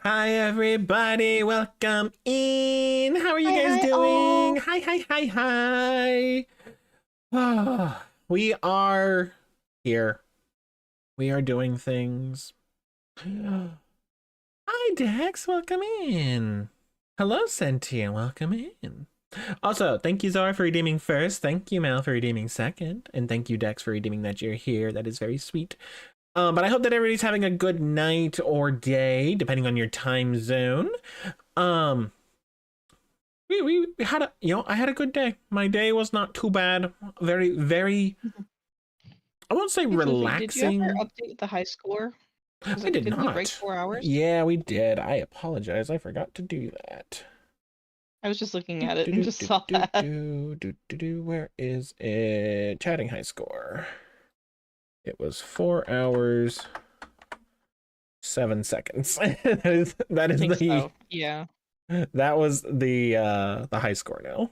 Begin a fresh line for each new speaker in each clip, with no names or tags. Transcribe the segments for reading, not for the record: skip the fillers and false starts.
Hi everybody, welcome in. How are you
Hi,
guys
hi,
doing?
all.
Hi, hi, hi, hi. We are here. We are doing things. Hi Dex, welcome in. Hello Sentient, welcome in. Also, thank you Zara for redeeming first. Thank you Mel for redeeming second. And thank you Dex for redeeming that you're here. That is very sweet. But I hope that everybody's having a good night or day, depending on your time zone. Um, we had a I had a good day. My day was not too bad. Very
Mhm.
I won't say
Hey, Foofy, did you ever
relaxing.
update the high score?
I did
Didn't we break
not.
4 hours?
Yeah, we did. I apologize. I forgot to do that.
I was just looking
Do,
at it
do,
and
do,
just
do,
saw
do,
that.
do, do, do, do. Where is it? Chatting high score. It was 4 hours, 7 seconds. That
I
is
think
the
so. Yeah.
that was the high score now.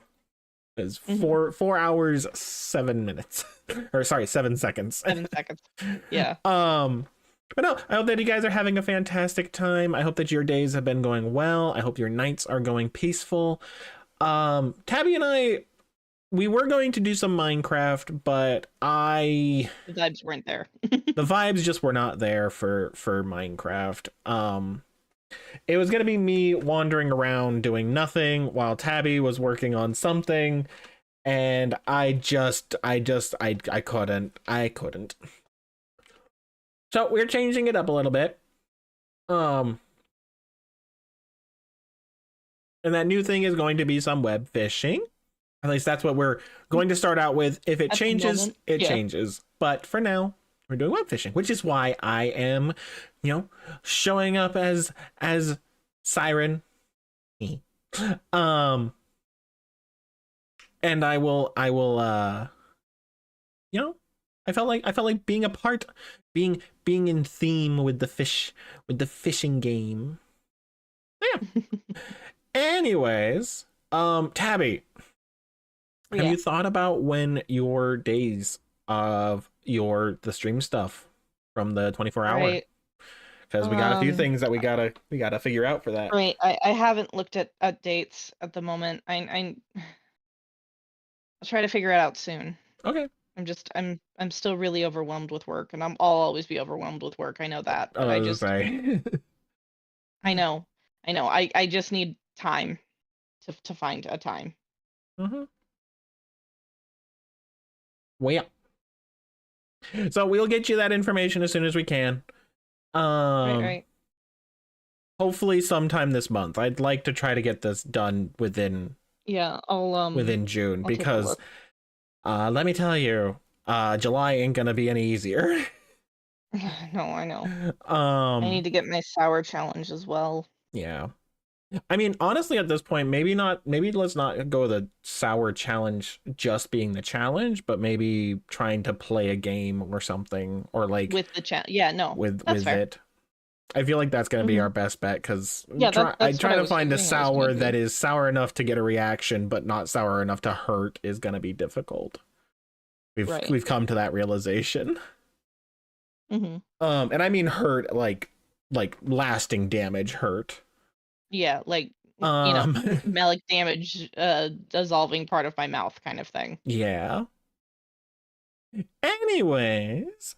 Is
hmm
4 hours 7 minutes or sorry 7 seconds.
7 seconds. Yeah.
um but no, I hope that you guys are having a fantastic time. I hope that your days have been going well. I hope your nights are going peaceful. Tabby and I, we were going to do some Minecraft, but
The vibes weren't there.
the vibes just were not there for Minecraft. It was gonna be me wandering around doing nothing while Tabby was working on something, and I couldn't. So we're changing it up a little bit. Um, and that new thing is going to be some web fishing. At least that's what we're going to start out with. If it
At the
changes,
moment.
it
Yeah.
changes. But for now, we're doing web fishing, which is why I am, showing up as Siren. Um, and I will you know, I felt like being a part, being in theme with the fish, with the fishing game. Yeah. Anyways, Tabby, have
Yeah.
you thought about when your days of the stream stuff from the 24 hour?
Right.
Because we got a few
Um,
things that we gotta figure out for that.
right. I haven't looked at dates at the moment. I'll try to figure it out soon.
Okay.
I'm still really overwhelmed with work, and I'll always be overwhelmed with work. I know that,
I
but
was gonna say.
I know. I just need time to find a time.
Mhm. Well, so we'll get you that information as soon as we can.
Right,
Um,
right.
hopefully sometime this month. I'd like to try to get this done
Yeah,
within June
I'll take a
because
look.
let me tell you, July ain't gonna be any easier.
No, I know. I
um,
need to get my sour challenge as well.
yeah. I mean, honestly, at this point, maybe not. Maybe let's not go the sour challenge just being the challenge, but maybe trying to play a game or something, or like
With the chat. Yeah, no. That's
with
fair.
it. I feel like that's gonna be
hmm
our best bet because
Yeah,
I
that's what
try
I
to
was
find a
figuring it was gonna
sour that
be.
is sour enough to get a reaction, but not sour enough to hurt is gonna be difficult.
Right.
We've come to that realization.
hmm
And I mean hurt like lasting damage hurt.
Yeah, like
Um,
melic damage dissolving part of my mouth kind of thing.
yeah. Anyways.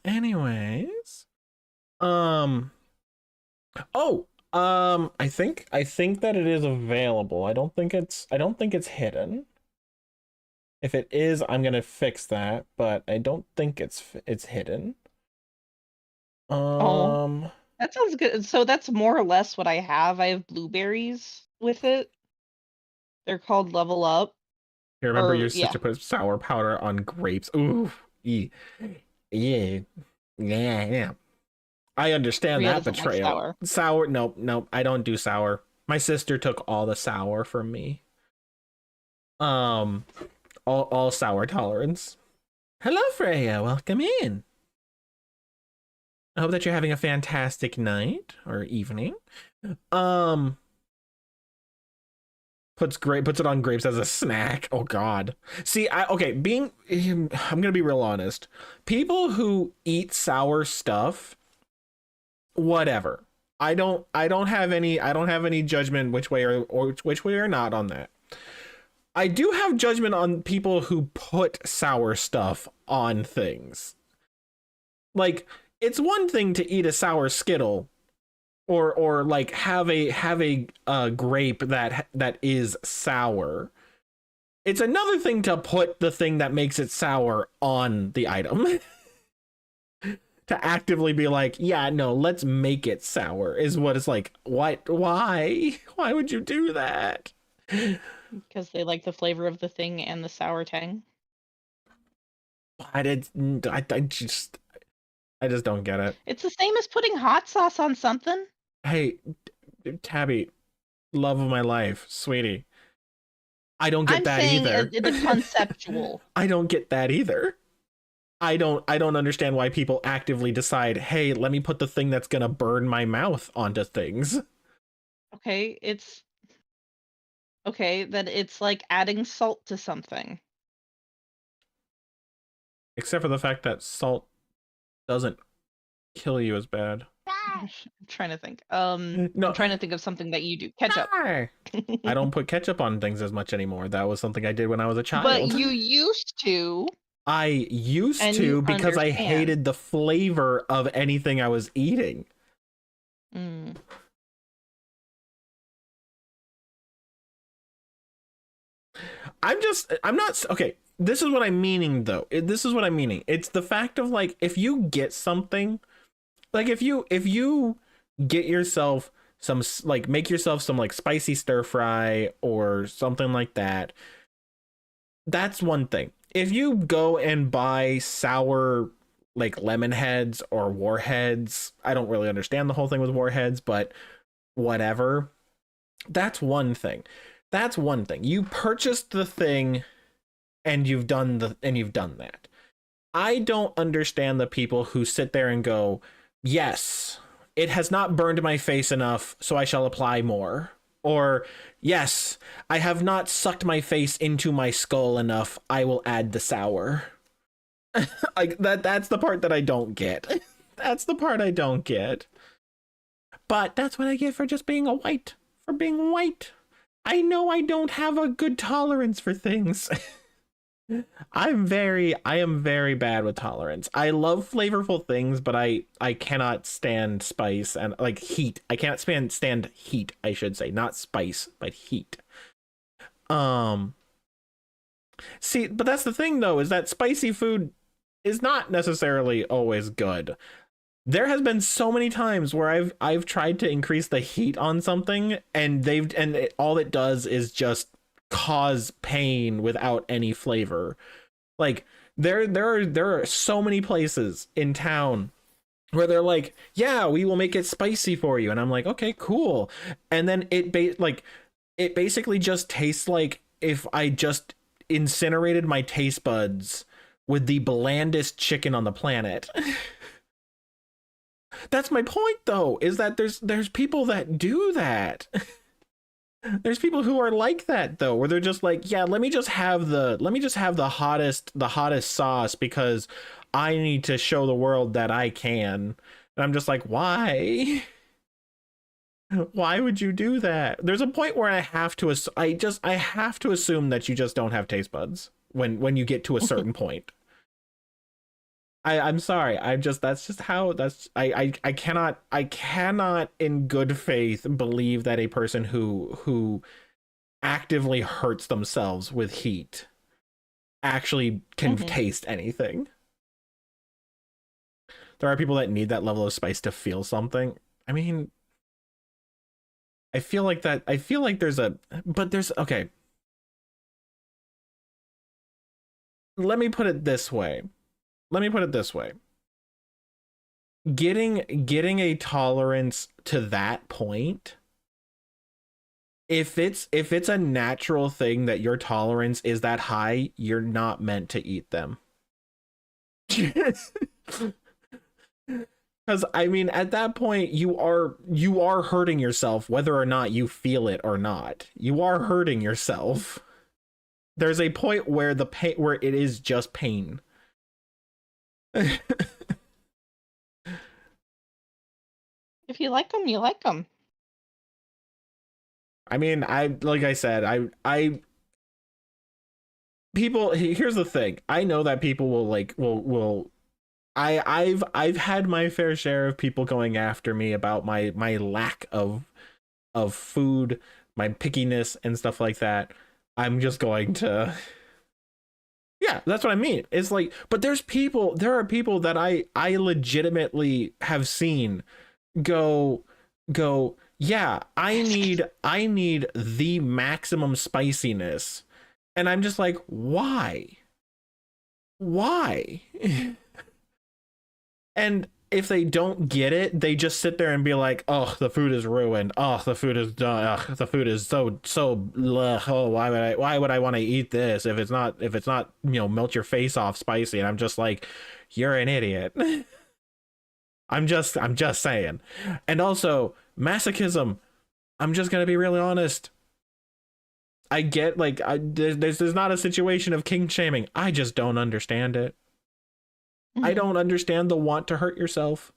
Um. Oh. I think that it is available. I don't think it's hidden. If it is, I'm gonna fix that, but I don't think it's hidden.
Oh,
Um.
that sounds good. So that's more or less what I have. I have blueberries with it. They're called Level Up.
You remember
Or
your
yeah.
sister put sour powder on grapes? Ooh. Yeah. Yeah. Yeah. I understand
Rhea
that
doesn't like
betrayal.
sour.
Sour, nope, nope. I don't do sour. My sister took all the sour from me. Um, all sour tolerance. Hello, Freya. Welcome in. I hope that you're having a fantastic night or evening. Um, puts it on grapes as a snack. Oh God. See, I'm gonna be real honest. People who eat sour stuff, whatever. I don't have any judgment which way or which way or not on that. I do have judgment on people who put sour stuff on things. Like, it's one thing to eat a sour Skittle or like have a grape that is sour. It's another thing to put the thing that makes it sour on the item. To actively be like, yeah, no, let's make it sour is what it's like. What? Why would you do that?
Because they like the flavor of the thing and the sour tang.
I just don't get it.
It's the same as putting hot sauce on something.
Hey, Tabby, love of my life, sweetie. I don't get
I'm
that
saying
either.
the conceptual.
I don't get that either. I don't understand why people actively decide, hey, let me put the thing that's gonna burn my mouth onto things.
Okay, then it's like adding salt to something.
Except for the fact that salt doesn't kill you as bad.
I'm trying to think.
No.
I'm trying to think of something that you do. Ketchup.
I don't put ketchup on things as much anymore. That was something I did when I was a child.
But you used to.
I used
And
to
you
because I
understand.
hated the flavor of anything I was eating.
Mm.
I'm not okay. This is what I'm meaning though. This is what I'm meaning. It's the fact of like, if you get something, like if you get yourself some, like make yourself some like spicy stir fry or something like that, that's one thing. If you go and buy sour like lemon heads or warheads, I don't really understand the whole thing with warheads, but whatever. That's one thing. That's one thing. You purchased the thing and you've done that. I don't understand the people who sit there and go, "Yes, it has not burned my face enough, so I shall apply more." Or, "Yes, I have not sucked my face into my skull enough, I will add the sour." Like that's the part that I don't get. That's the part I don't get. But that's what I get for just being for being white. I know I don't have a good tolerance for things. I am very bad with tolerance. I love flavorful things, but I cannot stand spice and like heat. I can't stand heat, I should say, not spice, but heat. See, but that's the thing though, is that spicy food is not necessarily always good. There has been so many times where I've tried to increase the heat on something and all it does is just cause pain without any flavor. Like there are so many places in town where they're like, "Yeah, we will make it spicy for you." And I'm like, "Okay, cool." And then it basically just tastes like if I just incinerated my taste buds with the blandest chicken on the planet. That's my point though, is that there's people that do that. There's people who are like that though, where they're just like, "Yeah, let me just have the hottest sauce because I need to show the world that I can." And I'm just like, "Why?" Why would you do that? There's a point where I have to assume that you just don't have taste buds when you get to a certain point. I'm sorry. That's just how I cannot in good faith believe that a person who actively hurts themselves with heat actually can taste anything. There are people that need that level of spice to feel something. I mean, I feel like there's okay. Let me put it this way. Getting a tolerance to that point, if it's a natural thing that your tolerance is that high, you're not meant to eat them. Because I mean, at that point, you are hurting yourself, whether or not you feel it or not. You are hurting yourself. There's a point where where it is just pain.
If you like them, you like them.
I mean, like I said, I people. Here's the thing. I know that people will will. I've had my fair share of people going after me about my lack of food, my pickiness and stuff like that. I'm just going to, yeah, that's what I mean. It's like, but there are people that I legitimately have seen go yeah, I need the maximum spiciness. And I'm just like, why? Why? And if they don't get it, they just sit there and be like, "Oh, the food is ruined. Oh, the food is done. Ugh, the food is so. Ugh. Oh, why would I want to eat this if it's not melt your face off spicy?" And I'm just like, "You're an idiot." I'm just saying. And also masochism. I'm just gonna be really honest. I get like there's not a situation of king shaming. I just don't understand it. I
Mhm.
don't understand the want to hurt yourself.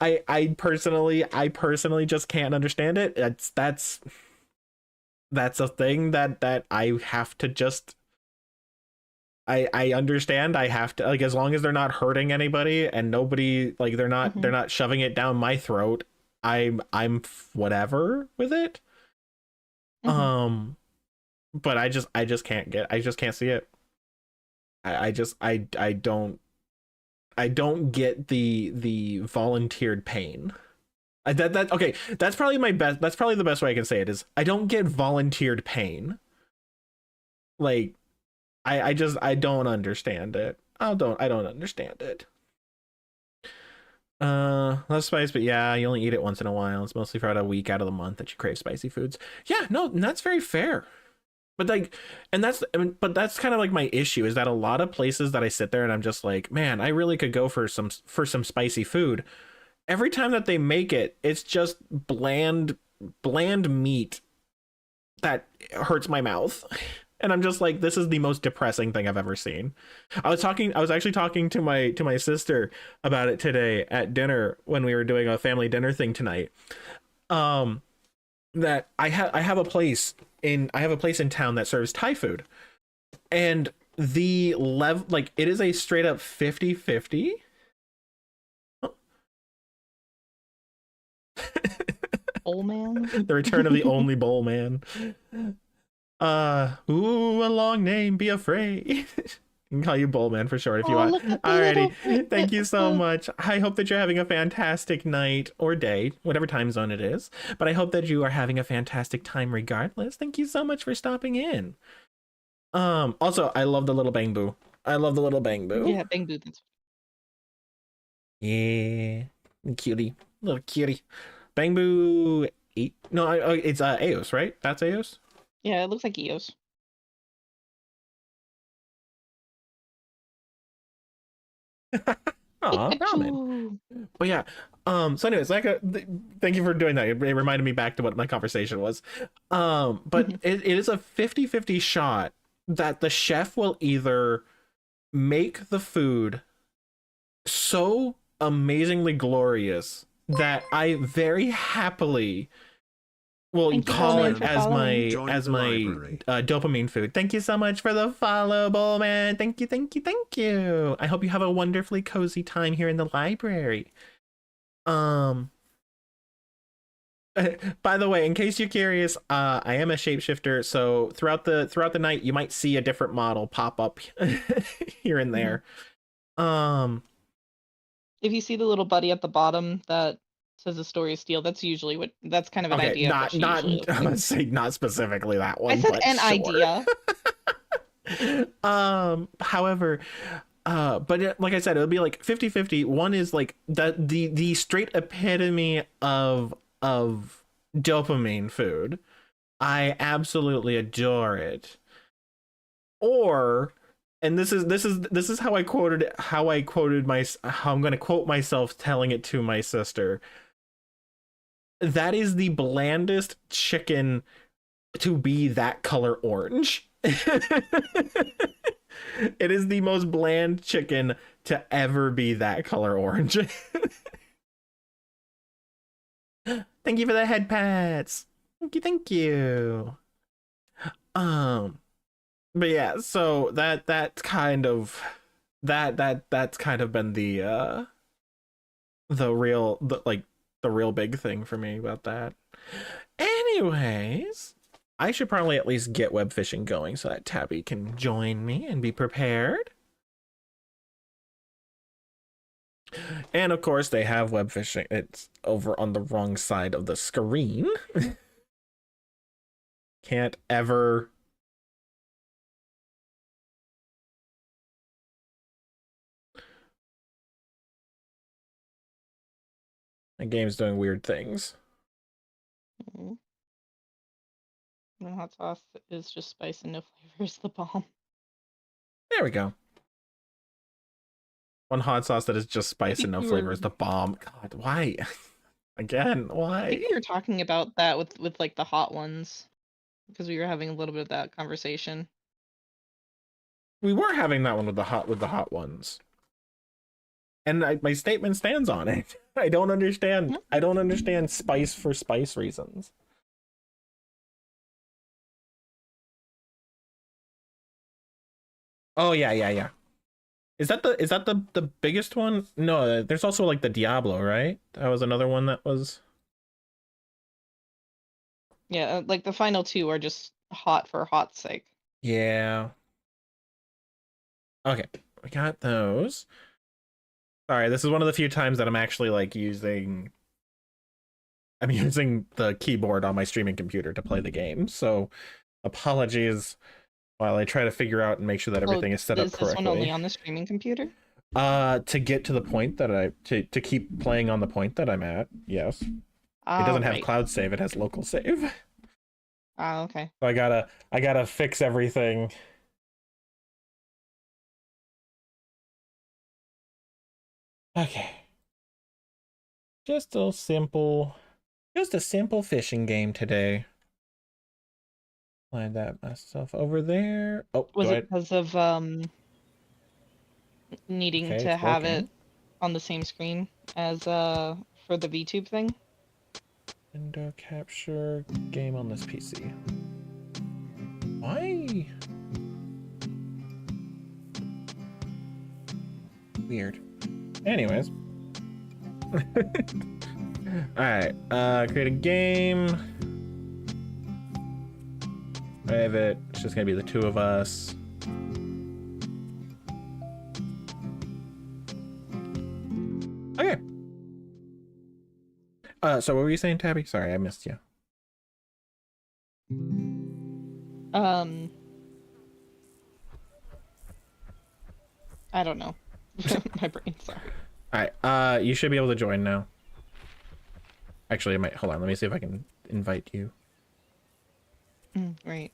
I personally just can't understand it. That's a thing that I have to just I understand. I have to, like, as long as they're not hurting anybody and nobody, like, they're
Mhm.
not shoving it down my throat, I'm whatever with it.
Mhm.
But I just can't see it. I just I don't get the volunteered pain. That okay, that's probably my best, that's probably the best way I can say it is I don't get volunteered pain. Like I just I don't understand it. I don't understand it. Less spice, but yeah, you only eat it once in a while. It's mostly for about a week out of the month that you crave spicy foods. Yeah, no, that's very fair. But like, and that's, I mean, but that's kind of like my issue is that a lot of places that I sit there and I'm just like, man, I really could go for some spicy food. Every time that they make it, it's just bland meat that hurts my mouth. And I'm just like, this is the most depressing thing I've ever seen. I was actually talking to my sister about it today at dinner when we were doing a family dinner thing tonight. Um, that I have a place in town that serves Thai food. And the level, like, it is a straight up 50-50.
Old man.
The return of the only bowl man. Ooh, a long name, be afraid. I can call you Bowlman for short if you
Oh,
want.
look at the little
Alrighty. Thank you so much. I hope that you're having a fantastic night or day, whatever time zone it is. But I hope that you are having a fantastic time regardless. Thank you so much for stopping in. Also, I love the little Bang Boo. I love the little Bang Boo.
Yeah, Bang Boots.
Yeah. Cutie. Little cutie. Bang Boo 8. No, it's Eos, right? That's Eos?
Yeah, it looks like Eos.
Aw, ramen.
Pikachu.
But yeah, so anyways, like thank you for doing that. It reminded me back to what my conversation was. But
Mhm.
it is a 50-50 shot that the chef will either make the food so amazingly glorious that I very happily will
Thank you,
call
Bowman,
it
for following.
Join
as
the
my
library.
dopamine food. Thank you so much for the follow, Bowman. Thank you, thank you, thank you. I hope you have a wonderfully cozy time here in the library. Um, by the way, in case you're curious, I am a shapeshifter, so throughout the night you might see a different model pop up here and
Mhm.
there. Um,
If you see the little buddy at the bottom that says the story of steel, that's kind of an
okay,
idea of what she usually looks like.
let's say not specifically that
I
one,
said
but
an
sure.
idea.
However, but like I said, it'll be like 50-50. One is like the straight epitome of dopamine food. I absolutely adore it. Or, and this is how I quoted how I'm going to quote myself telling it to my sister. That is the blandest chicken to be that color orange. It is the most bland chicken to ever be that color orange. Thank you for the head pats. Thank you, thank you. Um, but yeah, so that's kind of that's kind of been the real big thing for me about that. Anyways, I should probably at least get web fishing going so that Tabby can join me and be prepared. And of course, they have web fishing. It's over on the wrong side of the screen. Can't ever. My game's doing weird things.
Mm. The hot sauce is just spice and no flavors. The bomb.
There we go. One hot sauce that is just spice and no flavor is
I
the bomb. God, why? Again, why?
think we were talking about that with like the hot ones because we were having a little bit of that conversation.
We were having that one with the hot ones. And my statement stands on it. I don't understand. I don't understand spice for spice reasons. Oh yeah. Is that the biggest one? No, there's also like the Diablo, right? That was another one that was.
Yeah, like the final two are just hot for hot's sake.
Yeah. Okay, we got those. Sorry, this is one of the few times that I'm actually like I'm using the keyboard on my streaming computer to play the game. So apologies while I try to figure out and make sure that everything is set up
Is this one only
correctly.
on the streaming computer?
To get to the point that to keep playing on the point that I'm at, yes. It doesn't have cloud save, it has local save.
Oh, okay.
So I gotta fix everything. Okay. Just a simple fishing game today. Slide that myself over there. Oh,
Was it because of needing
okay,
to
it's
have
working.
it on the same screen as for the VTube thing?
Window capture game on this PC. Why? Weird. Anyways. Alright, create a game. Private. It's just gonna be the two of us. Okay. So what were you saying, Tabby? Sorry, I missed you.
I don't know. My brain, sorry.
Alright, you should be able to join now. Actually, I might hold on, let me see if I can invite you.
Right.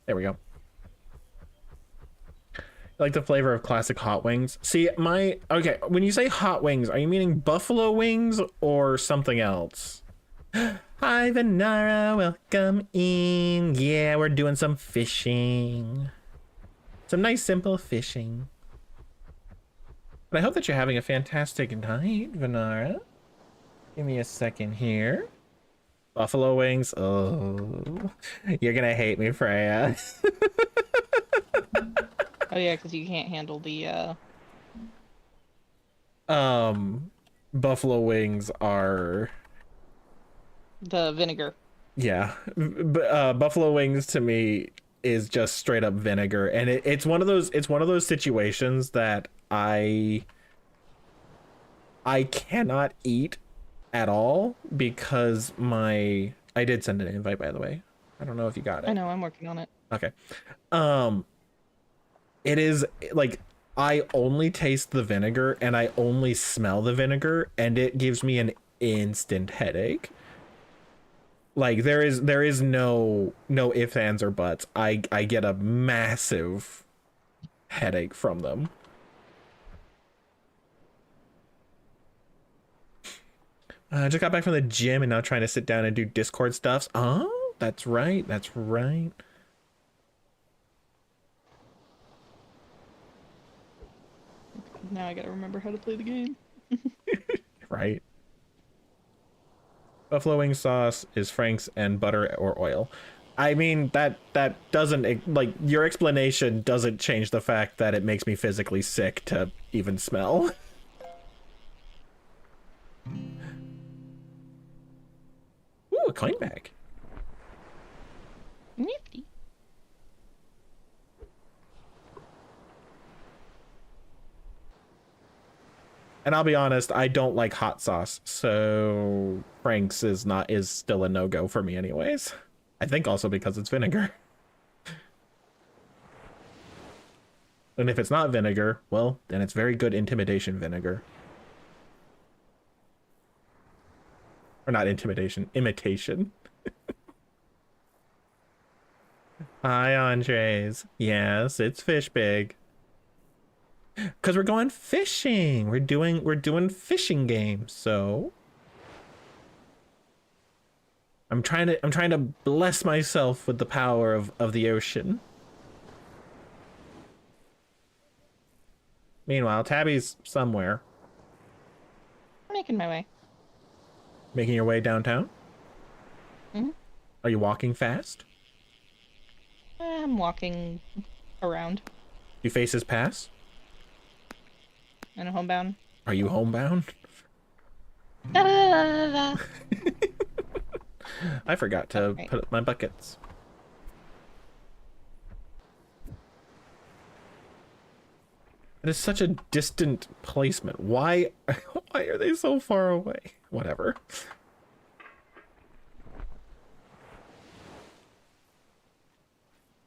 There we go. Like the flavor of classic hot wings. See, okay, when you say hot wings, are you meaning buffalo wings or something else? Hi, Venara, welcome in. Yeah, we're doing some fishing. Some nice, simple fishing. But I hope that you're having a fantastic night, Venara. Give me a second here. Buffalo wings. Oh, you're gonna hate me, Freya.
Oh yeah, because you can't handle the
Buffalo wings are.
the vinegar.
Yeah, buffalo wings to me is just straight up vinegar, and it's one of those situations that I cannot eat at all because I did send an invite, by the way. I don't know if you got it.
I know, I'm working on it.
Okay. It is like I only taste the vinegar and I only smell the vinegar, and it gives me an instant headache. Like there is no ifs, ands, or buts. I get a massive headache from them. I just got back from the gym and now trying to sit down and do Discord stuffs. Oh, that's right. That's right.
Now I gotta remember how to play the game.
Right. Buffalo wing sauce is Frank's and butter or oil. I mean, that doesn't, like, your explanation doesn't change the fact that it makes me physically sick to even smell. Ooh, a coin bag.
Nifty.
And I'll be honest, I don't like hot sauce, so Frank's is still a no-go for me anyways. I think also because it's vinegar. And if it's not vinegar, well, then it's very good intimidation vinegar. Or not intimidation, imitation. Hi, Andres. Yes, it's fish big. Cause we're going fishing. We're doing fishing games, so I'm trying to bless myself with the power of the ocean. Meanwhile, Tabby's somewhere.
I'm making my way.
Making your way downtown?
Mm-hmm.
Are you walking fast?
I'm walking around.
You faces pass?
And homebound.
Are you homebound?
Da, da, da, da.
I forgot to
Okay.
put up my buckets. It is such a distant placement. Why are they so far away? Whatever.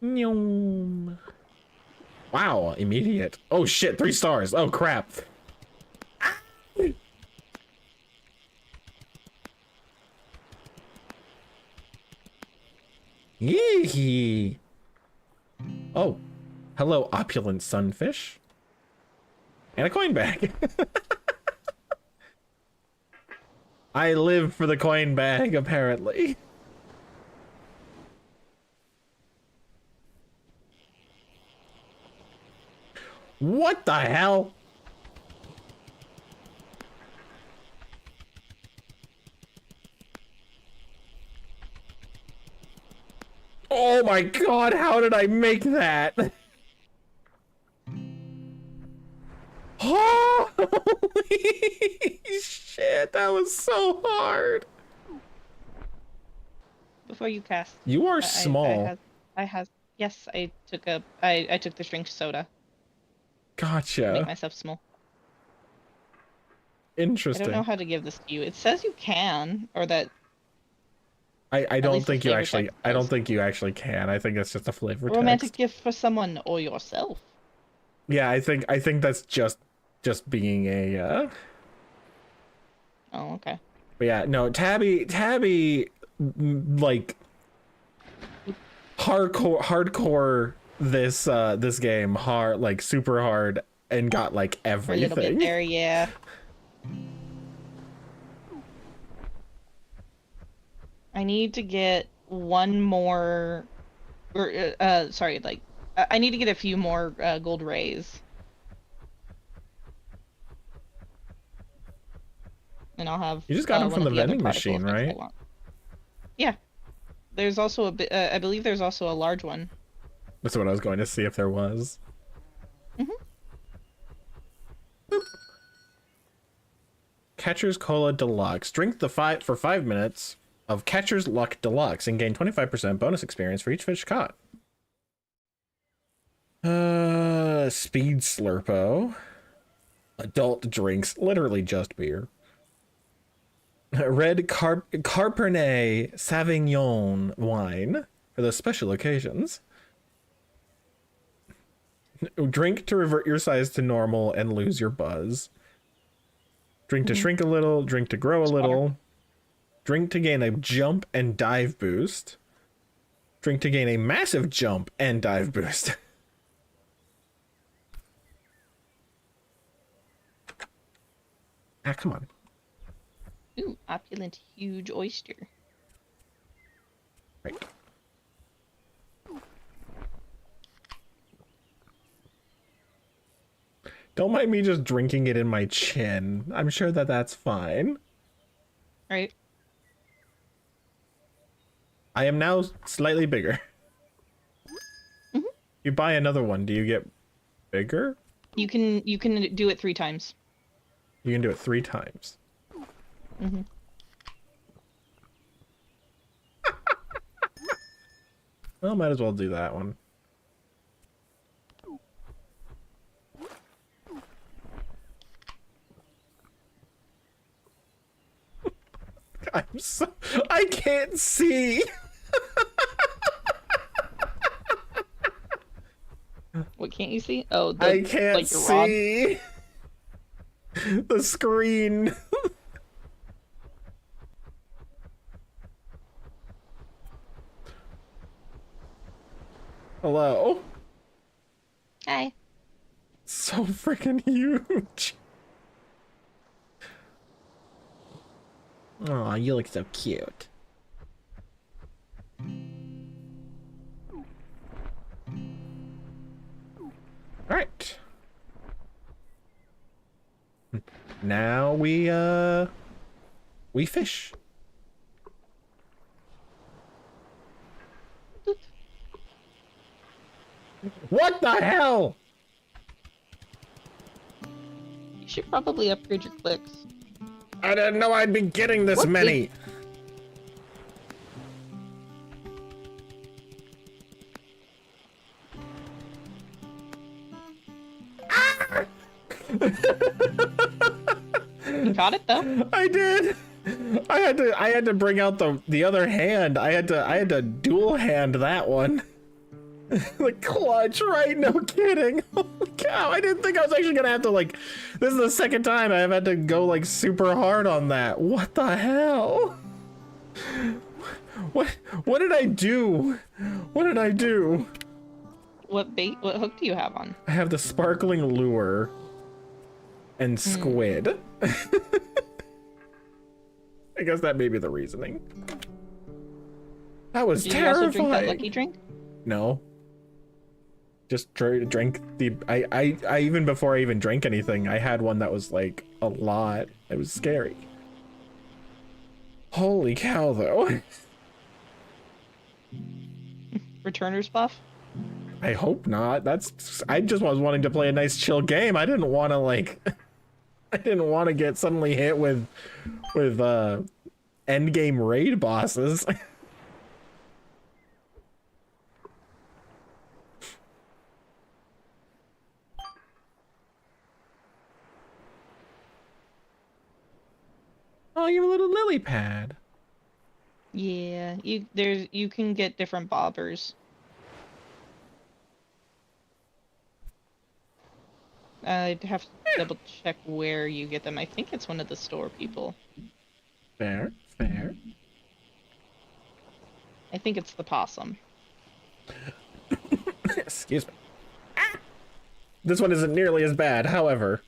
Nyom. Wow, immediate. Oh shit, 3 stars. Oh crap. Yee. Oh, hello, opulent sunfish. And a coin bag. I live for the coin bag, apparently. What the hell? Oh my god, how did I make that? Holy shit, that was so hard.
Before you cast.
You are small.
Yes, I took the drink soda to make
Gotcha.
myself small. I
Interesting.
don't know how to give this to you. It says you can, or that
I don't
least the
think you
flavor
actually
text
I don't
does.
think you actually can. I think it's just a flavor
a romantic
text.
gift for someone or yourself.
Yeah, I think that's just being a
Oh, okay.
but yeah, no, Tabby like hardcore this game hard, like super hard, and got like
A little bit
everything.
there, yeah. I need to get one more, or sorry, like I need to get a few more gold rays, and I'll have
You just got them
one
from
of
the
the other
vending
particle
machine,
effects I
right?
want. Yeah, there's also a bit. I believe there's also a large one.
That's what I was going to see if there was.
Mhm.
Catcher's Cola Deluxe. Drink the for 5 minutes of Catcher's Luck Deluxe and gain 25% bonus experience for each fish caught. Speed Slurpo. Adult drinks, literally just beer. Red Cabernet Sauvignon wine for those special occasions. Drink to revert your size to normal and lose your buzz. Drink to shrink a little, drink to grow a little. Drink to gain a jump and dive boost. Drink to gain a massive jump and dive boost. Ah, come on.
Ooh, opulent, huge oyster.
Right. Don't mind me just drinking it in my chin. I'm sure that that's fine.
Right.
I am now slightly bigger.
Mhm.
You buy another one, do you get bigger?
You can do it 3 times.
You can do it 3 times.
Mm-hmm.
Well, might as well do that one. I'm so... I can't see!
What can't you see? Oh,
I can't
like your rod.
see! The screen! Hello?
Hi.
So freaking huge! Aw, you look so cute. Alright. Now we fish. What the hell?
You should probably upgrade your clicks.
I didn't know I'd be getting this
What
many.
You caught it though.
I did. I had to bring out the other hand. I had to dual hand that one. The clutch, right? No kidding. Holy cow, I didn't think I was actually gonna have to like, this is the second time I've had to go like super hard on that. What the hell? What did I do? What did I do?
What hook do you have on?
I have the sparkling lure and squid. I guess that may be the reasoning. That was
Did you
terrifying.
also drink that lucky drink?
No. Just drank the I even before I even drank anything, I had one that was like a lot. It was scary. Holy cow though.
Returner's buff?
I hope not. I just was wanting to play a nice chill game. I didn't want to like I didn't want to get suddenly hit with end game raid bosses. Oh, you have a little lily pad.
Yeah, you can get different bobbers. I'd have to double check where you get them. I think it's one of the store people.
Fair, fair.
I think it's the possum.
Excuse me. Ah! This one isn't nearly as bad, however.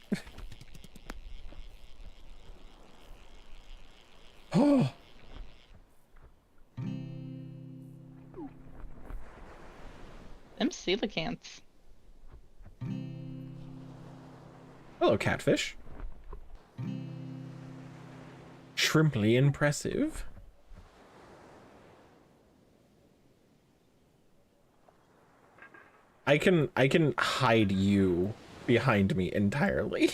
Oh.
Them coelacanths.
Hello, catfish. Shrimply impressive. I can hide you behind me entirely.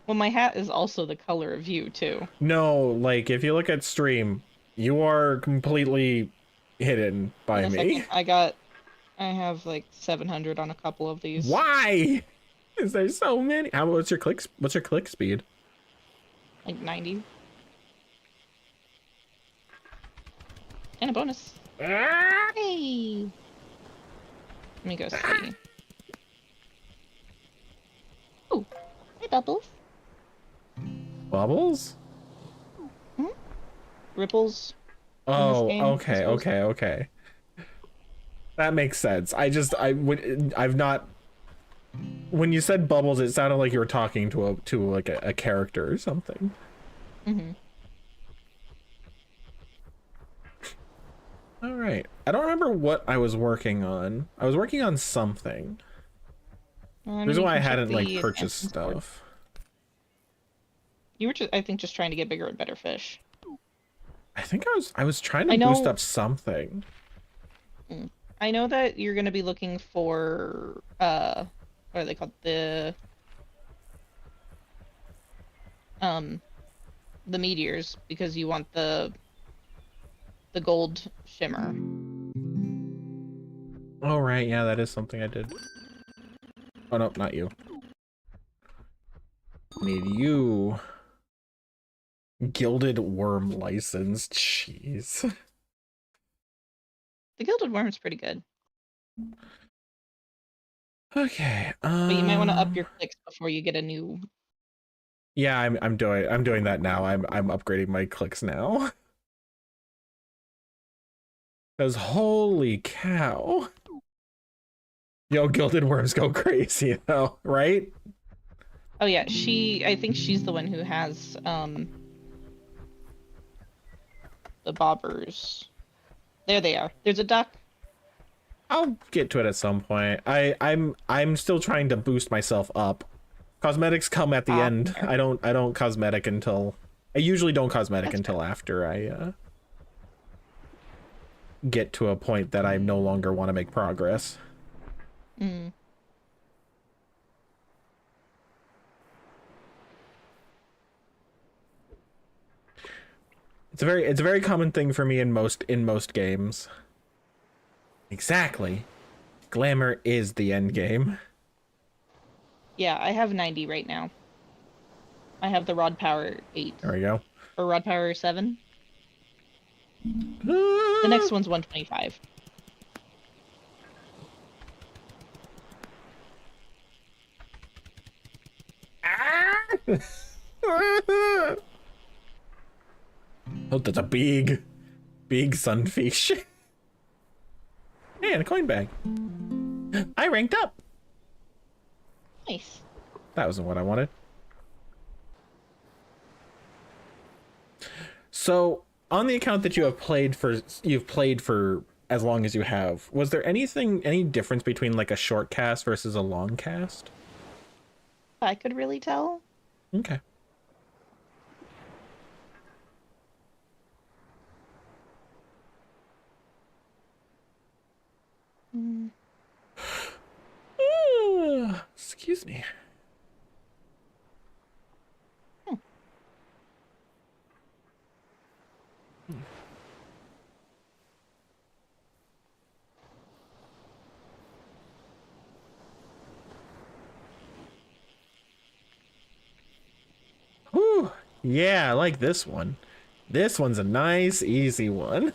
Well, my hat is also the color of you, too.
No, like if you look at stream, you are completely hidden by
In a
me.
second, I have like 700 on a couple of these.
Why? Is there so many? What's your click speed?
Like 90. And a bonus.
Ah!
Hey! Let me go see. Oh, hi, Bubbles.
Bubbles?
Ripples.
Oh,
game, I
okay,
suppose.
okay. That makes sense. I've not. When you said bubbles, it sounded like you were talking to a character or something.
Mm-hmm.
All right. I don't remember what I was working on. I was working on something. Reason why I hadn't like purchased stuff.
You were just, I think, just trying to get bigger and better fish.
I think I was trying
I
to boost
know-
up something.
I know that you're gonna be looking for what are they called? Um the meteors because you want the gold shimmer.
Oh right, yeah, that is something I did. Oh no, not you. Need you. Gilded worm license. Jeez.
The gilded worm's pretty good,
Okay.
but you might want to up your clicks before you get a new.
Yeah, I'm doing that now. I'm upgrading my clicks now. Cause holy cow. Yo, gilded worms go crazy though, right?
Oh yeah, I think she's the one who has the bobbers. There they are. There's a duck.
I'll get to it at some point. I'm still trying to boost myself up. Cosmetics come at the end.
Fair.
I don't cosmetic until I usually don't cosmetic
That's
until after I get to a point that I no longer want to make progress.
Mm.
It's a very common thing for me in most games. Exactly. Glamour is the end game.
Yeah, I have 90 right now. I have the rod power 8
There we go.
or rod power 7. The next one's 125.
Oh, that's a big sunfish. Hey, and a coin bag. I ranked up.
Nice.
That wasn't what I wanted. So, on the account that you've played for as long as you have, was there any difference between like a short cast versus a long cast?
I could really tell.
Okay.
Mm.
Excuse me. Whew. Yeah, I like this one. This one's a nice, easy one.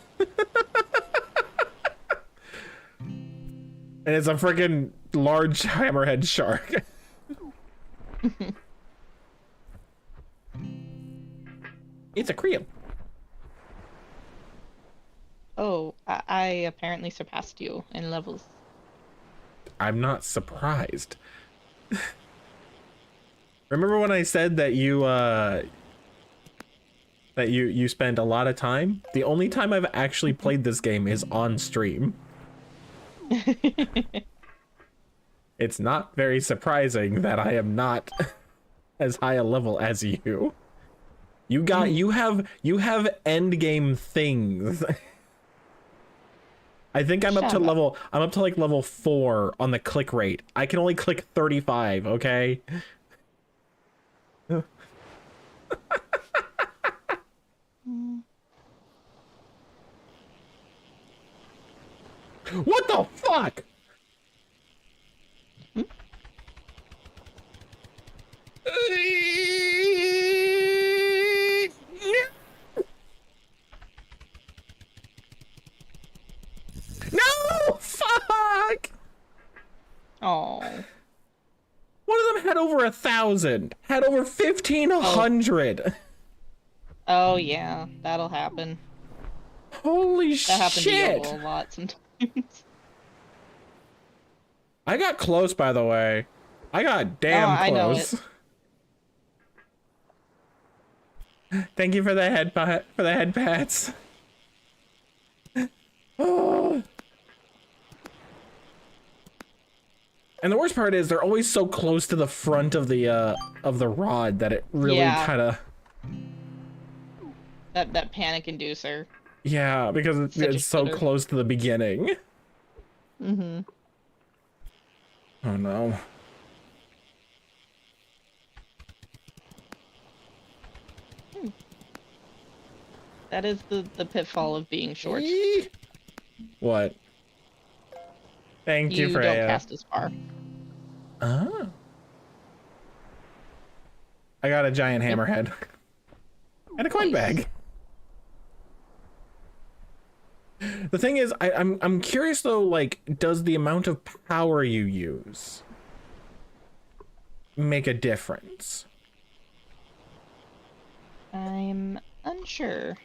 And it's a freaking large hammerhead shark. It's a creel.
Oh, I apparently surpassed you in levels.
I'm not surprised. Remember when I said that you spend a lot of time? The only time I've actually played this game is on stream. It's not very surprising that I am not as high a level as you. You have end game things. I think I'm up to like level 4 on the click rate. I can only click 35, okay? What the fuck? No! Fuck!
Oh.
One of them had over 1,000. Had over 1,500.
Oh yeah, that'll happen.
Holy
That happens to
shit!
Yoel a lot sometimes.
I got close, by the way. I got damn
I know
close. Thank you for the head pats. Oh. And the worst part is they're always so close to the front of the rod that it really
Yeah.
kind of.
that panic inducer.
Yeah, because
Such a
it's so
shitter.
close to the beginning.
Mm-hmm.
Oh no.
That is the pitfall of being short.
Eee. What? Thank you,
You don't
Freya.
cast as far.
Oh. I got a giant hammerhead. And a coin
Nice.
bag. The thing is, I'm curious though, like, does the amount of power you use make a difference?
I'm unsure.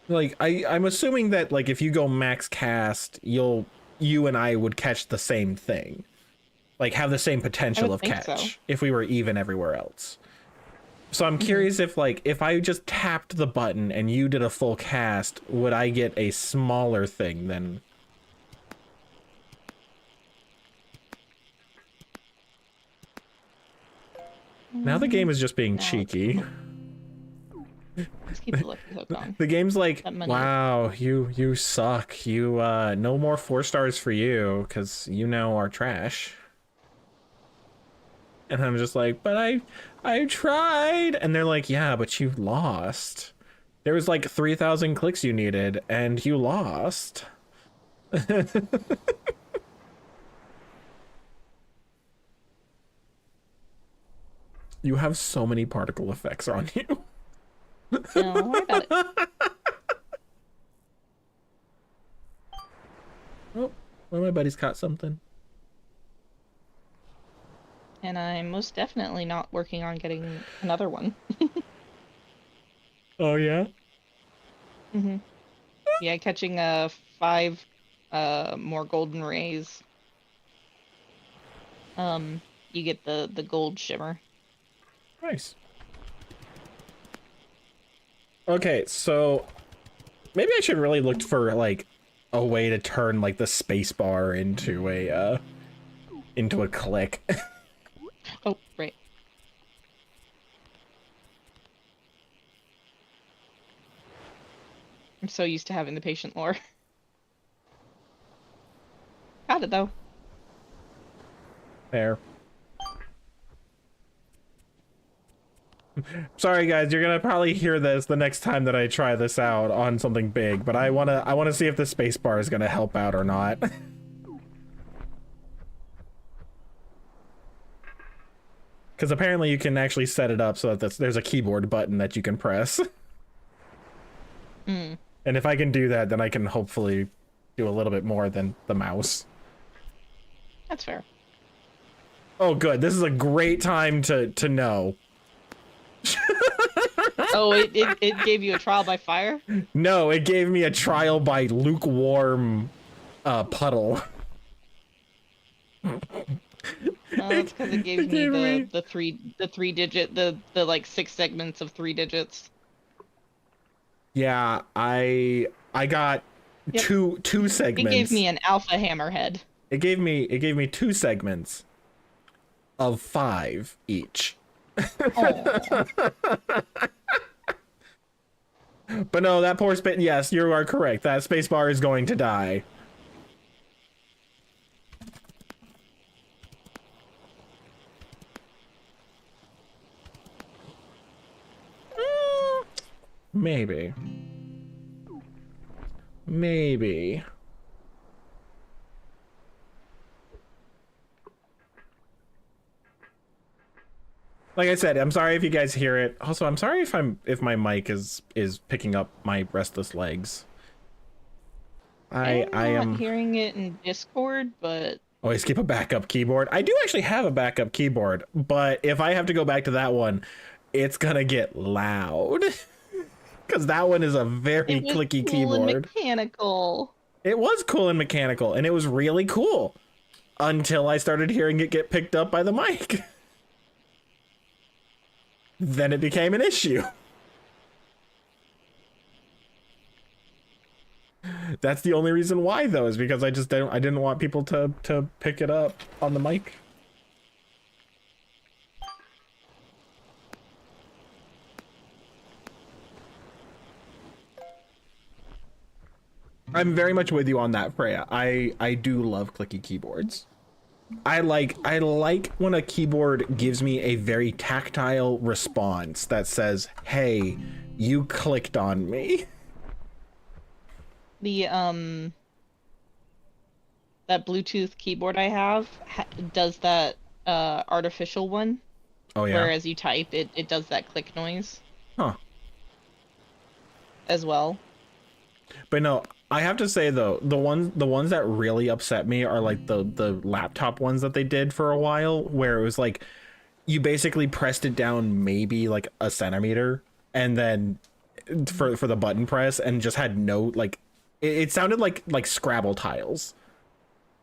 Like, I'm assuming that, like, if you go max cast, you and I would catch the same thing. Like, have the same potential of
think
catch
so.
if we were even everywhere else. So I'm curious if, like, if I just tapped the button and you did a full cast, would I get a smaller thing than... Now the game is just being
No.
cheeky.
Let's keep the lucky hook on.
The game's like,
That money-
wow, you suck. You, no more 4 stars for you, because you now are trash. And I'm just like, but I tried. And they're like, yeah, but you lost. There was like 3,000 clicks you needed, and you lost. You have so many particle effects on you.
Don't worry about it.
Oh, one of my buddies caught something.
And I'm most definitely not working on getting another one.
Oh, yeah?
Mm-hmm. Yeah, catching 5 more golden rays. You get the gold shimmer.
Nice. Okay, so maybe I should really look for like a way to turn like the space bar into a click.
Oh, right. I'm so used to having the patient lore. Got it though.
There. Sorry guys, you're gonna probably hear this the next time that I try this out on something big, but I wanna see if the space bar is gonna help out or not. Because apparently you can actually set it up so that there's a keyboard button that you can press.
Mm.
And if I can do that, then I can hopefully do a little bit more than the mouse.
That's fair.
Oh, good. This is a great time to know.
Oh, it gave you a trial by fire?
No, it gave me a trial by lukewarm puddle.
Oh, that's because it gave
gave
me
me-
the 3 digit, the like 6 segments of 3 digits.
Yeah, I got
Yep.
two
It
segments.
gave me an alpha hammerhead.
It gave me 2 segments of 5 each.
Oh.
But no, that poor space. Yes, you are correct. That space bar is going to die. Maybe. Maybe. Like I said, I'm sorry if you guys hear it. Also, I'm sorry if my mic is picking up my restless legs. I
I'm
am
not hearing it in Discord, but
always keep a backup keyboard. I do actually have a backup keyboard, but if I have to go back to that one, it's gonna get loud. Because that one is a very
it was
clicky
cool and
keyboard.
mechanical.
It was cool and mechanical, and it was really cool. Until I started hearing it get picked up by the mic. Then it became an issue. That's the only reason why, though, is because I didn't want people to pick it up on the mic. I'm very much with you on that, Freya. I do love clicky keyboards. I like when a keyboard gives me a very tactile response that says, "Hey, you clicked on me."
The that Bluetooth keyboard I have does that artificial one,
Oh yeah.
whereas you type it does that click noise
Huh.
as well.
But no, I have to say though, the ones that really upset me are like the laptop ones that they did for a while, where it was like you basically pressed it down maybe like a centimeter, and then for the button press, and just had no like it sounded like Scrabble tiles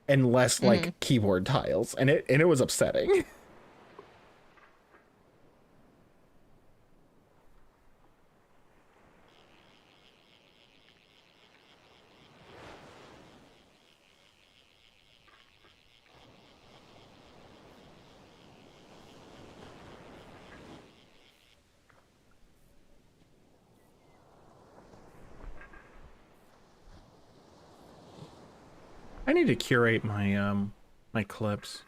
and less like keyboard tiles, and it was upsetting. I need to curate my my clips.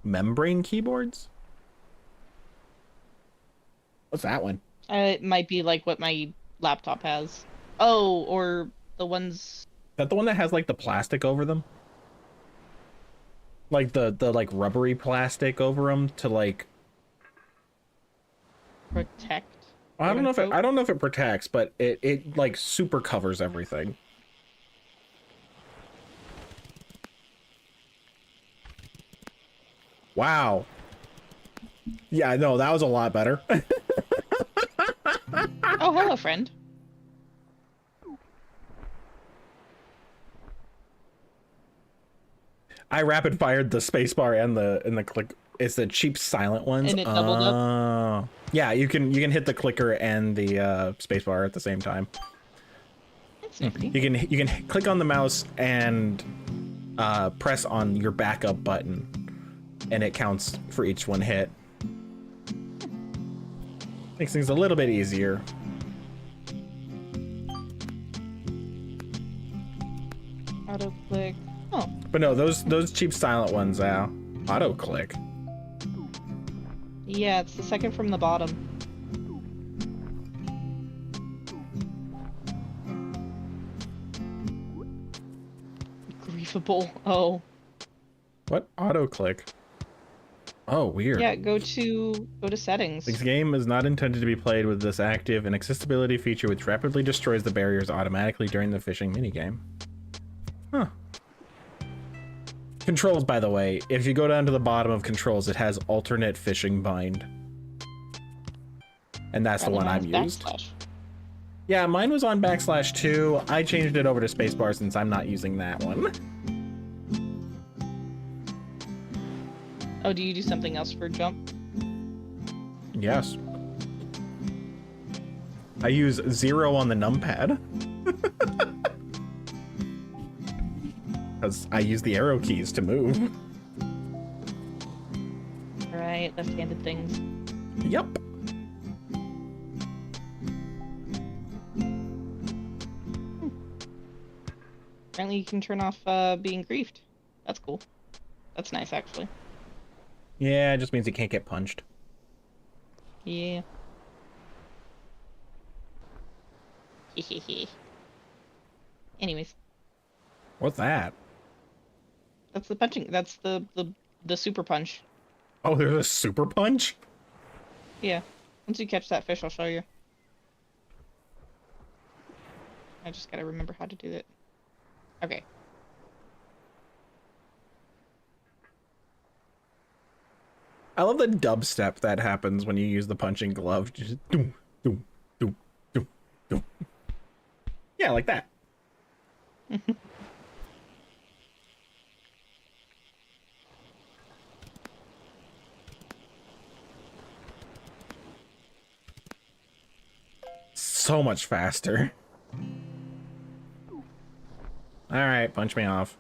Membrane keyboards? What's that one?
It might be like what my laptop has. Oh, or the ones
Is that the one that has like the plastic over them? Like the like rubbery plastic over them to like
protect.
I don't know if
quote,
I don't know if it protects, but it like super covers everything. Wow. Yeah, no, that was a lot better.
Oh, hello, friend.
I rapid fired the spacebar and the click. It's the cheap silent ones.
And it doubled up?
Yeah, you can hit the clicker and the spacebar at the same time.
That's nifty.
You can click on the mouse and press on your backup button, and it counts for each one hit. Makes things a little bit easier.
Auto click. Oh.
But no, those cheap silent ones, auto click.
Yeah, it's the second from the bottom. Griefable. Oh.
What auto click? Oh, weird.
Yeah, go to settings.
This game is not intended to be played with this active and accessibility feature, which rapidly destroys the barriers automatically during the fishing minigame. Huh. Controls, by the way, if you go down to the bottom of controls, it has alternate fishing bind. And that's the one I've used. Yeah, mine was on \2. I changed it over to spacebar since I'm not using that one.
Oh, do you do something else for jump?
Yes. I use 0 on the numpad. Because I use the arrow keys to move.
Right, left-handed things.
Yep.
Apparently you can turn off being griefed. That's cool. That's nice, actually.
Yeah, it just means you can't get punched.
Yeah. Hehehe. Anyways.
What's that?
That's the punching. That's the super punch.
Oh, there's a super punch?
Yeah. Once you catch that fish, I'll show you. I just gotta remember how to do it. Okay.
I love the dubstep that happens when you use the punching glove. Just doom, doom, doom, doom, doom. Yeah, like that. So much faster. All right, punch me off.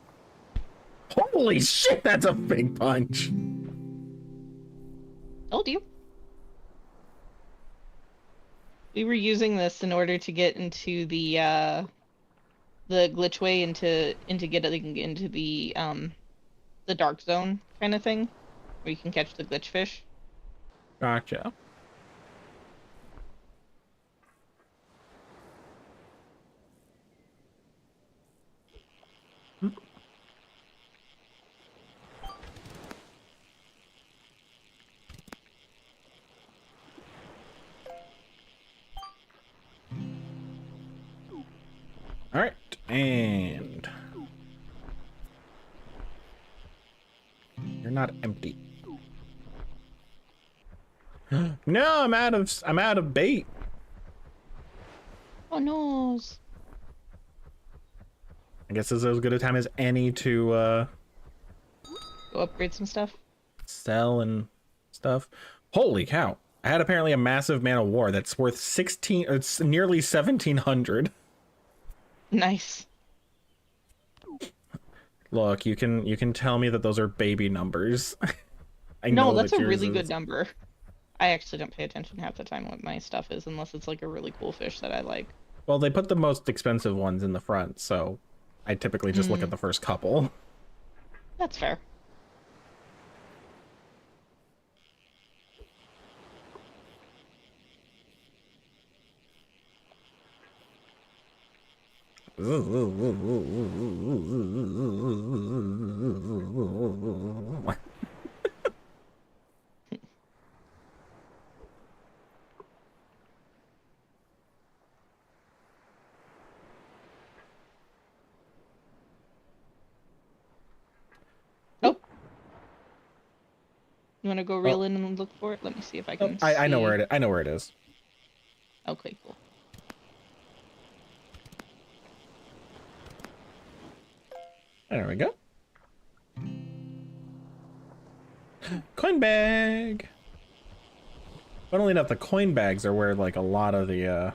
Holy shit, that's a big punch.
Told you. We were using this in order to get into the glitchway into getting into the dark zone kind of thing, where you can catch the glitch fish.
Gotcha. All right, and you're not empty. No, I'm out of bait.
Oh no.
I guess this is as good a time as any to
Go upgrade some stuff.
sell and stuff. Holy cow. I had apparently a massive Man of War that's worth 16, it's nearly 1700.
Nice.
Look, you can tell me that those are baby numbers. I
No,
know
that's
that
a
yours
really good
is.
number. I actually don't pay attention half the time what my stuff is unless it's like a really cool fish that I like.
Well, they put the most expensive ones in the front, so I typically just look at the first couple.
That's fair. Oh, you want to go reel
Oh.
in and look for it? Let me see if I
Oh,
can
I know
see.
where it is. I know where it is.
Okay, cool.
There we go. Coin bag. Funnily enough, the coin bags are where like a lot of the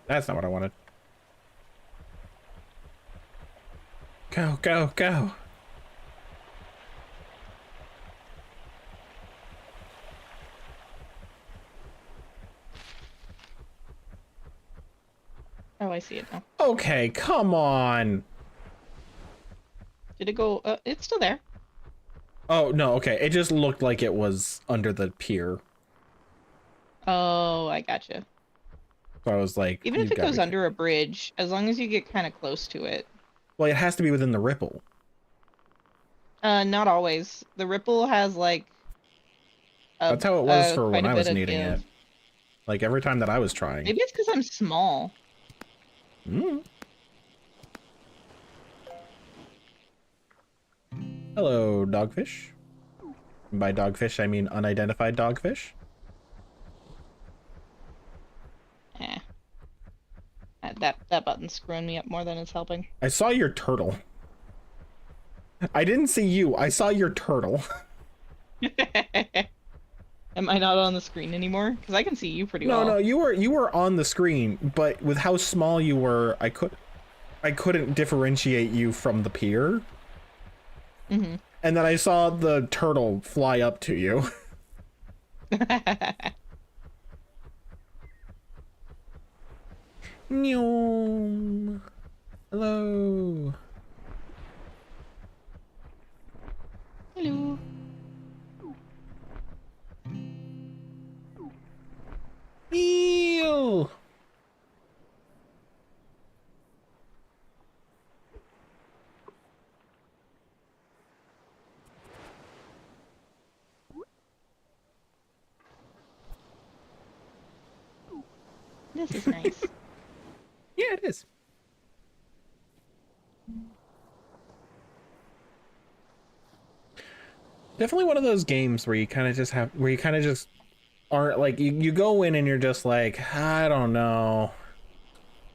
That's not what I wanted. Go, go, go.
Oh, I see it now.
Okay, come on.
Did it go? It's still there.
Oh, no, okay. It just looked like it was under the pier.
Oh, I gotcha.
So I was like,
Even
you
if it
gotta
goes
be
under a bridge, as long as you get kind of close to it.
Well, it has to be within the ripple.
Not always. The ripple has like
That's how it was for
quite
when
a
I
bit
was
of
needing
give.
it. Like every time that I was trying.
Maybe it's because I'm small.
Mm. Hello, dogfish. And by dogfish, I mean unidentified dogfish.
Eh. That button's screwing me up more than it's helping.
I saw your turtle. I didn't see you. I saw your turtle.
Am I not on the screen anymore? Because I can see you pretty
No,
well.
no, you were on the screen, but with how small you were, I couldn't differentiate you from the pier.
Mm-hmm.
And then I saw the turtle fly up to you. Nyom. Hello.
Hello.
Ew.
This is nice.
Yeah, it is. Definitely one of those games where you kind of just aren't like you go in and you're just like, I don't know.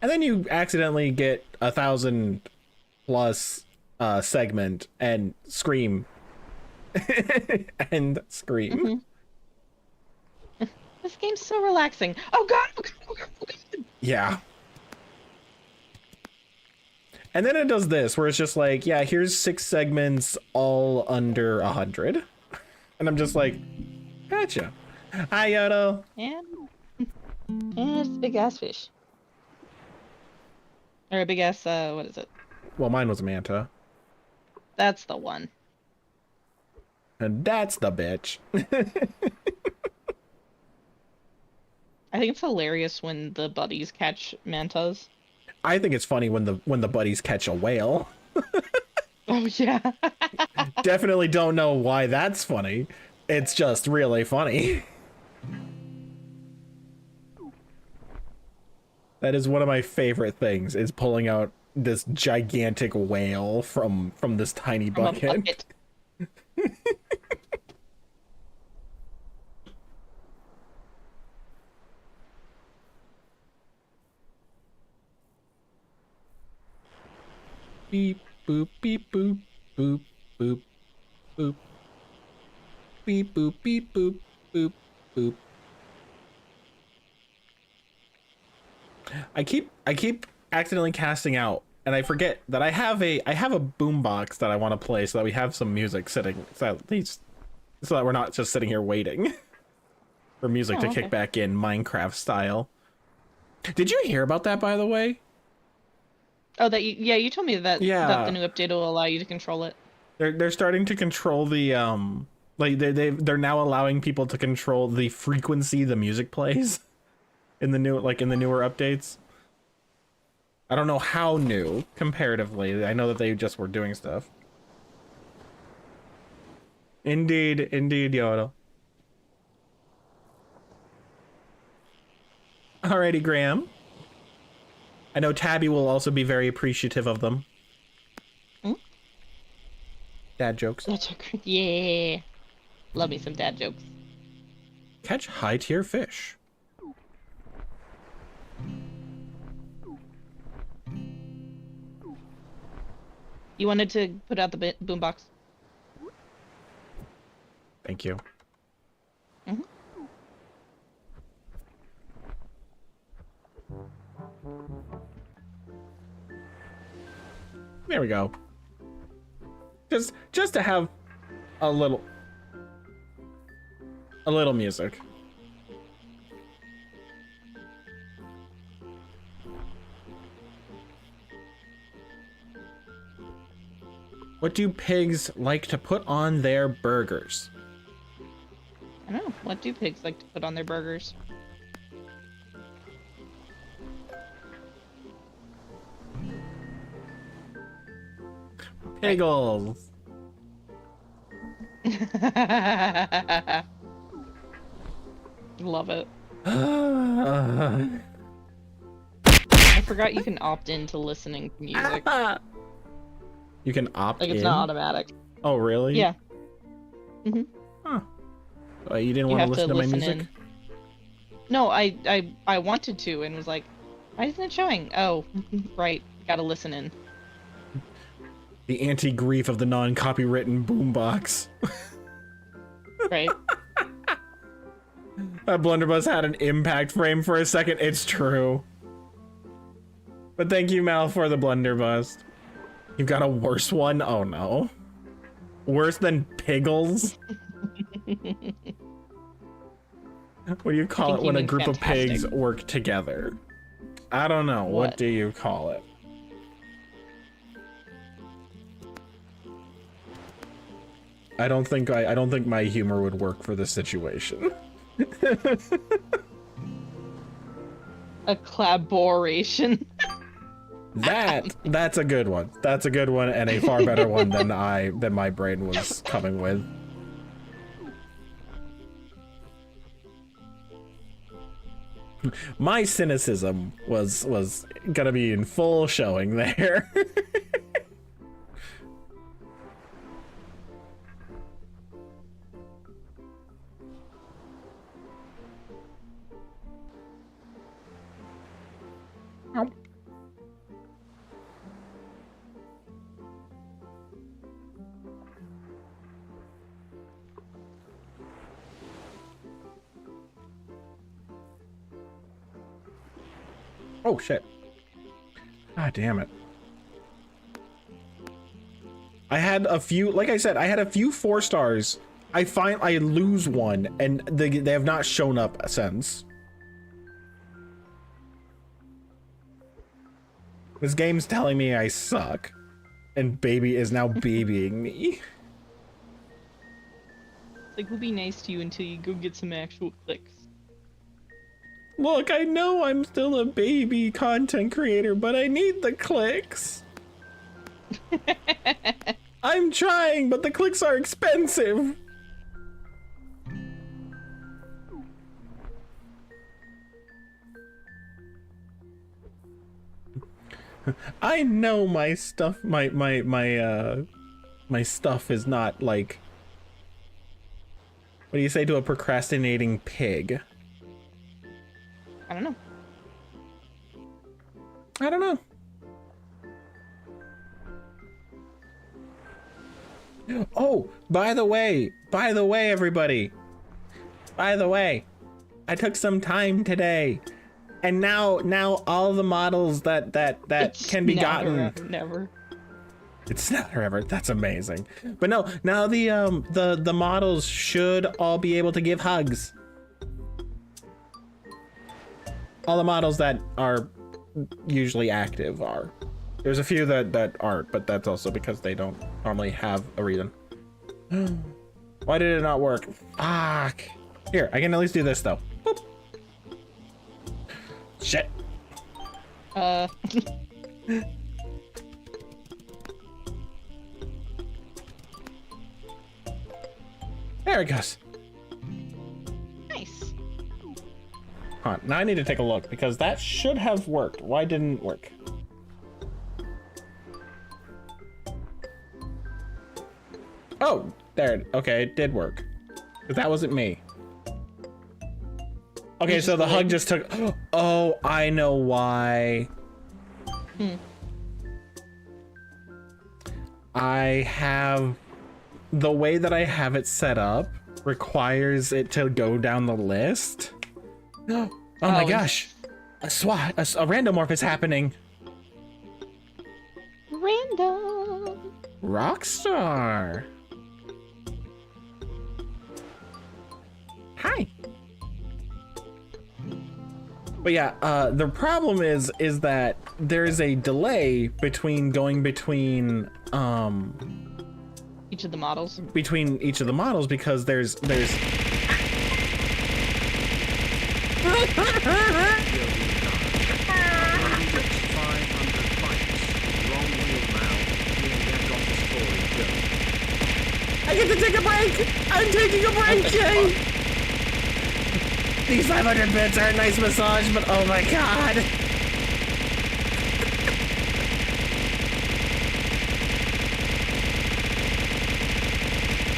And then you accidentally get 1,000 plus segment and scream and scream.
Mm-hmm. This game's so relaxing. Oh god! Oh god! Oh god! Oh god!
Yeah. And then it does this, where it's just like, yeah, here's 6 segments, all under 100. And I'm just like, gotcha. Hi, Yodel.
And it's a big ass fish. Or a big ass, what is it?
Well, mine was a manta.
That's the one.
And that's the bitch.
I think it's hilarious when the buddies catch mantas.
I think it's funny when the buddies catch a whale.
Oh yeah.
Definitely don't know why that's funny. It's just really funny. That is one of my favorite things, is pulling out this gigantic whale from this tiny
From a
bucket.
bucket.
Beep boop beep boop boop boop boop. Beep boop beep boop boop boop. I keep accidentally casting out, and I forget that I have a boombox that I want to play, so that we have some music sitting, so that we're not just sitting here waiting for music to
okay.
kick back in Minecraft style. Did you hear about that, by the way?
Oh, you told me that
Yeah.
that the new update will allow you to control it.
They're starting to control the like they're now allowing people to control the frequency the music plays in the newer updates. I don't know how new comparatively. I know that they just were doing stuff. Indeed, Yodel. Alrighty, Graham. I know Tabby will also be very appreciative of them.
Hmm?
Dad jokes.
That's okay. Yeah. Love me some dad jokes.
Catch high tier fish.
You wanted to put out the boombox.
Thank you.
Mhm.
There we go. Just to have a little music. What do pigs like to put on their burgers?
I don't know. What do pigs like to put on their burgers?
Piggles.
Love it.
I
I forgot you can opt into listening to music.
You can opt
Like, it's
in?
not automatic.
Oh, really?
Yeah. Mhm.
Huh. You didn't
You
want to
have
listen to my music?
in. No, I wanted to and was like, why isn't it showing? Oh, right. Gotta listen in.
The anti-grief of the non-copywritten boombox.
Right?
That blunderbuss had an impact frame for a second. It's true. But thank you, Mal, for the blunderbuss. You've got a worse one? Oh no. Worse than Piggles? What do you call it when a group of pigs work together? I don't know. What do you call it? I don't think my humor would work for this situation.
A collaboration.
That's a good one. That's a good one, and a far better one than my brain was coming with. My cynicism was gonna be in full showing there. Oh shit. Ah, damn it. I had a few, like I said, I had a few 4 stars. I lose one, and they have not shown up since. This game's telling me I suck, and baby is now babying me.
It's like, we'll be nice to you until you go get some actual clicks.
Look, I know I'm still a baby content creator, but I need the clicks. I'm trying, but the clicks are expensive. I know my stuff, my stuff is not like, what do you say to a procrastinating pig?
I don't know.
I don't know. Oh, by the way, everybody. By the way, I took some time today. And now all the models that can be gotten.
Never.
It's not forever. That's amazing. But no, now the models should all be able to give hugs. All the models that are usually active are. There's a few that aren't, but that's also because they don't normally have a reason. Why did it not work? Fuck. Here, I can at least do this though. Boop. Shit. There it goes.
Nice.
Huh, now I need to take a look because that should have worked. Why didn't it work? Oh, there. Okay, it did work. But that wasn't me. Okay, so the hug just took. Oh, I know why. I have. The way that I have it set up requires it to go down the list. Oh my gosh. A randomorph is happening.
Random.
Rockstar. Hi. But yeah, the problem is that there is a delay between going between
each of the models.
Between each of the models because there's I get to take a break! I'm taking a break, Jay! These 500 bits are a nice massage, but oh my god!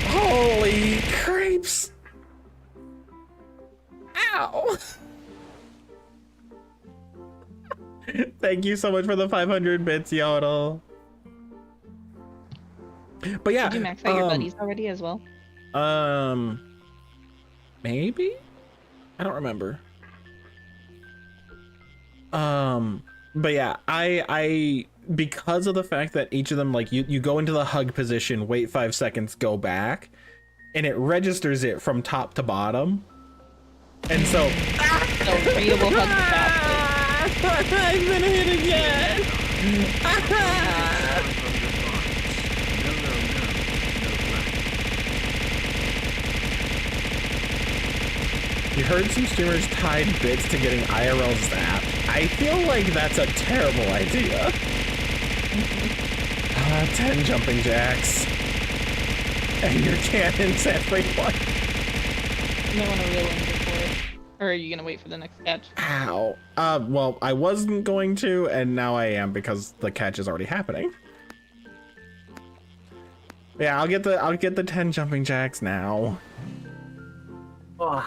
Holy crepes! Ow! Thank you so much for the 500 bits, Yodel. But yeah,
did you max out your buddies already as well?
Maybe? I don't remember. But yeah, I because of the fact that each of them, like, you go into the hug position, wait 5 seconds, go back, and it registers it from top to bottom. And so
So Rhea will hug the fastest.
I've been hit again. You heard some streamers tied bits to getting IRL zapped. I feel like that's a terrible idea. 10 jumping jacks. And your cannons, everyone.
You might want to reel in before it. Or are you gonna wait for the next catch?
Ow. Well, I wasn't going to, and now I am because the catch is already happening. Yeah, I'll get the 10 jumping jacks now. Ugh.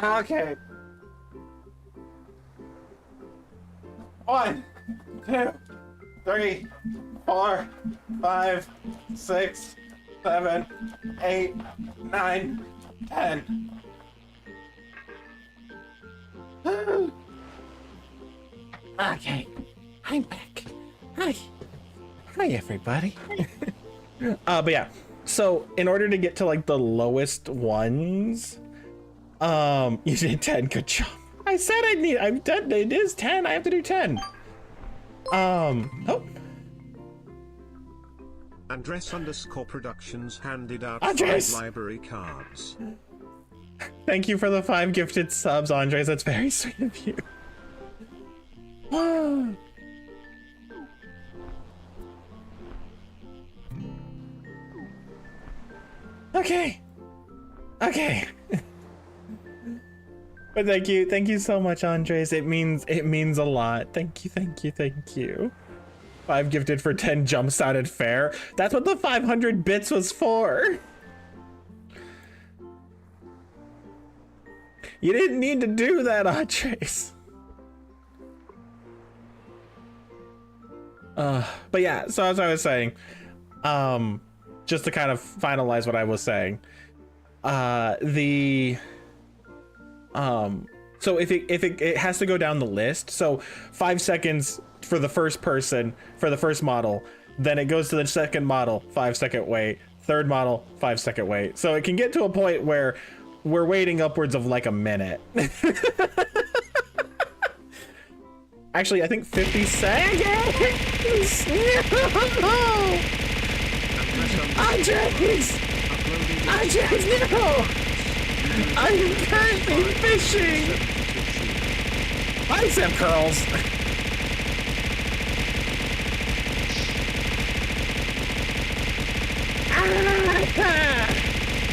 Okay. 1, 2, 3, 4, 5, 6, 7, 8, 9, 10. Okay, I'm back. Hi. Hi, everybody. But yeah, so in order to get to like the lowest ones, you did 10. Good job. I said I've done, it is 10. I have to do 10. Oh.
Andres_Productions handed out
Andres!
5 library cards.
Thank you for the 5 gifted subs, Andres. That's very sweet of you. Okay. Okay. But thank you so much, Andres. It means a lot. Thank you. 5 gifted for 10 jump sounded fair. That's what the 500 bits was for. You didn't need to do that, Andres. But yeah, so as I was saying, just to kind of finalize what I was saying, so if it has to go down the list, so 5 seconds for the first person for the first model, then it goes to the second model, 5-second wait, third model, 5-second wait. So it can get to a point where we're waiting upwards of like a minute. Actually, I think 50 seconds. No! Andres! Andres, no! I am currently fishing! Bicep curls!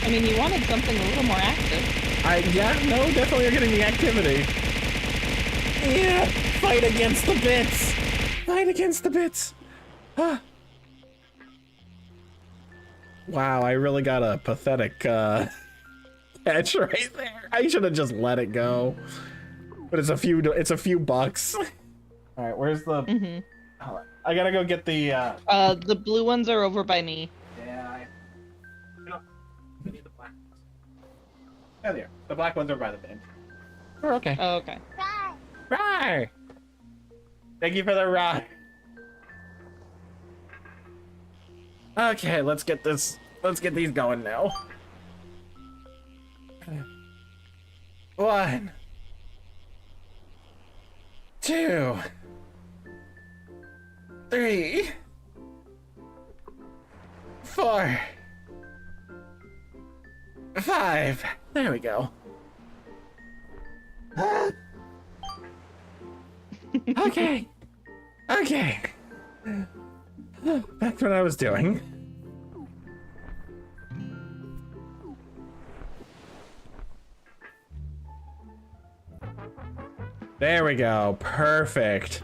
I mean, you wanted something a little more active.
Yeah, no, definitely you're getting the activity. Yeah, fight against the bits! Fight against the bits! Huh. Wow, I really got a pathetic catch right there. I should have just let it go. But it's a few bucks. All right, where's the? Hold on. I gotta go get the.
The blue ones are over by me.
Yeah, I need the black ones. Oh, there. The black ones are by the bin. We're okay.
Oh, okay.
Right. Thank you for the ride. Okay, let's get these going now. 1, 2, 3, 4, 5. There we go. Okay. Okay. Back to what I was doing. There we go. Perfect.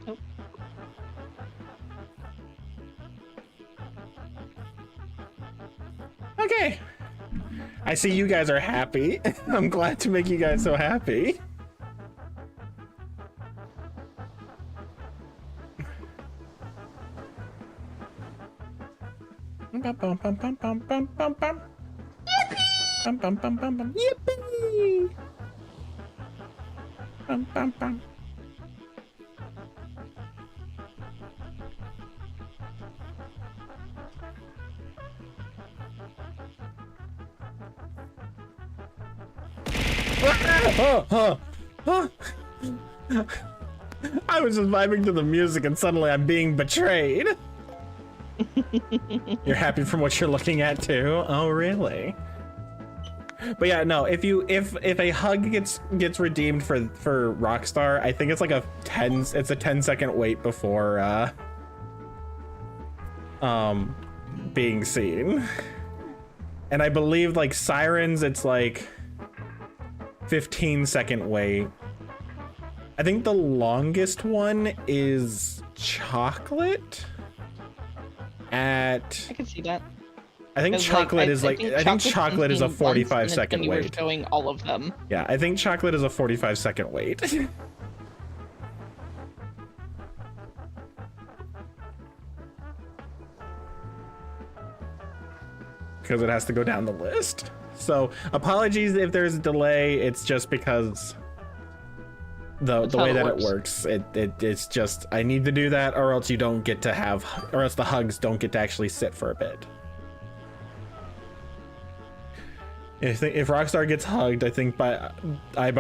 Oh.
Okay. I see you guys are happy. I'm glad to make you guys so happy. Bum, bum, bum, bum, bum, bum, bum, bum. Yippee! Bum, bum, bum, bum, bum. Yippee! Bum, bum, bum. I was just vibing to the music and suddenly I'm being betrayed. You're happy from what you're looking at too? Oh, really? But yeah, no, if a hug gets redeemed for Rockstar, I think it's like a 10-second wait before being seen. And I believe like Sirens, it's like 15-second wait. I think the longest one is Chocolate at,
I can see that.
I think Chocolate is like, I think Chocolate is a 45-second
You were
wait.
showing all of them.
Yeah, I think Chocolate is a 45-second wait. Because it has to go down the list. So apologies if there's a delay. It's just because the
That's
way
how
that
it
it works, it's just I need to do that, or else you don't get to have, or else the hugs don't get to actually sit for a bit. If Rockstar gets hugged, I think by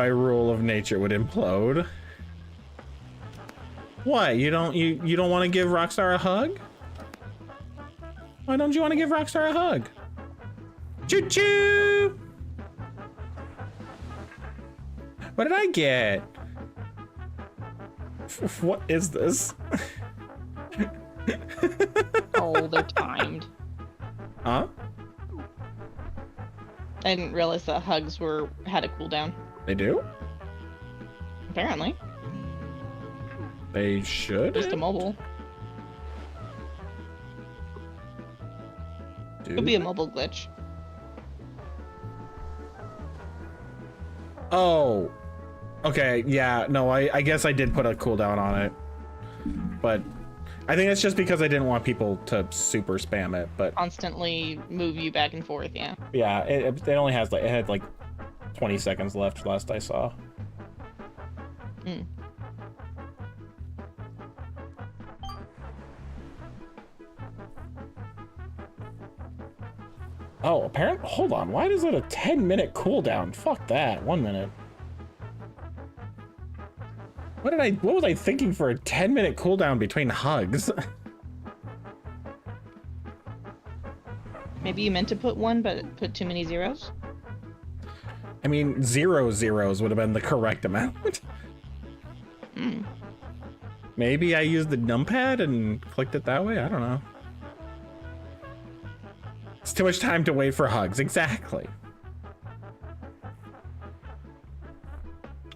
rule of nature would implode. What? You don't want to give Rockstar a hug? Why don't you want to give Rockstar a hug? Choo choo! What did I get? What is this?
Oh, they're timed.
Huh?
I didn't realize that hugs had a cooldown.
They do?
Apparently,
They should.
just a mobile.
do.
Could be a mobile glitch.
Oh. Okay, yeah, no, I guess I did put a cooldown on it. But I think it's just because I didn't want people to super spam it, but
Constantly move you back and forth. Yeah.
yeah, it only has like, it had like 20 seconds left last I saw.
Mm.
Oh, apparently, hold on, why is it a 10-minute cooldown? Fuck that, 1 minute. What was I thinking for a 10-minute cooldown between hugs?
Maybe you meant to put one, but put too many zeros.
I mean, 0 zeros would have been the correct amount.
Mm.
Maybe I used the numpad and clicked it that way? I don't know. It's too much time to wait for hugs. Exactly.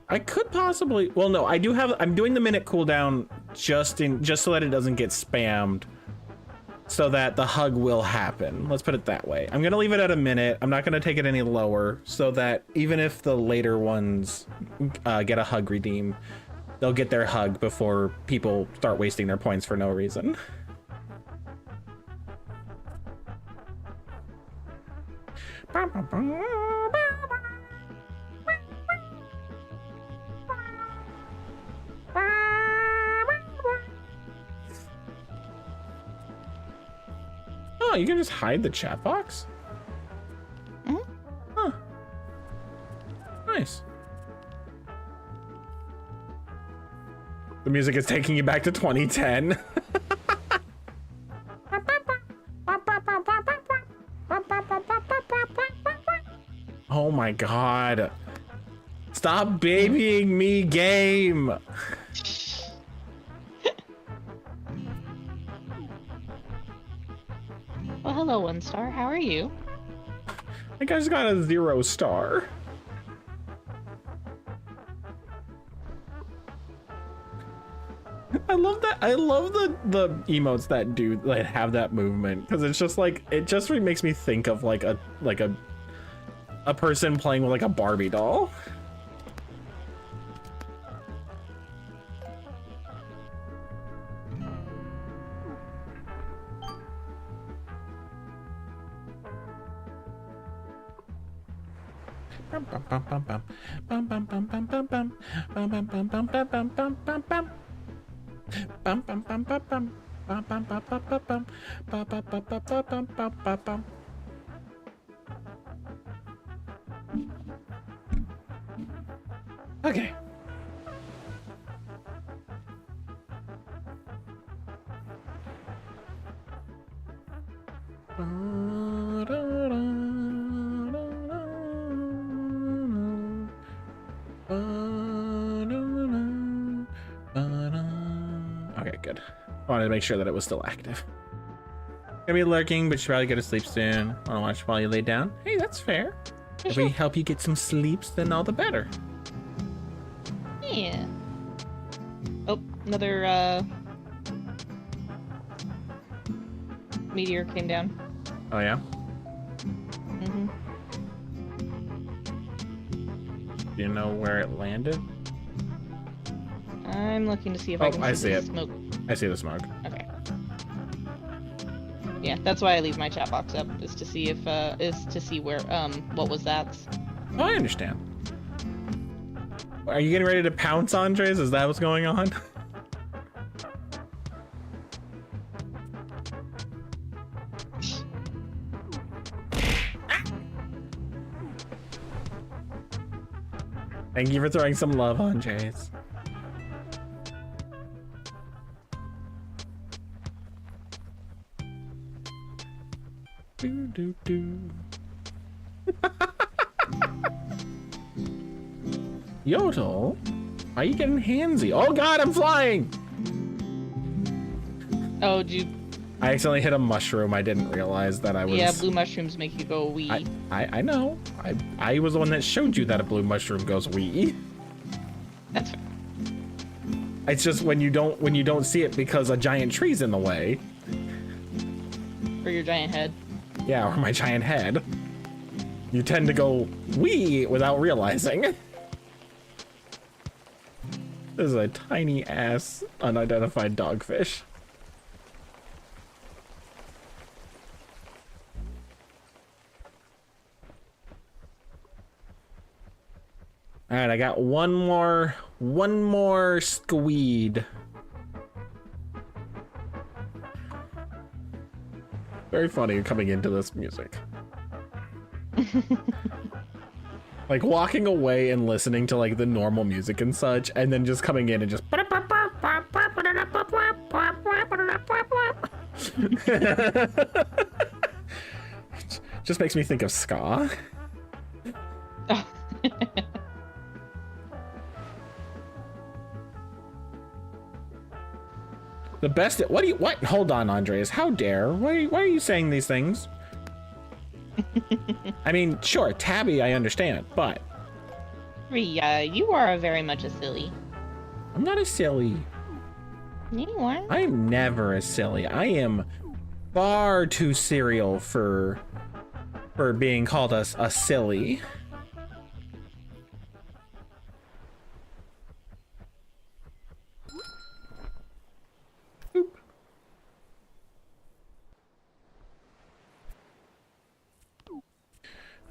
I could possibly, well, no, I'm doing the minute cooldown just so that it doesn't get spammed, so that the hug will happen. Let's put it that way. I'm gonna leave it at a minute. I'm not gonna take it any lower, so that even if the later ones get a hug redeem, they'll get their hug before people start wasting their points for no reason. Oh, you can just hide the chat box?
Mhm.
Huh. Nice. The music is taking you back to 2010. Oh my god. Stop babying me, game.
Well, hello, 1 star. How are you?
I just got a 0 star. I love that. I love the emotes that have that movement, because it's just like, it just makes me think of like a person playing with like a Barbie doll. Okay. Okay, good. I wanted to make sure that it was still active. Gonna be lurking, but you should probably go to sleep soon. Wanna watch while you lay down? Hey, that's fair. If we help you get some sleeps, then all the better.
Yeah. Oh, another meteor came down.
Oh yeah?
Mm-hmm.
Do you know where it landed?
I'm looking to see if I can
I
see
see
the
it.
smoke.
I see the smoke.
Okay. Yeah, that's why I leave my chat box up, is to see if where what was that.
Oh, I understand. Are you getting ready to pounce, Andres? Is that what's going on? Thank you for throwing some love, Andres. Do, do, do. Yodel? Why are you getting handsy? Oh god, I'm flying!
Oh, dude.
I accidentally hit a mushroom. I didn't realize that I was...
Yeah, blue mushrooms make you go wee.
I know. I was the one that showed you that a blue mushroom goes wee.
That's fair.
It's just when you don't see it because a giant tree's in the way.
For your giant head.
Yeah, or my giant head. You tend to go wee without realizing. This is a tiny ass unidentified dogfish. All right, I got one more squeed. Very funny coming into this music. Like walking away and listening to like the normal music and such, and then just coming in and just just makes me think of ska. The best. What? Hold on, Andreas. How dare? Why are you saying these things? I mean, sure, Tabby, I understand, but
Ria, you are very much a silly.
I'm not a silly.
You are.
I am never a silly. I am far too serial for being called a silly.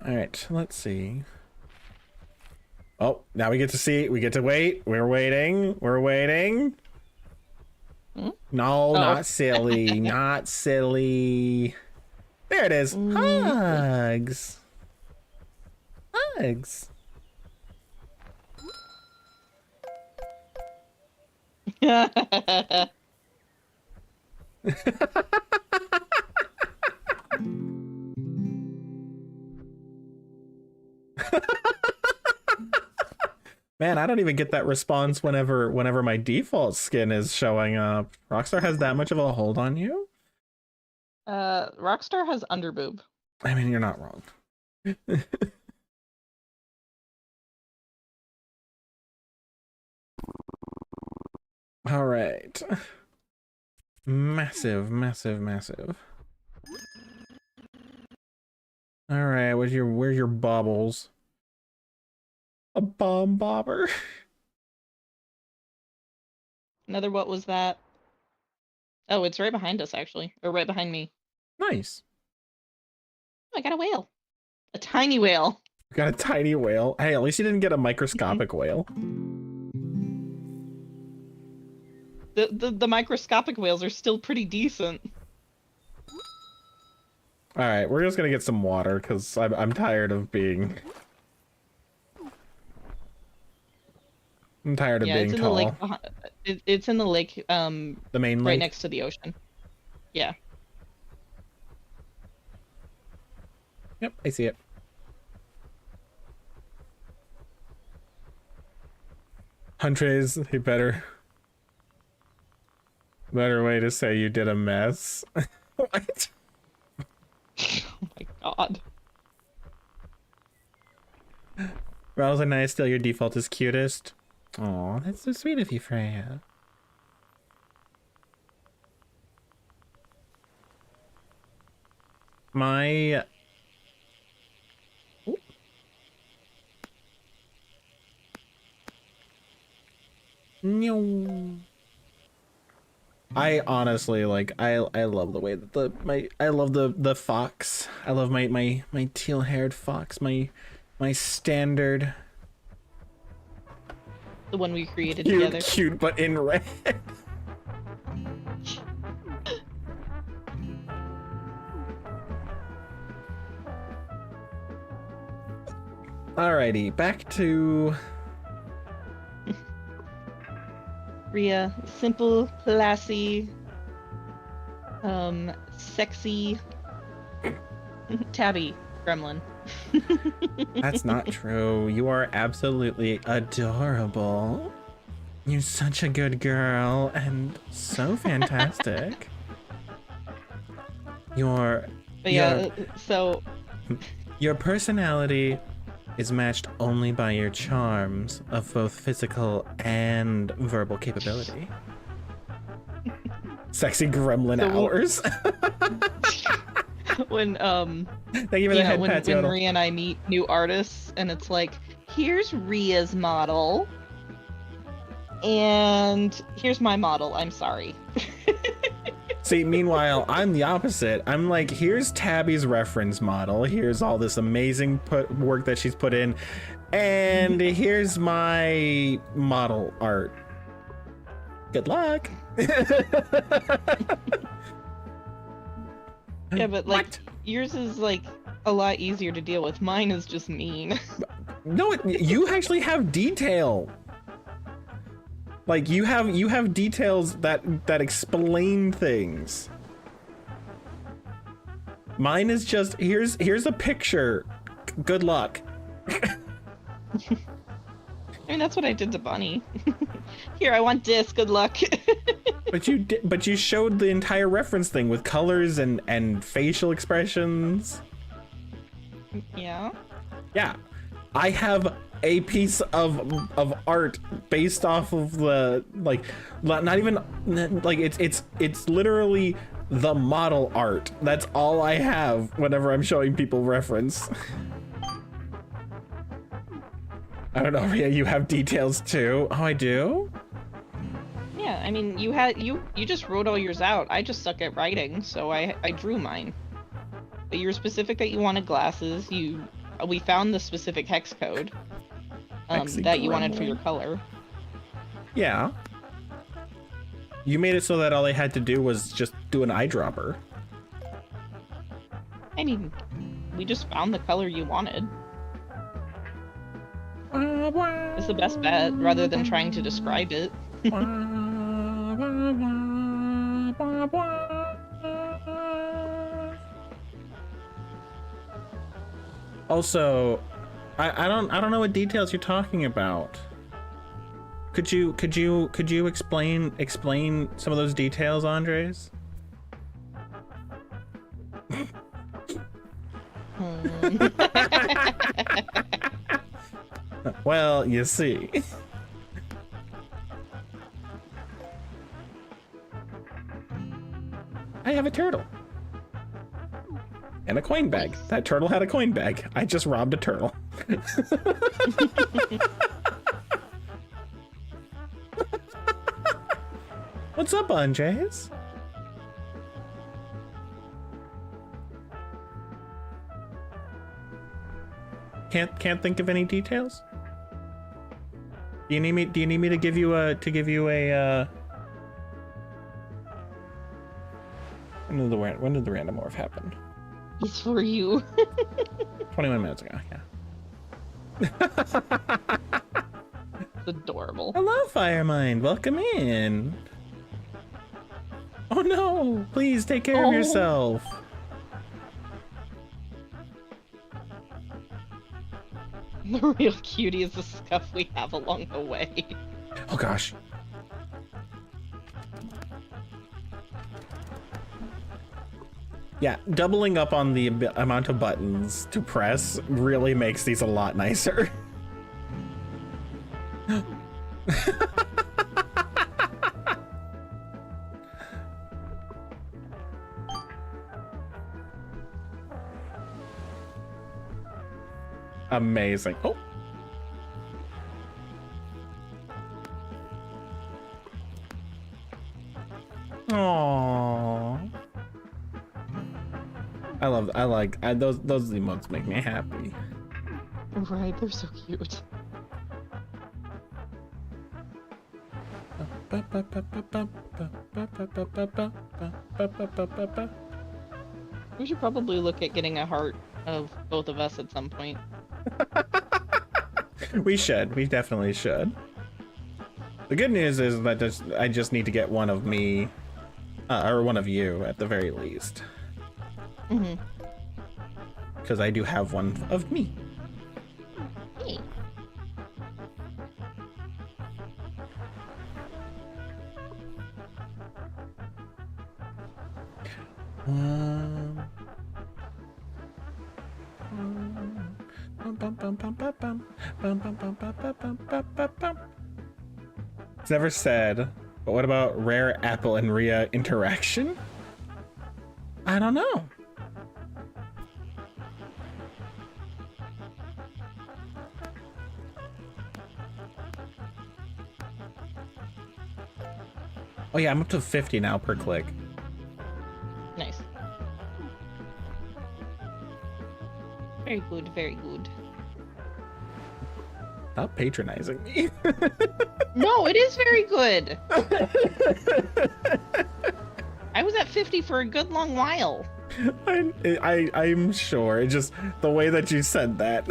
All right, let's see. Oh, now we get to see. We get to wait. We're waiting. We're waiting.
Hmm?
No, not silly. Not silly. There it is. Hugs. Hugs. Man, I don't even get that response whenever my default skin is showing up. Rockstar has that much of a hold on you?
Rockstar has underboob.
I mean, you're not wrong. All right. Massive, massive, massive. All right, where's your baubles? A bomb bobber.
Another what was that? Oh, it's right behind us, actually. Or right behind me.
Nice.
Oh, I got a whale. A tiny whale.
Got a tiny whale. Hey, at least you didn't get a microscopic whale.
The microscopic whales are still pretty decent.
All right, we're just gonna get some water because I'm tired of being. I'm tired of being
it's in
tall.
the lake. It's in the lake.
The main lake.
Right next to the ocean. Yeah.
Yep, I see it. Huntress, you better way to say you did a mess. What?
Oh my god.
Rose and I still your default is cutest. Aw, that's so sweet of you, Freya. My... Ooh. No. I honestly like I love the way that I love the fox. I love my teal-haired fox, my standard
The one we created
Cute,
together.
cute, but in red. Alrighty, back to
Rhea, simple, classy, sexy, tabby gremlin.
That's not true. You are absolutely adorable. You're such a good girl and so fantastic. Your
But yeah, so
your personality is matched only by your charms of both physical and verbal capability. Sexy gremlin
So-
hours.
when
Thank you for the head
when
pat, Yodel.
Rhea and I meet new artists, and it's like, here's Rhea's model, and here's my model. I'm sorry.
See, meanwhile, I'm the opposite. I'm like, here's Tabby's reference model. Here's all this amazing work that she's put in. And here's my model art. Good luck.
Yeah, but like
What?
yours is like a lot easier to deal with. Mine is just mean.
No, you actually have detail. Like you have details that explain things. Mine is just here's a picture. Good luck.
I mean, that's what I did to Bunny. Here, I want this. Good luck.
But you showed the entire reference thing with colors and facial expressions.
Yeah.
Yeah. I have a piece of art based off of the like not even like it's literally the model art. That's all I have whenever I'm showing people reference. I don't know, Rhea, you have details too. Oh, I do?
Yeah. I mean, you just wrote all yours out. I just suck at writing, so I drew mine. But you were specific that you wanted glasses. We found the specific hex code
Hexy
that you wanted for
gremlin.
your color.
Yeah. You made it so that all they had to do was just do an eyedropper.
I mean, we just found the color you wanted. It's the best bet, rather than trying to describe it.
Also, I don't know what details you're talking about. Could you explain some of those details, Andres? Well, you see. I have a turtle. And a coin bag. That turtle had a coin bag. I just robbed a turtle. What's up, Andres? Can't think of any details? Do you need me to give you a when did the random morph happen?
It's for you.
21 minutes ago, yeah.
It's adorable.
Hello, Firemind. Welcome in. Oh no! Please take care of
Oh.
yourself.
The real cutie is the stuff we have along the way.
Oh gosh. Yeah, doubling up on the amount of buttons to press really makes these a lot nicer. Amazing. Oh. Aww. Those emotes make me happy.
Right, they're so cute. We should probably look at getting a heart of both of us at some point.
We should. We definitely should. The good news is that I just need to get one of me, or one of you at the very least.
Mm-hmm.
Because I do have one of me.
Hey.
It's never said, but what about Rare Apple and Rhea interaction? I don't know. Oh yeah, I'm up to 50 now per click.
Nice. Very good, very good.
Stop patronizing me.
No, it is very good. I was at 50 for a good long while.
I'm sure. It's just the way that you said that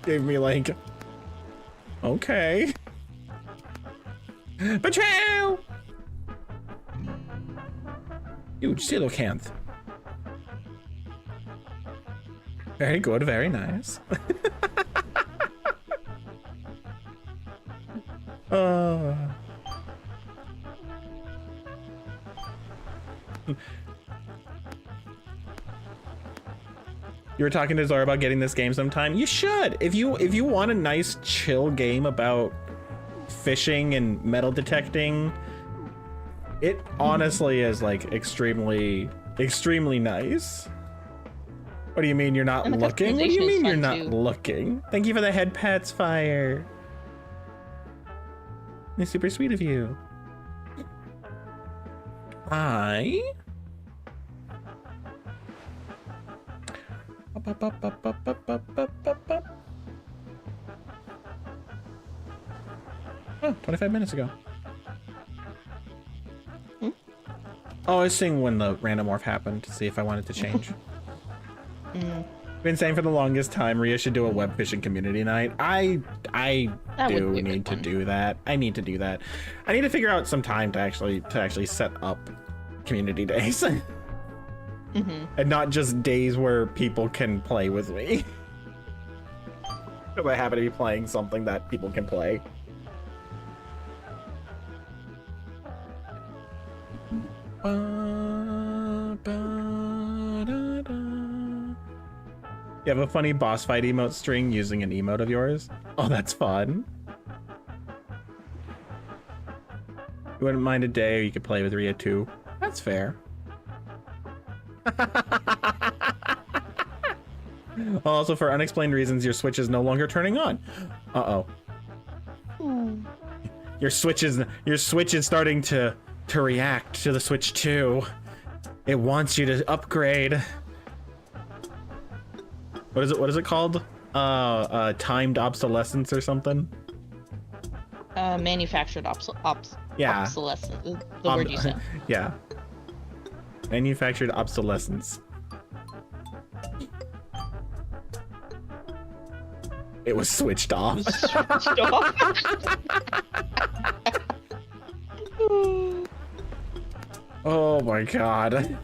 gave me like, okay. Betrayal! Huge coelacanth. Very good, very nice. You were talking to Zora about getting this game sometime. You should. If you want a nice chill game about fishing and metal detecting, it honestly is like extremely nice. What do you mean you're not
And the
looking? What do you
customization is
mean you're
fun,
not
too.
looking? Thank you for the head pats, Fire. It's super sweet of you. Oh, 25 minutes ago.
Hmm?
Oh, I was seeing when the random morph happened to see if I wanted to change. Been saying for the longest time, Rhea should do a web fishing community night. I
That would
do
be a good
need to
one.
do that. I need to do that. I need to figure out some time to actually set up community days.
Mm-hmm.
And not just days where people can play with me. Because I happen to be playing something that people can play. You have a funny boss fight emote string using an emote of yours? Oh, that's fun. You wouldn't mind a day or you could play with Rhea too. That's fair. Also, for unexplained reasons, your Switch is no longer turning on. Uh-oh. Your Switch is starting to react to the Switch 2. It wants you to upgrade. What is it called? Timed obsolescence or something?
Manufactured
Yeah.
obsolescence. The word you said.
Yeah. Manufactured obsolescence. It was switched off.
Switched off.
Oh my god.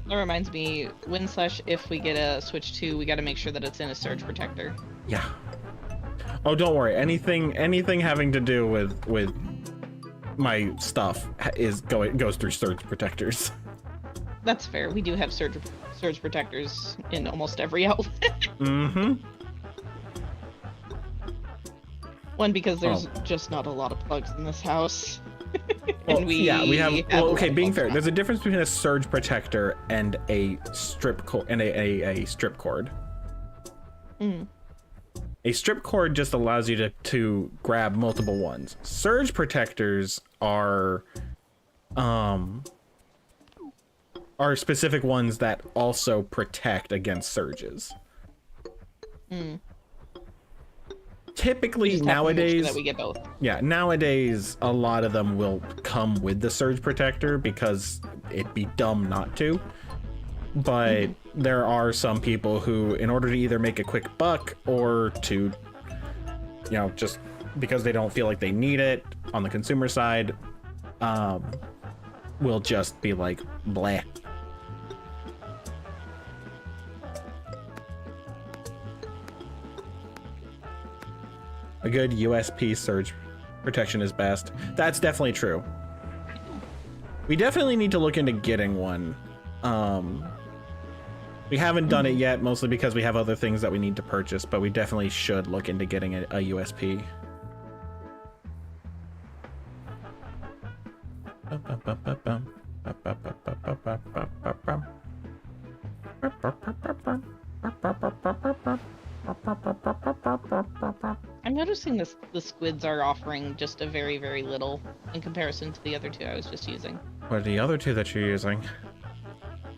That reminds me, when/if we get a Switch 2, we gotta make sure that it's in a surge protector.
Yeah. Oh, don't worry. Anything having to do with my stuff goes through surge protectors.
That's fair. We do have surge protectors in almost every outlet.
Mm-hmm.
One, because there's
Oh.
just not a lot of plugs in this house.
Well,
and we
yeah, we have.
a
Well,
lot
okay.
of
Being
plugs
fair,
now.
there's a difference between a surge protector and a strip cord and a strip cord.
Mm.
A strip cord just allows you to grab multiple ones. Surge protectors are specific ones that also protect against surges.
Mm.
typically
Just have to make sure
nowadays,
that we get both.
yeah, nowadays a lot of them will come with the surge protector because it'd be dumb not to. But there are some people who, in order to either make a quick buck or to, just because they don't feel like they need it on the consumer side, will just be like, bleh. A good USP surge protection is best. That's definitely true. We definitely need to look into getting one. We haven't done it yet, mostly because we have other things that we need to purchase, but we definitely should look into getting a USP.
I'm noticing the squids are offering just a very, very little in comparison to the other two I was just using.
What are the other two that you're using?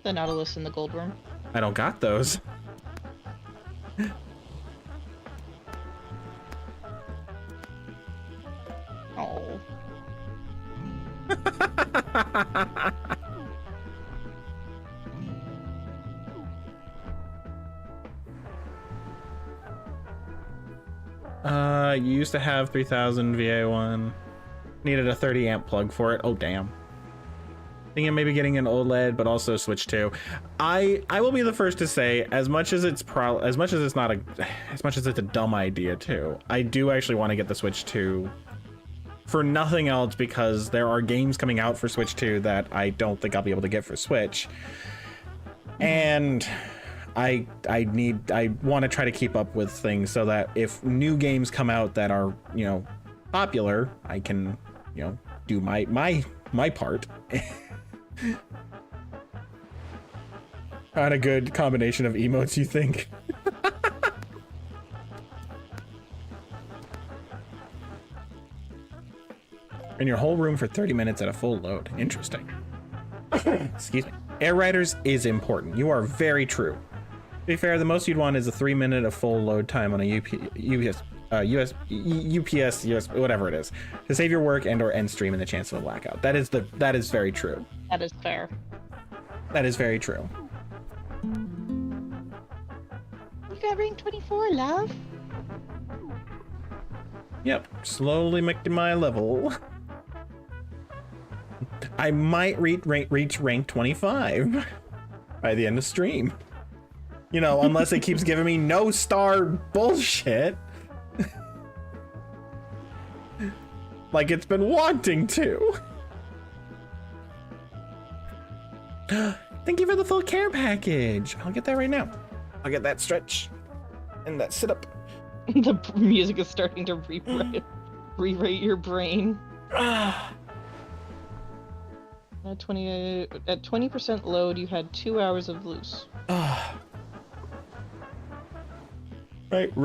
The Nautilus and the Goldworm.
I don't got those.
Oh.
You used to have 3000 VA1. Needed a 30 amp plug for it. Oh, damn. Thinking maybe getting an OLED, but also Switch 2. I will be the first to say, as much as it's a dumb idea too, I do actually want to get the Switch 2 for nothing else because there are games coming out for Switch 2 that I don't think I'll be able to get for Switch. And I want to try to keep up with things so that if new games come out that are, popular, I can, do my part. Not a good combination of emotes, you think? In your whole room for 30 minutes at a full load. Interesting. Excuse me. Air Riders is important. You are very true. To be fair, the most you'd want is a 3 minute of full load time on a UPS, whatever it is, to save your work and/or end stream in the chance of a blackout. That is very true.
That is fair.
That is very true.
You got rank 24, love?
Yep, slowly making my level. I might reach rank 25 by the end of stream. Unless it keeps giving me no star bullshit. Like it's been wanting to. Thank you for the full care package. I'll get that right now. I'll get that stretch and that sit up.
The music is starting to rewrite your brain. At 20% load, you had 2 hours of loose.
Right,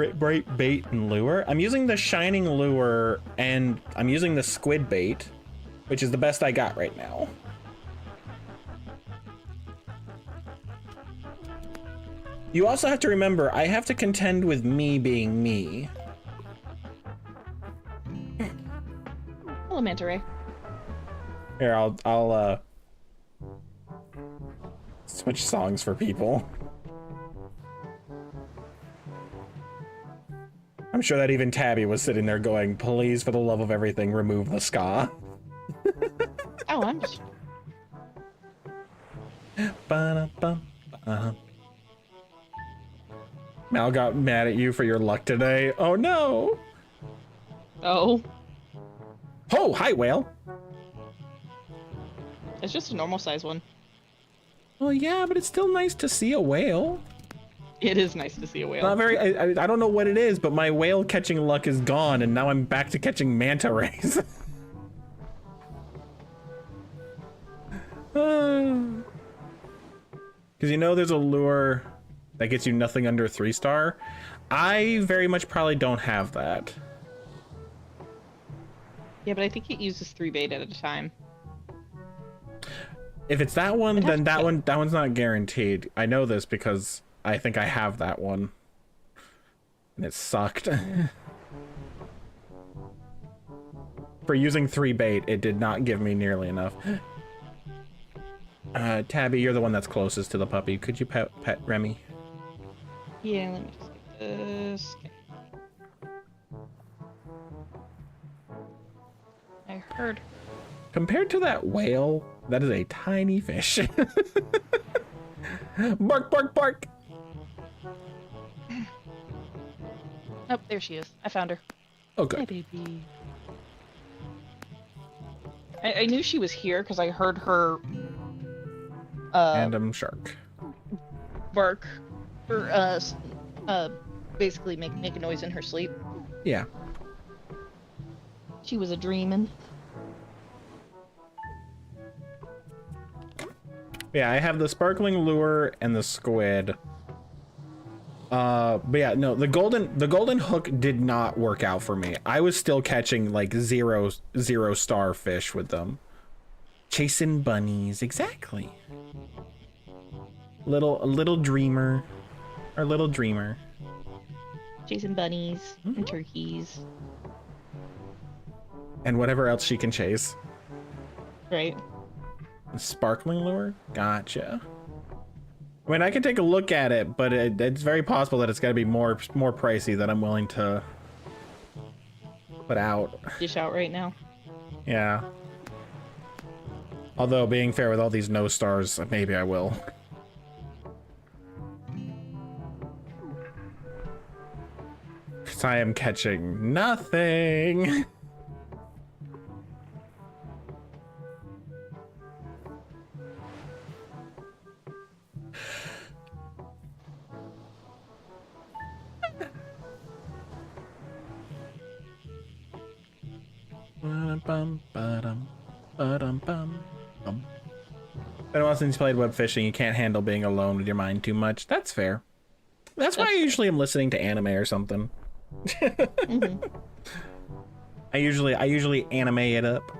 bait and lure. I'm using the shining lure and I'm using the squid bait, which is the best I got right now. You also have to remember, I have to contend with me being me.
Hello, Manta Ray.
Here, I'll switch songs for people. I'm sure that even Tabby was sitting there going, please, for the love of everything, remove the ska.
Oh, I'm just...
Mal got mad at you for your luck today. Oh no!
Oh.
Oh, hi, whale.
It's just a normal size one.
Well, yeah, but it's still nice to see a whale.
It is nice to see a whale.
Not very. I don't know what it is, but my whale catching luck is gone, and now I'm back to catching manta rays. Because there's a lure that gets you nothing under 3-star. I very much probably don't have that.
Yeah, but I think it uses 3 bait at a time.
If it's that one, then that one's not guaranteed. I know this because I think I have that one. And it sucked. For using 3 bait, it did not give me nearly enough. Tabby, you're the one that's closest to the puppy. Could you pet Remy?
Yeah, let me just get this. I heard.
Compared to that whale, that is a tiny fish. Bark, bark, bark.
Oh, there she is. I found her.
Oh,
Hi,
good.
baby. I knew she was here because I heard her
Random shark.
bark, or basically make a noise in her sleep.
Yeah.
She was a dreaming.
Yeah, I have the sparkling lure and the squid. But yeah, no, the golden hook did not work out for me. I was still catching like zero star fish with them. Chasing bunnies, exactly. Little dreamer. Our little dreamer.
Chasing bunnies and turkeys.
And whatever else she can chase.
Right.
Sparkling lure? Gotcha. I mean, I can take a look at it, but it's very possible that it's got to be more pricey than I'm willing to put out.
Dish out right now.
Yeah. Although, being fair with all these no stars, maybe I will. Because I am catching nothing. But once you've played web fishing, you can't handle being alone with your mind too much. That's fair. That's why I usually am listening to anime or something. I usually anime it up.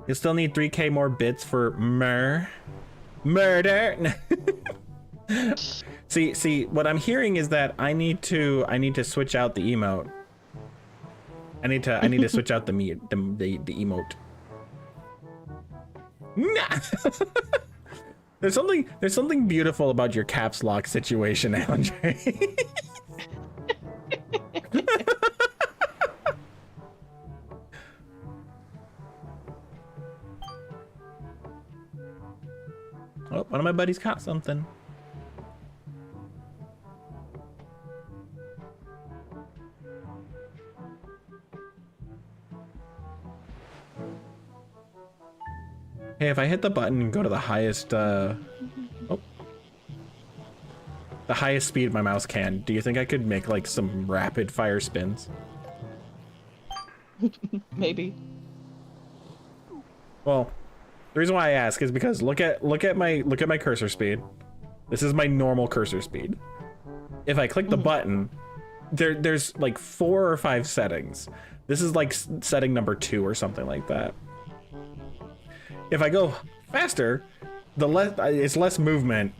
You'll still need 3K more bits for murder. See, what I'm hearing is that I need to switch out the emote. I need to switch out the emote. Nah. There's something beautiful about your caps lock situation, Andre. Oh, one of my buddies caught something. Hey, if I hit the button and go to the highest, the highest speed my mouse can, do you think I could make like some rapid fire spins?
Maybe.
Well, the reason why I ask is because look at my cursor speed. This is my normal cursor speed. If I click the button, there's like 4 or 5 settings. This is like setting number 2 or something like that. If I go faster, it's less movement,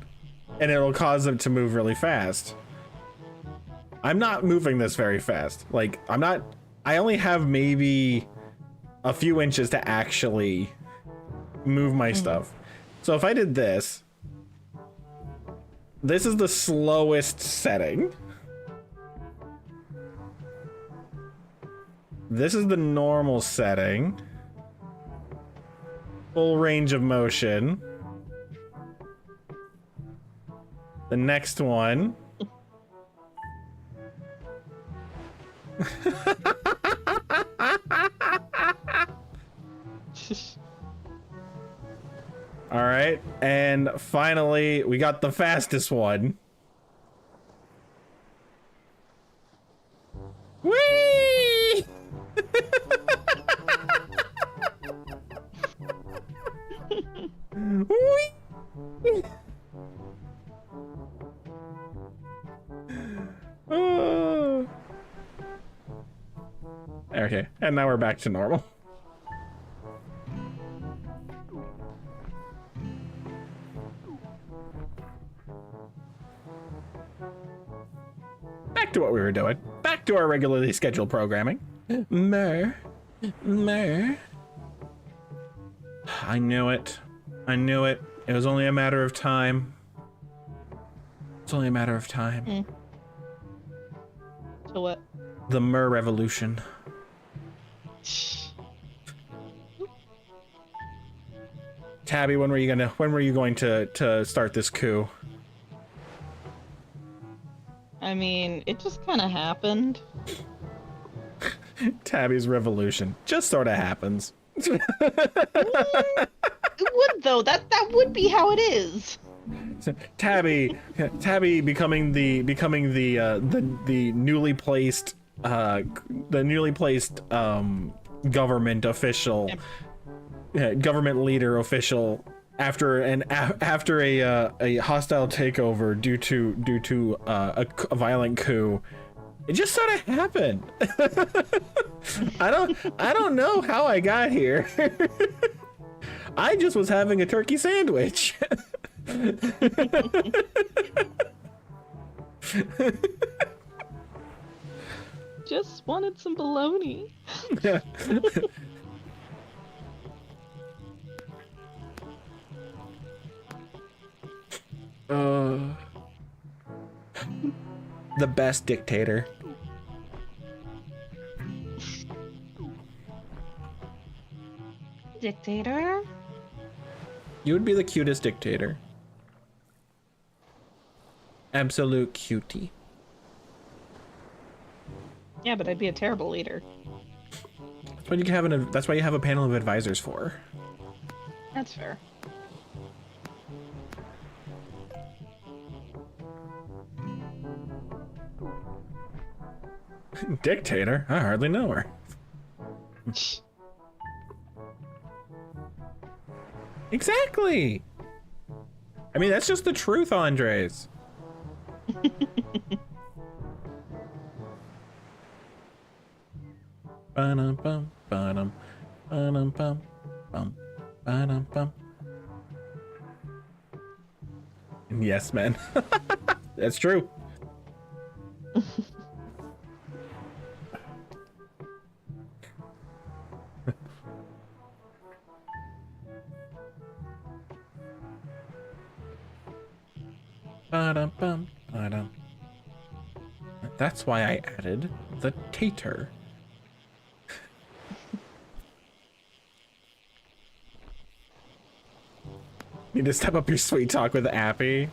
and it'll cause them to move really fast. I'm not moving this very fast. Like, I only have maybe a few inches to actually move my stuff. So if I did this is the slowest setting. This is the normal setting. Full range of motion. The next one. All right, and finally we got the fastest one. Whee! Whee! Oh. Okay, and now we're back to normal. Back to what we were doing. Back to our regularly scheduled programming. Mer. I knew it. I knew it. It was only a matter of time. It's only a matter of time.
So what?
The Mer Revolution. Tabby, when were you going to start this coup?
I mean, it just kind of happened.
Tabby's revolution just sort of happens.
It would though. That would be how it is.
Tabby becoming the newly placed government official, government leader official after a hostile takeover due to a violent coup. It just sort of happened. I don't know how I got here. I just was having a turkey sandwich.
Just wanted some bologna.
The best dictator.
Dictator?
You would be the cutest dictator. Absolute cutie.
Yeah, but I'd be a terrible leader.
That's what you have that's why you have a panel of advisors for.
That's fair.
Dictator? I hardly know her. Exactly. I mean, that's just the truth, Andres. Ba-dum-bum, ba-dum, ba-dum-bum, bum, ba-dum-bum. Yes, man. That's true. Ba-dum-bum, ba-dum. That's why I added the tater. Need to step up your sweet talk with Appy.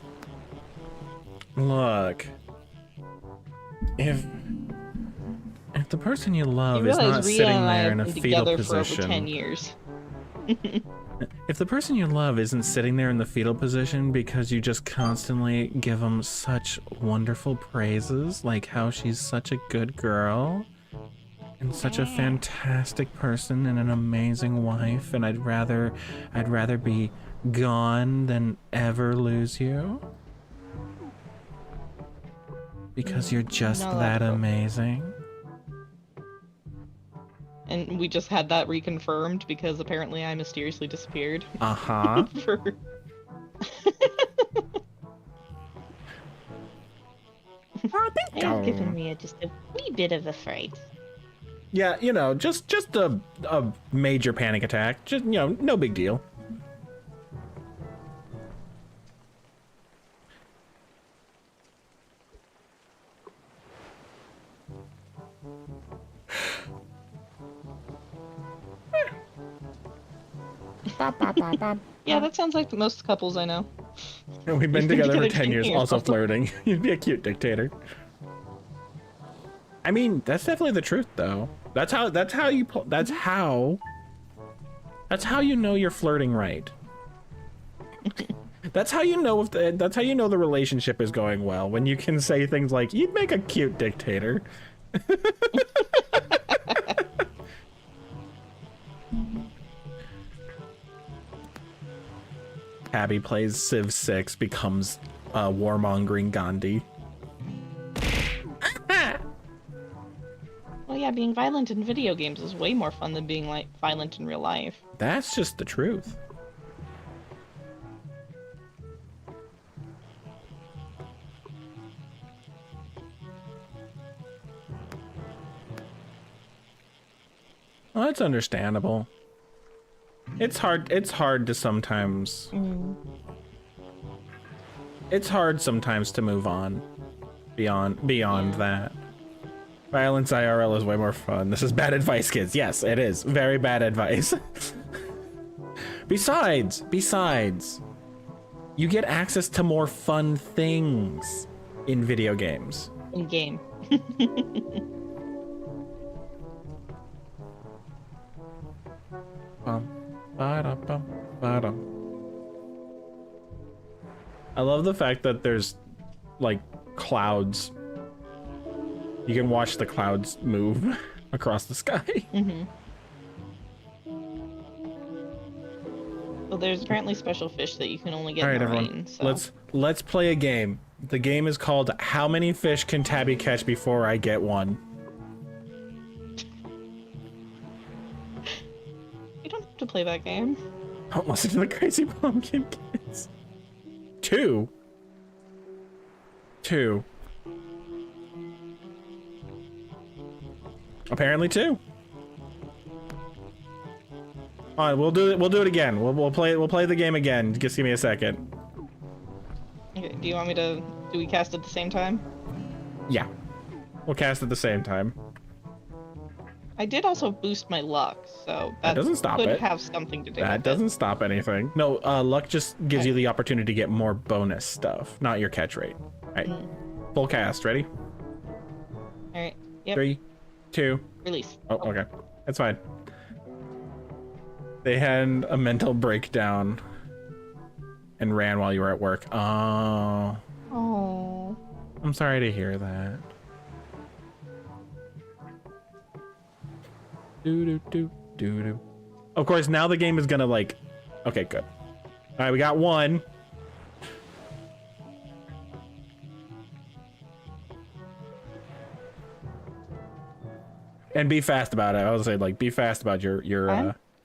Look, if the person you love is not
Rhea
sitting
and I
there in a
have been
fetal
together for over
position,
10 years.
if the person you love isn't sitting there in the fetal position because you just constantly give them such wonderful praises, like how she's such a good girl and such a fantastic person and an amazing wife, and I'd rather be gone than ever lose you because you're just
No,
that
that's-
amazing.
And we just had that reconfirmed because apparently I mysteriously disappeared.
Uh-huh.
For...
I have given
Rhea just a wee bit of a fright.
Yeah, you know, just a major panic attack. Just, you know, no big deal.
Yeah, that sounds like most couples I know.
And we've been
We've been
together for
together
10
10
years,
years,
also
also.
flirting. You'd be a cute dictator. I mean, that's definitely the truth, though. That's how you know you're flirting right. That's how you know that's how you know the relationship is going well, when you can say things like, "You'd make a cute dictator." Abby plays Civ 6, becomes warmongering Gandhi.
Well, yeah, being violent in video games is way more fun than being like violent in real life.
That's just the truth. Well, that's understandable. It's hard to sometimes... It's hard sometimes to move on beyond that. Violence IRL is way more fun. This is bad advice, kids. Yes, it is. Very bad advice. Besides, you get access to more fun things in video games.
In game.
I love the fact that there's like clouds. You can watch the clouds move across the sky.
Well, there's apparently special fish that you can only get
All right,
in the
everyone.
rain. So.
Let's play a game. The game is called How Many Fish Can Tabby Catch Before I Get One?
You don't have to play that game.
Don't listen to the Crazy Pumpkin Kids. Two. Apparently two. All right, we'll do it again. We'll play the game again. Just give me a second.
Okay, do you want me to... Do we cast at the same time?
Yeah. We'll cast at the same time.
I did also boost my luck, so that
doesn't stop
could
it.
have something to do
That
with
doesn't stop anything. No, luck just gives you the opportunity to get more bonus stuff, not your catch rate. All right. Full cast. Ready?
it. Alright, yep.
3, 2.
Release.
Oh, okay. That's fine. They had a mental breakdown and ran while you were at work. Oh.
Oh.
I'm sorry to hear that. Do. Of course, now the game is gonna like... Okay, good. All right, we got one. And be fast about it. I was say like be fast about your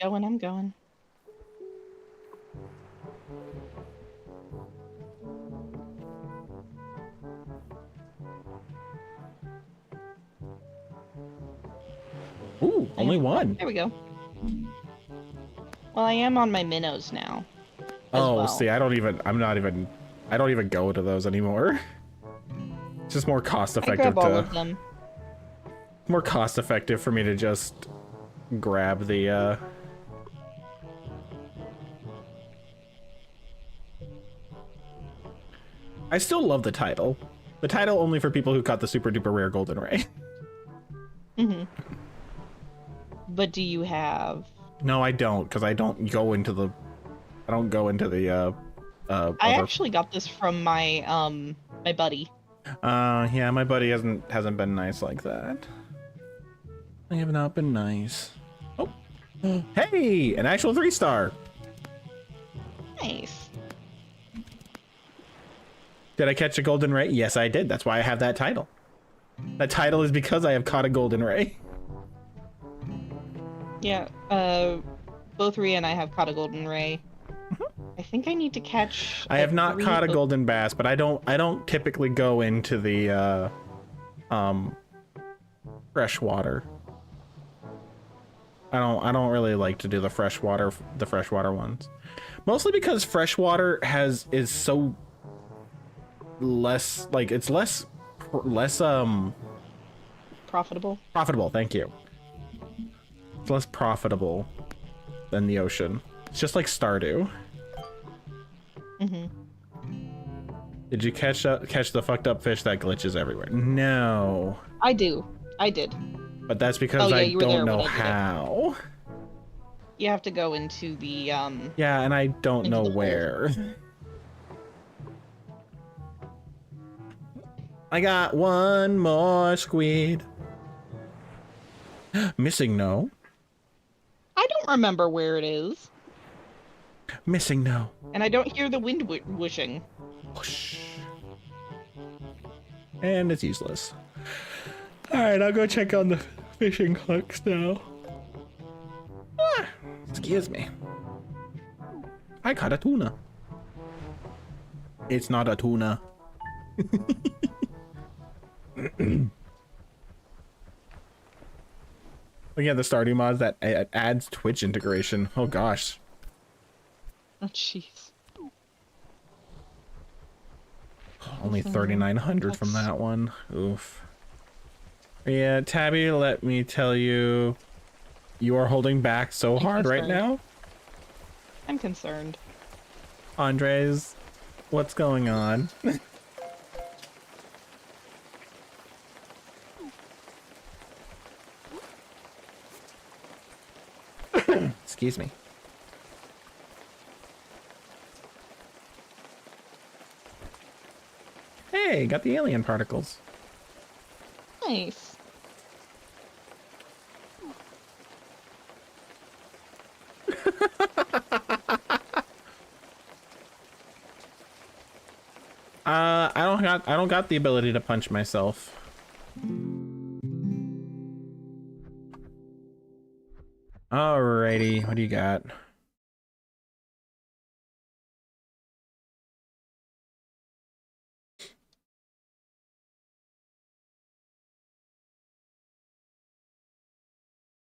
I'm going.
Ooh, only one.
There we go. Well, I am on my minnows now.
Oh,
well.
see, I don't even go to those anymore. It's just more cost
I
effective
grab all of them.
more cost effective for me to just grab the I still love the title. The title only for people who caught the super duper rare golden ray.
But do you have...
No, I don't, because I don't go into the
I
other...
actually got this from my my buddy.
Yeah, my buddy hasn't been nice like that. I have not been nice. Oh, hey, an actual 3-star.
Nice.
Did I catch a golden ray? Yes, I did. That's why I have that title. That title is because I have caught a golden ray.
Yeah, both Rhea and I have caught a golden ray. I think I need to catch...
I have not
three
caught a
of-
golden bass, but I don't typically go into the freshwater. I don't really like to do the freshwater ones. Mostly because freshwater is so less, like, it's less
Profitable.
profitable, thank you. It's less profitable than the ocean. It's just like Stardew. Did you catch the fucked up fish that glitches everywhere? No.
I did.
But that's because
Oh, yeah,
I
you were there
don't know
when I did it.
how.
You have to go into the
Yeah, and I don't
Into
know
the hole.
where. I got one more squid. Missing no.
I don't remember where it is,
Missing no.
and I don't hear the wind whooshing.
Whoosh. And it's useless. Alright, I'll go check on the fishing hooks now. Ah, excuse me. I caught a tuna. It's not a tuna. Looking at the Stardew mods that adds Twitch integration. Oh gosh.
Oh jeez.
Only 3,900 from that one. Oof. Yeah, Tabby, let me tell you, you are holding back so hard right now.
I'm concerned.
Andres, what's going on? Excuse me. Hey, got the alien particles.
Nice.
I don't got the ability to punch myself. Alrighty, what do you got?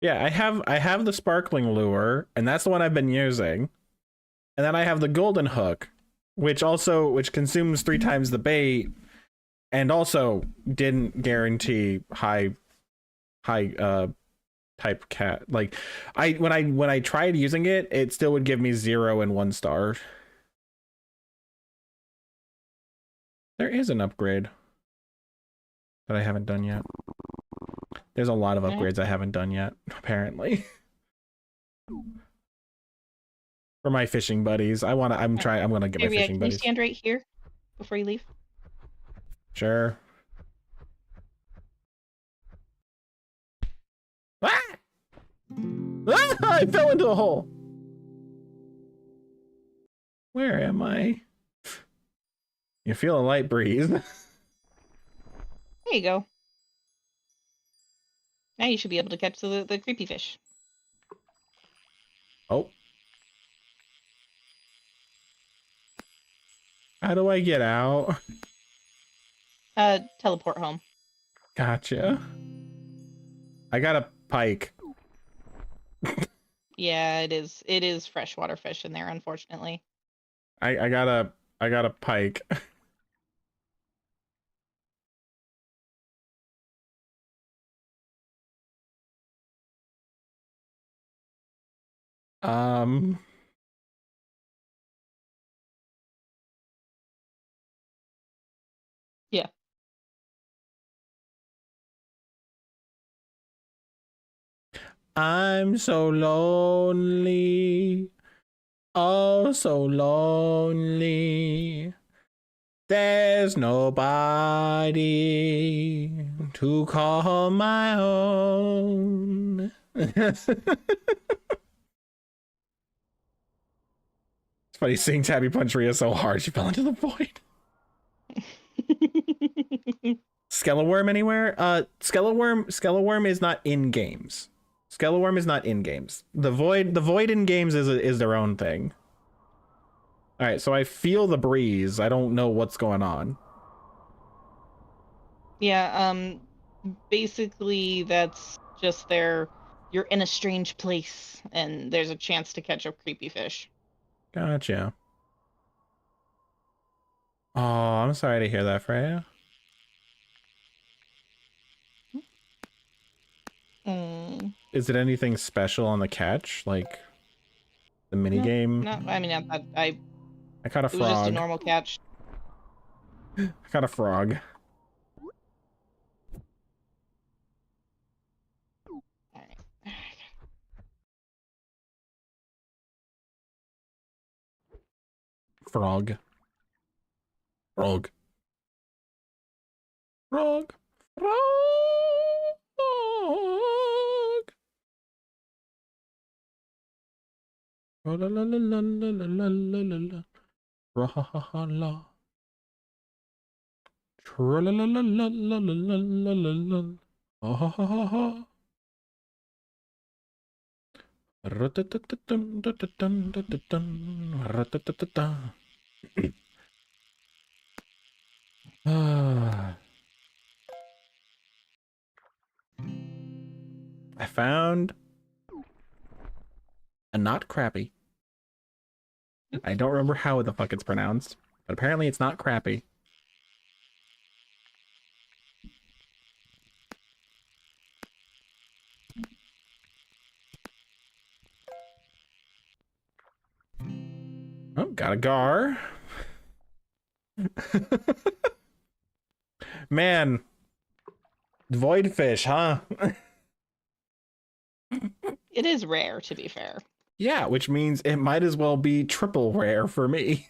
Yeah, I have the sparkling lure, and that's the one I've been using. And then I have the golden hook, which consumes 3 times the bait, and also didn't guarantee high type cat. Like when I tried using it, it still would give me 0 and 1 star. There is an upgrade that I haven't done yet. There's a lot of upgrades I haven't done yet, apparently. For my fishing buddies. I'm gonna get my fishing buddies.
Can you stand right here before you leave?
Sure. Ah! Ah! I fell into a hole. Where am I? You feel a light breeze.
There you go. Now you should be able to catch the creepy fish.
Oh. How do I get out?
Teleport home.
Gotcha. I got a pike.
Yeah, it is freshwater fish in there, unfortunately.
I got a pike.
Yeah.
I'm so lonely. Oh, so lonely. There's nobody to call my own. It's funny seeing Tabby punch Rhea so hard she fell into the void. Skeleworm anywhere? Skeleworm is not in games. Skeleworm is not in games. The void in games is their own thing. All right, so I feel the breeze. I don't know what's going on.
Yeah, basically that's just you're in a strange place and there's a chance to catch a creepy fish.
Gotcha. Oh, I'm sorry to hear that, Freya. Is it anything special on the catch, like the mini game?
No, I mean I
caught a frog.
It was just a normal catch.
I caught a frog.
Alright.
Frog. Frog. Frog. Frog. La la la la la la la la la la. Ra ha ha ha la. Tra la la la la la la la la la la. Ha ha ha ha ha. Ra-ta-ta-ta-dun, ta-ta-dun, ta-ta-dun, ra-ta-ta-ta-ta. Ah. I found a not crappy. I don't remember how the fuck it's pronounced, but apparently it's not crappy. Oh, got a gar. Man, voidfish, huh?
It is rare, to be fair.
Yeah, which means it might as well be triple rare for me.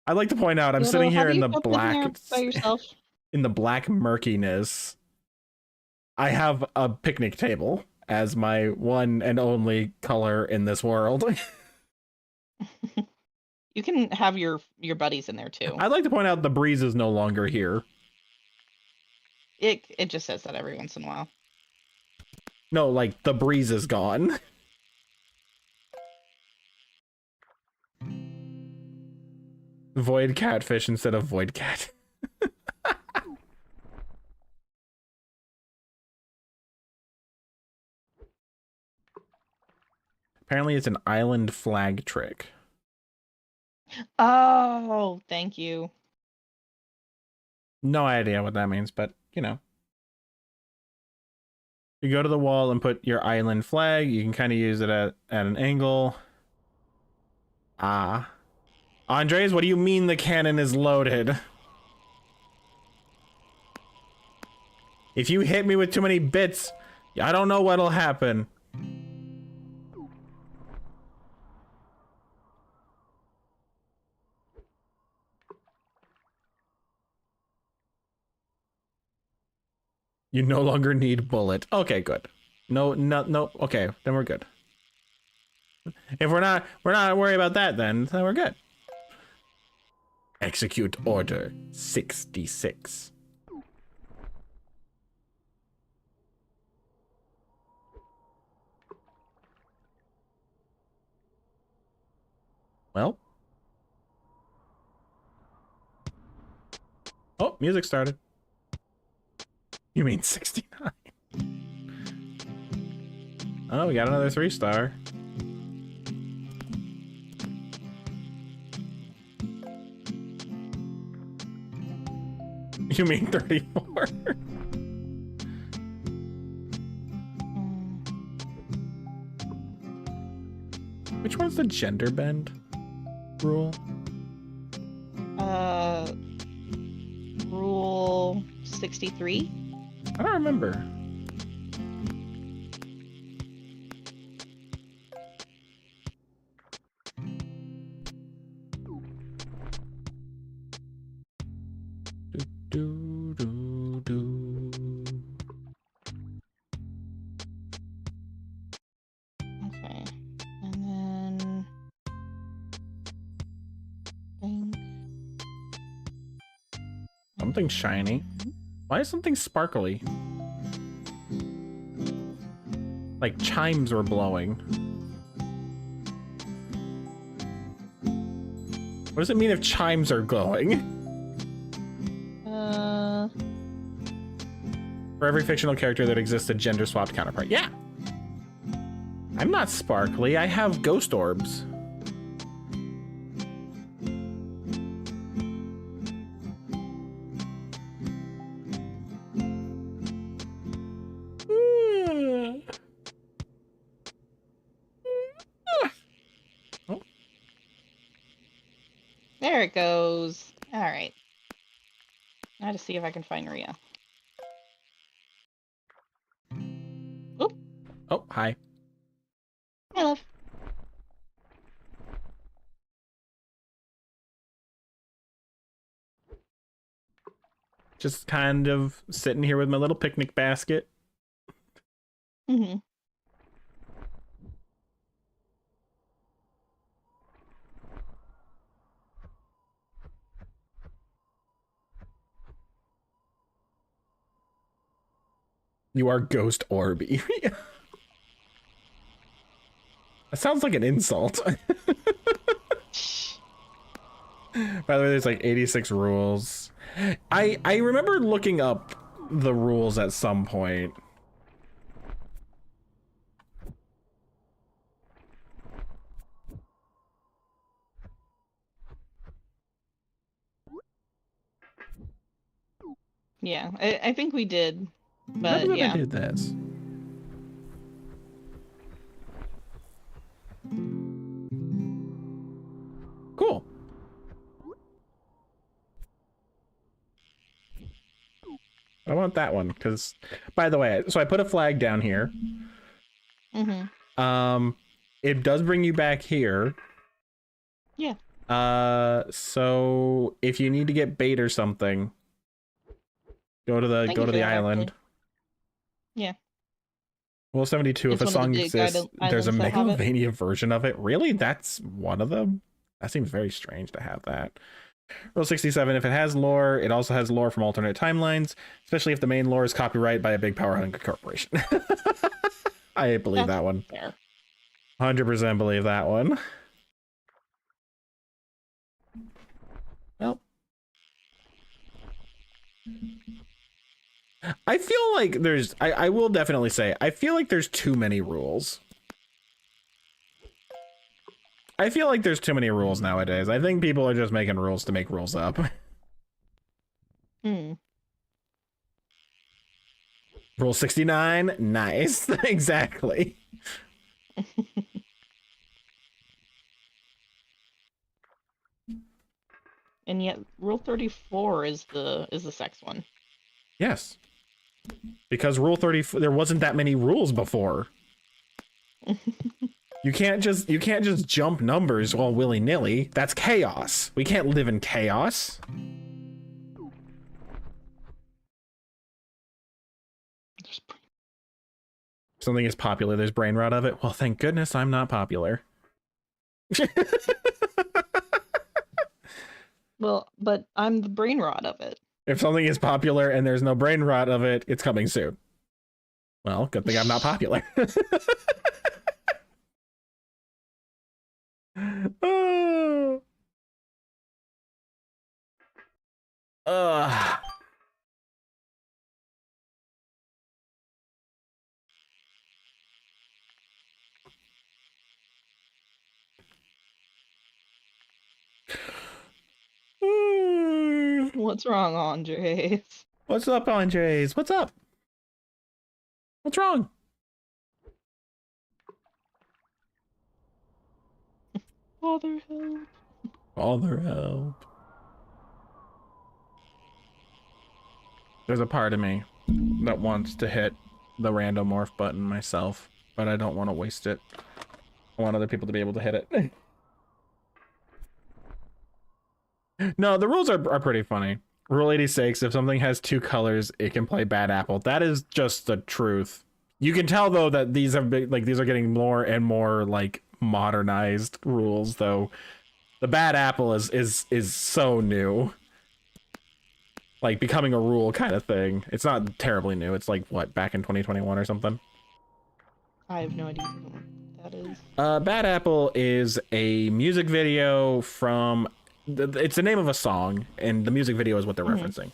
I'd like to point out I'm
Yodo,
sitting
how
here
do
in
you
the
cope in
black
there by yourself.
in the black murkiness. I have a picnic table as my one and only color in this world.
You can have your buddies in there too.
I'd like to point out the breeze is no longer here.
It just says that every once in a while.
No, like the breeze is gone. Void catfish instead of void cat. Apparently it's an island flag trick.
Oh, thank you.
No idea what that means, but you know. You go to the wall and put your island flag. You can kind of use it at an angle. Ah. Andres, what do you mean the cannon is loaded? If you hit me with too many bits, I don't know what'll happen. You no longer need bullet. Okay, good. No. Okay, then we're good. If we're not worried about that, then we're good. Execute order 66. Well. Oh, music started. You mean 69? Oh, we got another 3-star. You mean 34? Which one's the gender bend rule?
Rule 63.
I don't remember.
Okay, and then
Something shiny. Why is something sparkly? Like chimes were blowing. What does it mean if chimes are glowing? For every fictional character that exists, a gender-swapped counterpart. Yeah! I'm not sparkly, I have ghost orbs.
there it goes. All right. Now to see if I can find Rhea. Oop.
Oh, hi.
Hi, love.
Just kind of sitting here with my little picnic basket.
Mm-hmm.
You are Ghost Orby. That sounds like an insult. By the way, there's like 86 rules. I remember looking up the rules at some point.
Yeah, I think we did,
Remember
but
that
yeah.
I did this. Cool. I want that one because, by the way, so I put a flag down here.
Mm-hmm.
It does bring you back here.
Yeah.
So if you need to get bait or something, go to the
Thank you for that,
island.
actually. Yeah.
Well, 72.
It's
If a
one of
song
the big
exists, there's a
islands that have it.
Megalovania version of it. Really? That's one of them? That seems very strange to have that. Rule 67. If it has lore, it also has lore from alternate timelines, especially if the main lore is copyright by a big power hungry corporation. I believe that one.
Fair.
100% believe that one. Well, I feel like there's, I will definitely say, I feel like there's too many rules. I feel like there's too many rules nowadays. I think people are just making rules to make rules up.
Hmm.
Rule 69, nice. Exactly.
And yet, Rule 34 is the sex one.
Yes. Because Rule 30, there wasn't that many rules before. You can't just jump numbers all willy-nilly. That's chaos. We can't live in chaos. Something is popular, there's brain rot of it. Well, thank goodness I'm not popular.
Well, but I'm the brain rot of it.
If something is popular and there's no brain rot of it, it's coming soon. Well, good thing I'm not popular. Oh. Ugh.
What's wrong, Andres?
What's up, Andres? What's up? What's wrong?
Father help.
Father help. There's a part of me that wants to hit the random morph button myself, but I don't want to waste it. I want other people to be able to hit it. No, the rules are pretty funny. Rule 86, if something has two colors, it can play Bad Apple. That is just the truth. You can tell though that these are these are getting more and more like modernized rules though. The Bad Apple is so new. Like becoming a rule kind of thing. It's not terribly new. It's like what, back in 2021 or something?
I have no idea what that is.
Bad Apple is a music video from it's the name of a song, and the music video is what they're referencing.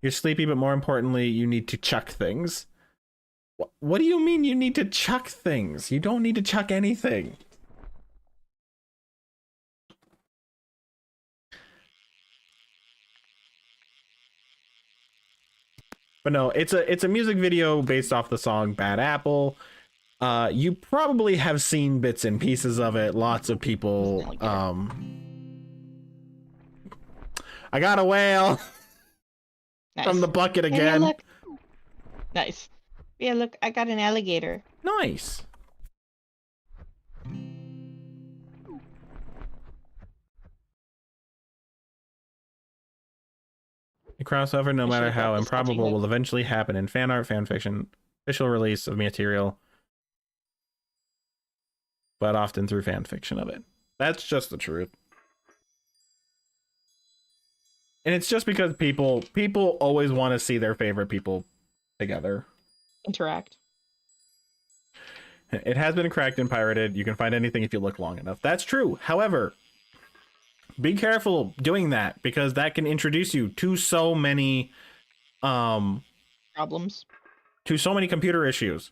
You're sleepy, but more importantly, you need to chuck things. What do you mean you need to chuck things? You don't need to chuck anything. But no, it's a music video based off the song Bad Apple. You probably have seen bits and pieces of it. Lots of people. I got a whale. Nice. From the bucket again.
Yeah, nice. Yeah, look, I got an alligator.
Nice. A crossover, no matter how improbable, will eventually happen in fan art, fan fiction, official release of material, but often through fan fiction of it. That's just the truth. And it's just because people always want to see their favorite people together.
Interact.
It has been cracked and pirated. You can find anything if you look long enough. That's true. However, Be careful doing that because that can introduce you to so many
Problems.
computer issues.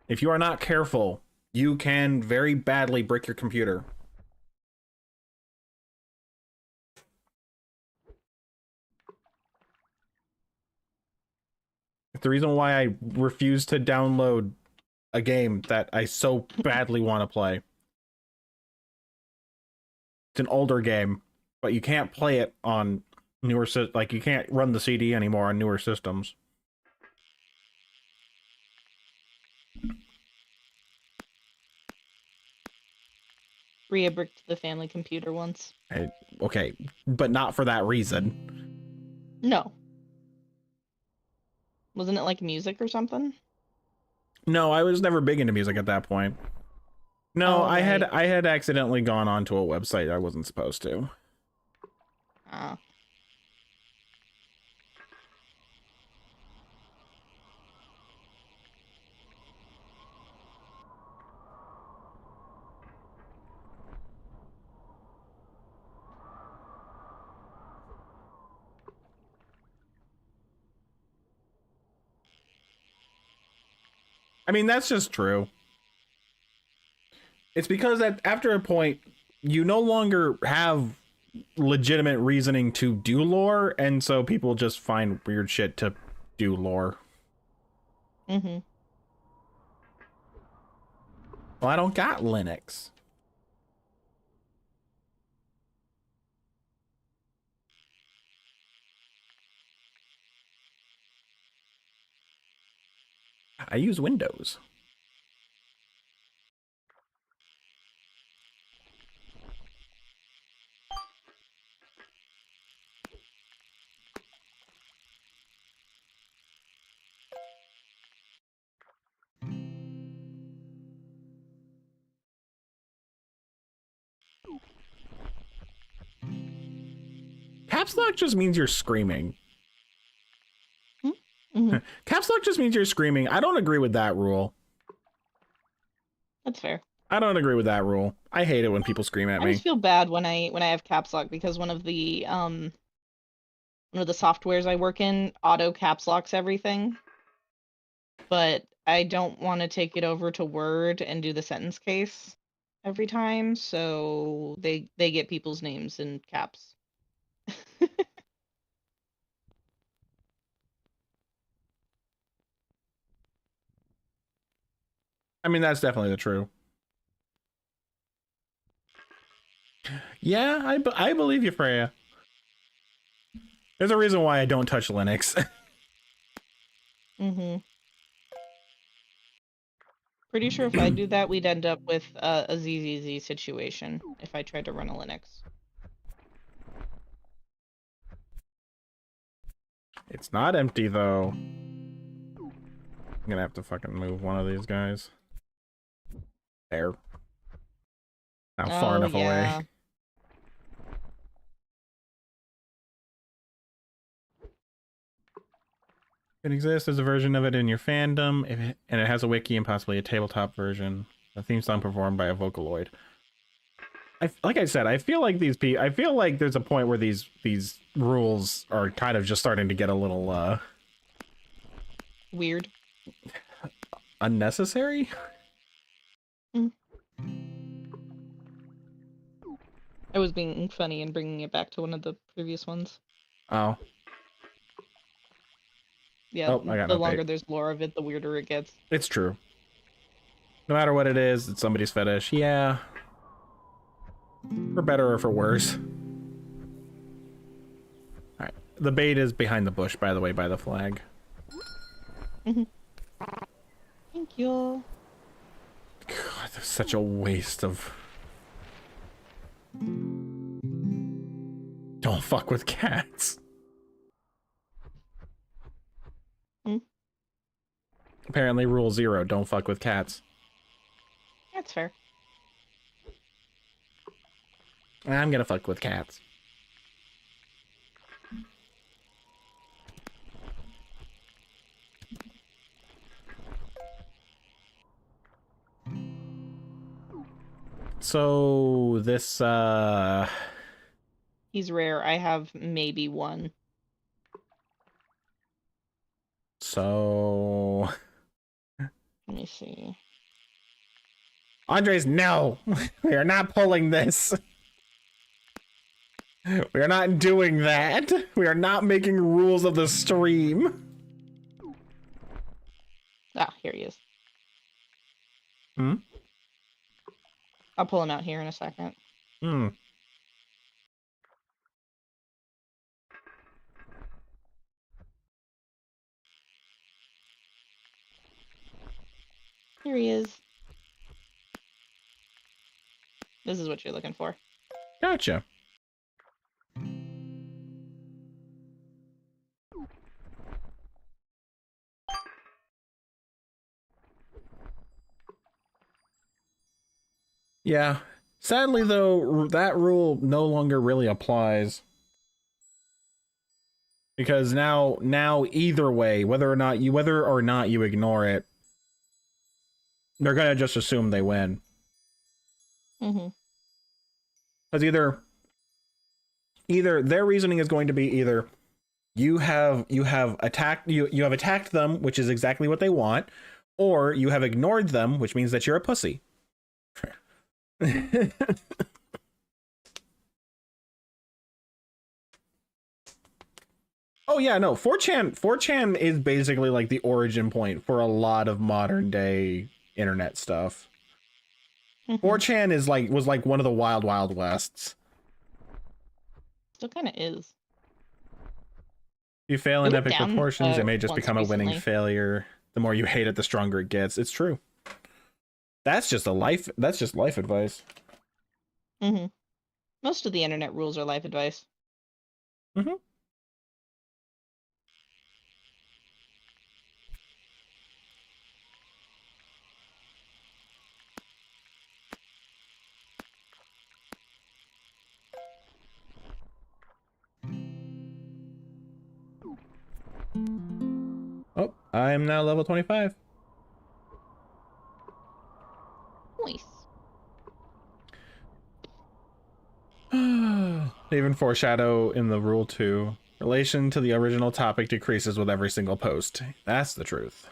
If you are not careful, you can very badly break your computer. The reason why I refuse to download a game that I so badly want to play. It's an older game, but you can't play it on newer like you can't run the CD anymore on newer systems.
Rhea bricked the family computer once.
Okay, but not for that reason.
No. Wasn't it like music or something?
No, I was never big into music at that point. No,
Oh,
I had
right.
accidentally gone onto a website I wasn't supposed to.
Ah.
I mean, that's just true. It's because after a point, you no longer have legitimate reasoning to do lore, and so people just find weird shit to do lore.
Mm-hmm.
Well, I don't got Linux. I use Windows. Caps lock just means you're screaming.
Mm-hmm.
Caps lock just means you're screaming. I don't agree with that rule.
That's fair.
I don't agree with that rule. I hate it when people scream at
I
me.
just feel bad when I have caps lock because one of the softwares I work in auto caps locks everything. But I don't want to take it over to Word and do the sentence case every time, so they get people's names in caps.
I mean, that's definitely the true. Yeah, I believe you, Freya. There's a reason why I don't touch Linux.
Mm-hmm. Pretty sure if I do that, we'd end up with a ZZZ situation if I tried to run a Linux.
It's not empty, though. I'm gonna have to fucking move one of these guys. There. Not far enough away. It exists as a version of it in your fandom, and it has a wiki and possibly a tabletop version. The theme song performed by a Vocaloid. Like I said, I feel like I feel like there's a point where these rules are kind of just starting to get a little
Weird.
unnecessary.
I was being funny and bringing it back to one of the previous ones.
Oh.
Yeah,
Oh, I got
the
an update.
longer there's lore of it, the weirder it gets.
It's true. No matter what it is, it's somebody's fetish. Yeah. For better or for worse. Alright. The bait is behind the bush, by the way, by the flag.
Thank you.
God, that's such a waste of... Don't fuck with cats. Apparently rule 0, don't fuck with cats.
That's fair.
I'm gonna fuck with cats. So this
He's rare. I have maybe one.
so
Let me see.
Andres, no. We are not pulling this. We are not doing that. We are not making rules of the stream.
Ah, here he is.
Hmm?
I'll pull him out here in a second.
Hmm.
Here he is. This is what you're looking for.
Gotcha. Yeah. Sadly, though, that rule no longer really applies. Because now either way, whether or not you ignore it, they're gonna just assume they win.
Mm-hmm.
Because either their reasoning is going to be either you have attacked them, which is exactly what they want, or you have ignored them, which means that you're a pussy. Oh yeah, no, 4chan is basically like the origin point for a lot of modern day internet stuff. 4chan was like one of the wild wests.
Still kind of is.
If you fail in
It went
epic
down,
proportions, it may just
once
become a winning
recently.
failure. The more you hate it, the stronger it gets. It's true. That's just life advice.
Mm-hmm. Most of the internet rules are life advice.
Mm-hmm. Oh, I am now level 25.
Nice.
They even foreshadow in the rule 2. Relation to the original topic decreases with every single post. That's the truth.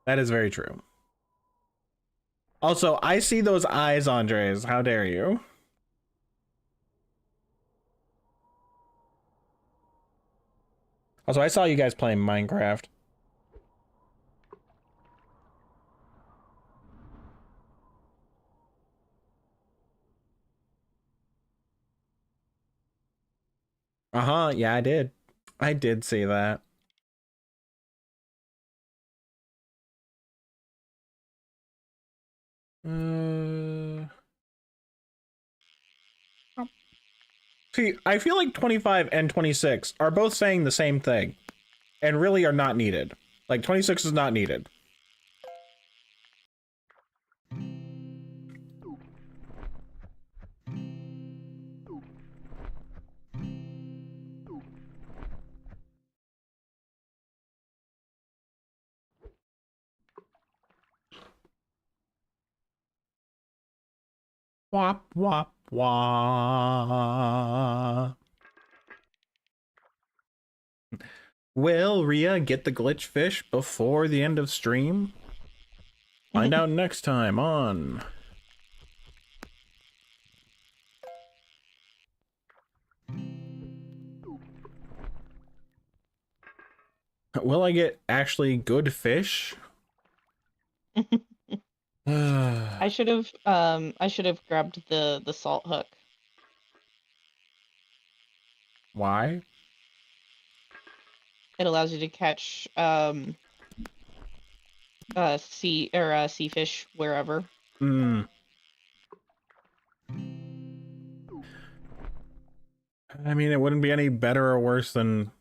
That is very true. Also, I see those eyes, Andres. How dare you? Also, I saw you guys playing Minecraft. Uh-huh, yeah, I did. I did see that. See, I feel like 25 and 26 are both saying the same thing and really are not needed. Like, 26 is not needed. Wop, wop, wop. Will Rhea get the glitch fish before the end of stream? Find out next time on... Will I get actually good fish?
I should have grabbed the salt hook.
Why?
It allows you to catch sea fish wherever.
I mean, it wouldn't be any better or worse than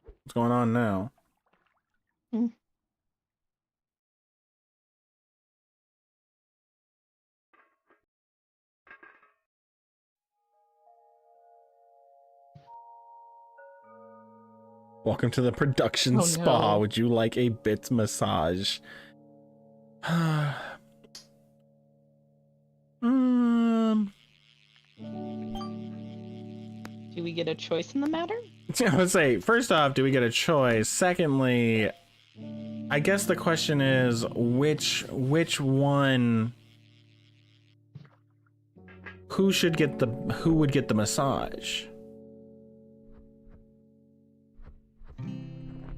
what's going on now. Welcome to the production
Oh,
spa.
no.
Would you like a bit massage?
Do we get a choice in the matter?
I would say, first off, do we get a choice? Secondly, I guess the question is which one, who would get the massage?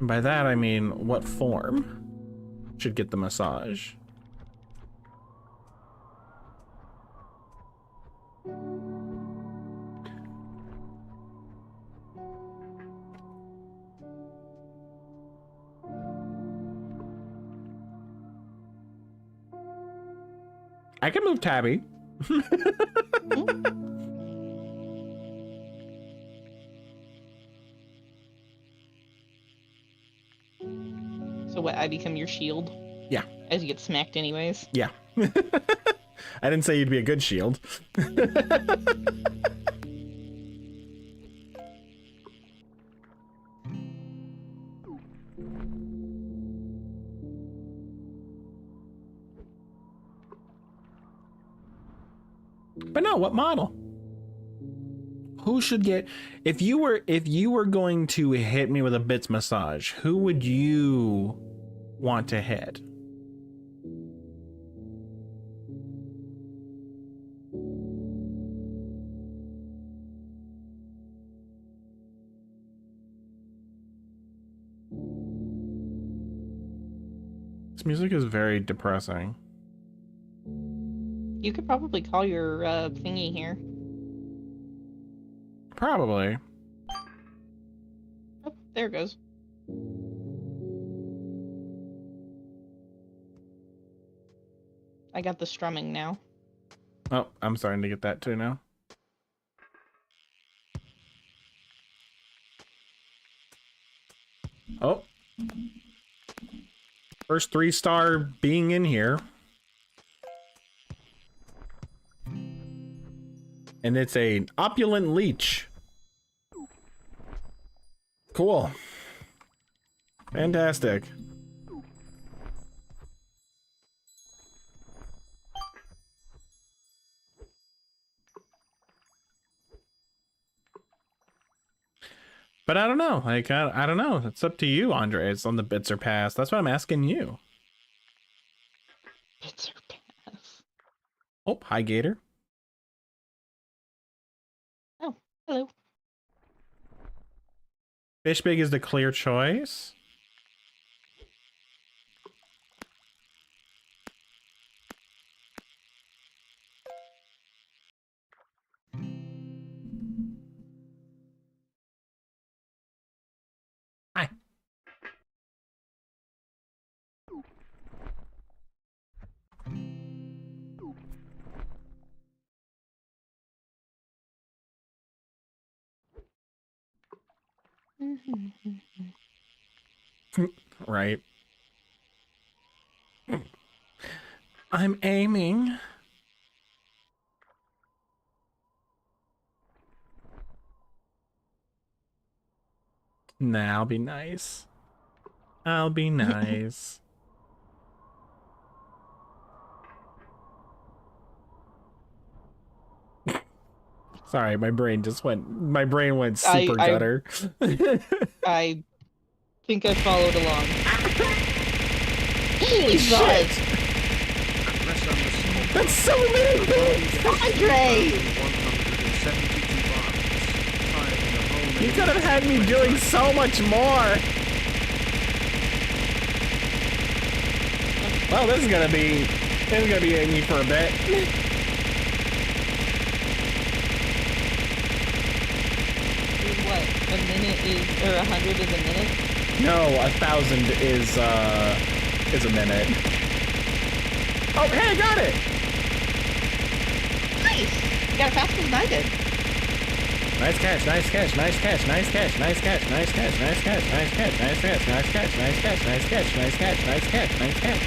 By that I mean what form should get the massage? I can move Tabby.
So what, I become your shield?
Yeah.
As you get smacked anyways?
Yeah. I didn't say you'd be a good shield. But no, what model? Who should get, if you were going to hit me with a bits massage, who would you want to hit? This music is very depressing.
You could probably call your thingy here.
Probably.
Oh, there it goes. I got the strumming now.
Oh, I'm starting to get that too now. Oh. First 3-star being in here. And it's a opulent leech. Cool. Fantastic. But I don't know. Like, I don't know. It's up to you, Andres, on the bits or pass. That's what I'm asking you.
Bits or pass.
Oh, hi, Gator.
Oh, hello.
Fish Big is the clear choice. Hi. Right. I'm aiming. Nah, I'll be nice. I'll be nice. Sorry, my brain went super gutter.
I think I followed along.
Holy shit!
Unless I'm the
That's so many things!
Andre!
172 bars. Tied in a whole
You could have had me doing so much more! Well, this is gonna be hitting me for a bit.
What? A minute is, or 100 is a minute?
No, 1,000 is a minute. Oh, hey, I got it!
Nice! You got it faster than I did.
Nice catch, nice catch, nice catch, nice catch, nice catch, nice catch, nice catch, nice catch, nice catch, nice catch, nice catch, nice catch, nice catch, nice catch, nice catch.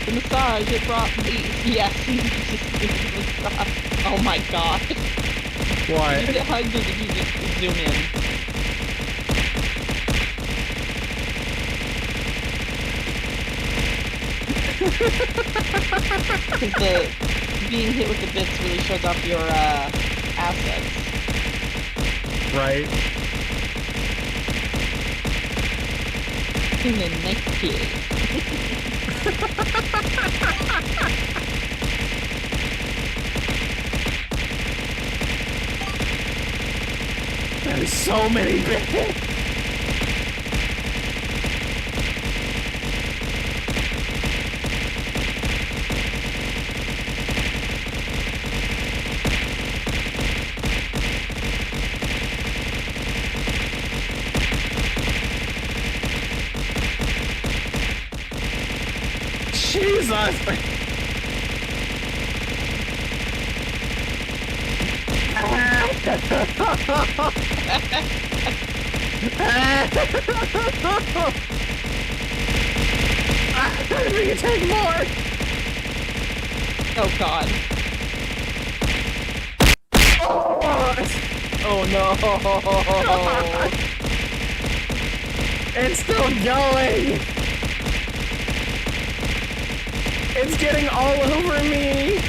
The massage, it brought me. Yes, you just did the massage. Oh my god. Did you
What?
get hugged or did you just zoom in? Because the being hit with the bits really shows off your assets.
Right?
In the neck kid.
That is so many bits. Jesus! We can take more!
Oh god. Oh no!
It's still going! It's getting all over me!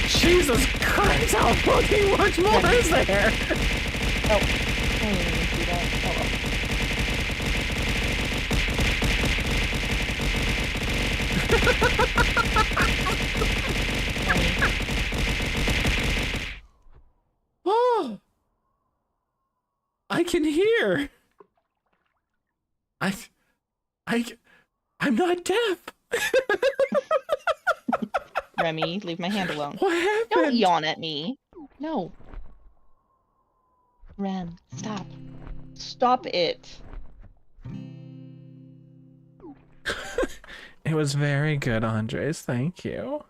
Jesus Christ, how fucking much more is there?
Oh, I didn't even see that. Oh well.
Oh, I can hear. I'm not deaf.
Remy, leave my hand alone.
What happened?
Don't yawn at me. No. Rem, stop. Stop it.
It was very good, Andres. Thank you.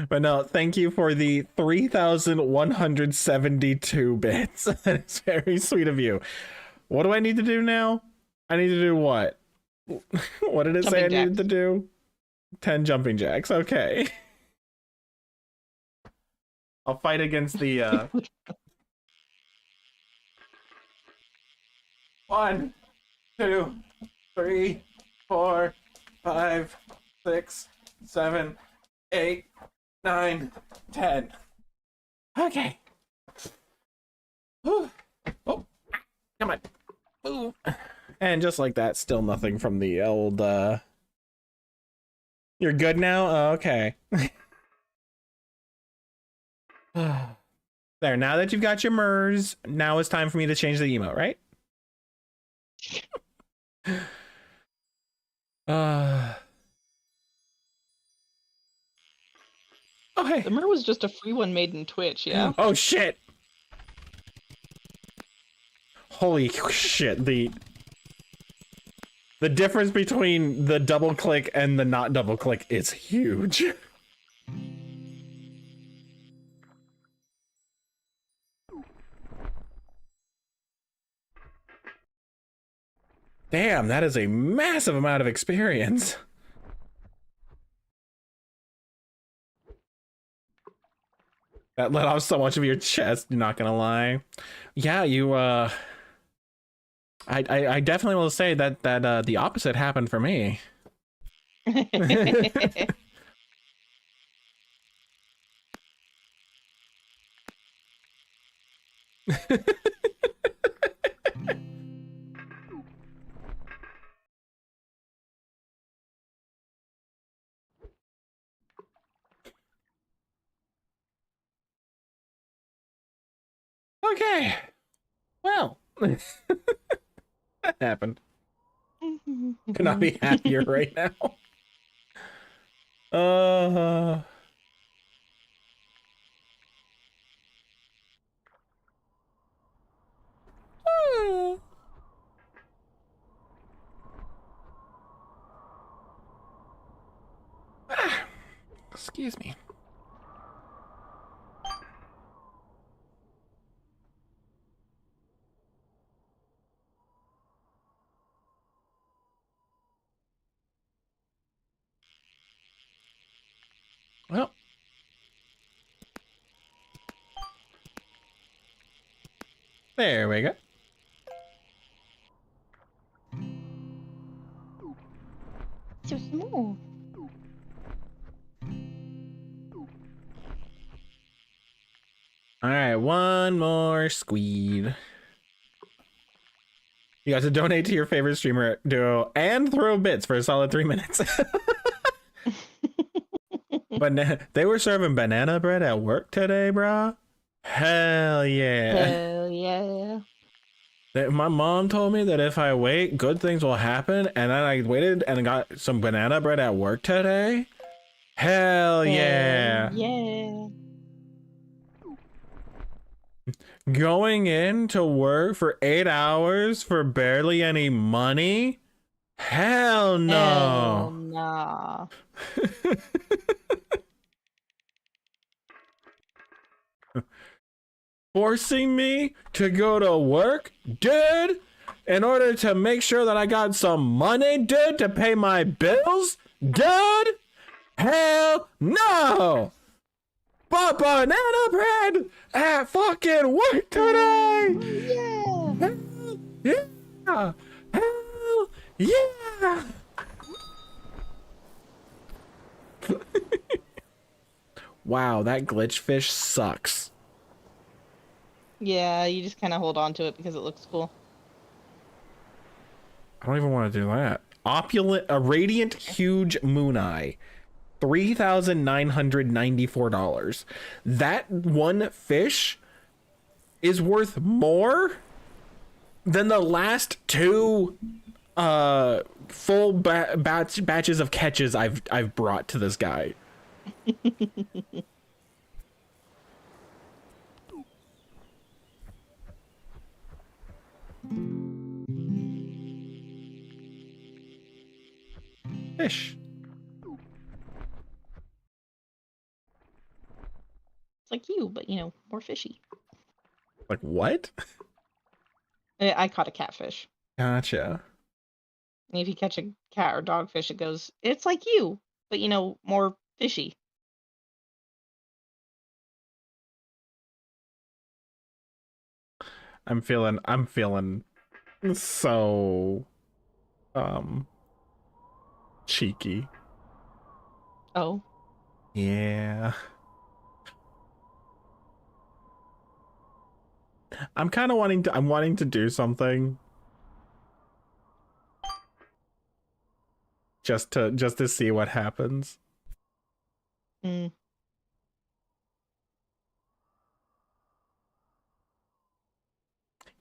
But no, thank you for the 3,172 bits. That is very sweet of you. What do I need to do now? I need to do what? What did it say I
Jumping
needed
jacks.
to do? 10 jumping jacks. Okay. I'll fight against the 1, 2, 3, 4, 5, 6, 7, 8, 9, 10. Okay. Whew. Oh, come on. Ooh. And just like that, still nothing from the old, You're good now? Oh, okay. There, now that you've got your MERS, now it's time for me to change the emote, right? Okay.
The Mer was just a free one made in Twitch, yeah?
Oh shit! Holy shit, the difference between the double click and the not double click is huge. Damn, that is a massive amount of experience. That let off so much of your chest, not gonna lie. Yeah, you I definitely will say that the opposite happened for me. Okay. Well, that happened. Could not be happier right now. Uh. Excuse me. Well. There we go.
So small.
All right, one more squeed. You got to donate to your favorite streamer duo and throw bits for a solid 3 minutes. But they were serving banana bread at work today, brah. Hell yeah.
Hell yeah.
My mom told me that if I wait, good things will happen. And then I waited and got some banana bread at work today. Hell yeah.
Yeah.
Going in to work for 8 hours for barely any money? Hell no.
Hell nah.
Forcing me to go to work, dude, in order to make sure that I got some money, dude, to pay my bills, dude? Hell no. But banana bread at fucking work today.
Yeah.
Hell yeah. Hell yeah. Wow, that glitch fish sucks.
Yeah, you just kind of hold on to it because it looks cool.
I don't even want to do that. Opulent, a radiant, huge moon eye. $3,994. That one fish is worth more than the last two full batches of catches I've brought to this guy. Fish.
It's like you, but more fishy.
Like what?
I caught a catfish.
Gotcha.
And if you catch a cat or dogfish, it goes, it's like you, but more fishy.
I'm feeling so cheeky.
Oh.
Yeah. I'm kind of wanting to do something just to see what happens.
Mm.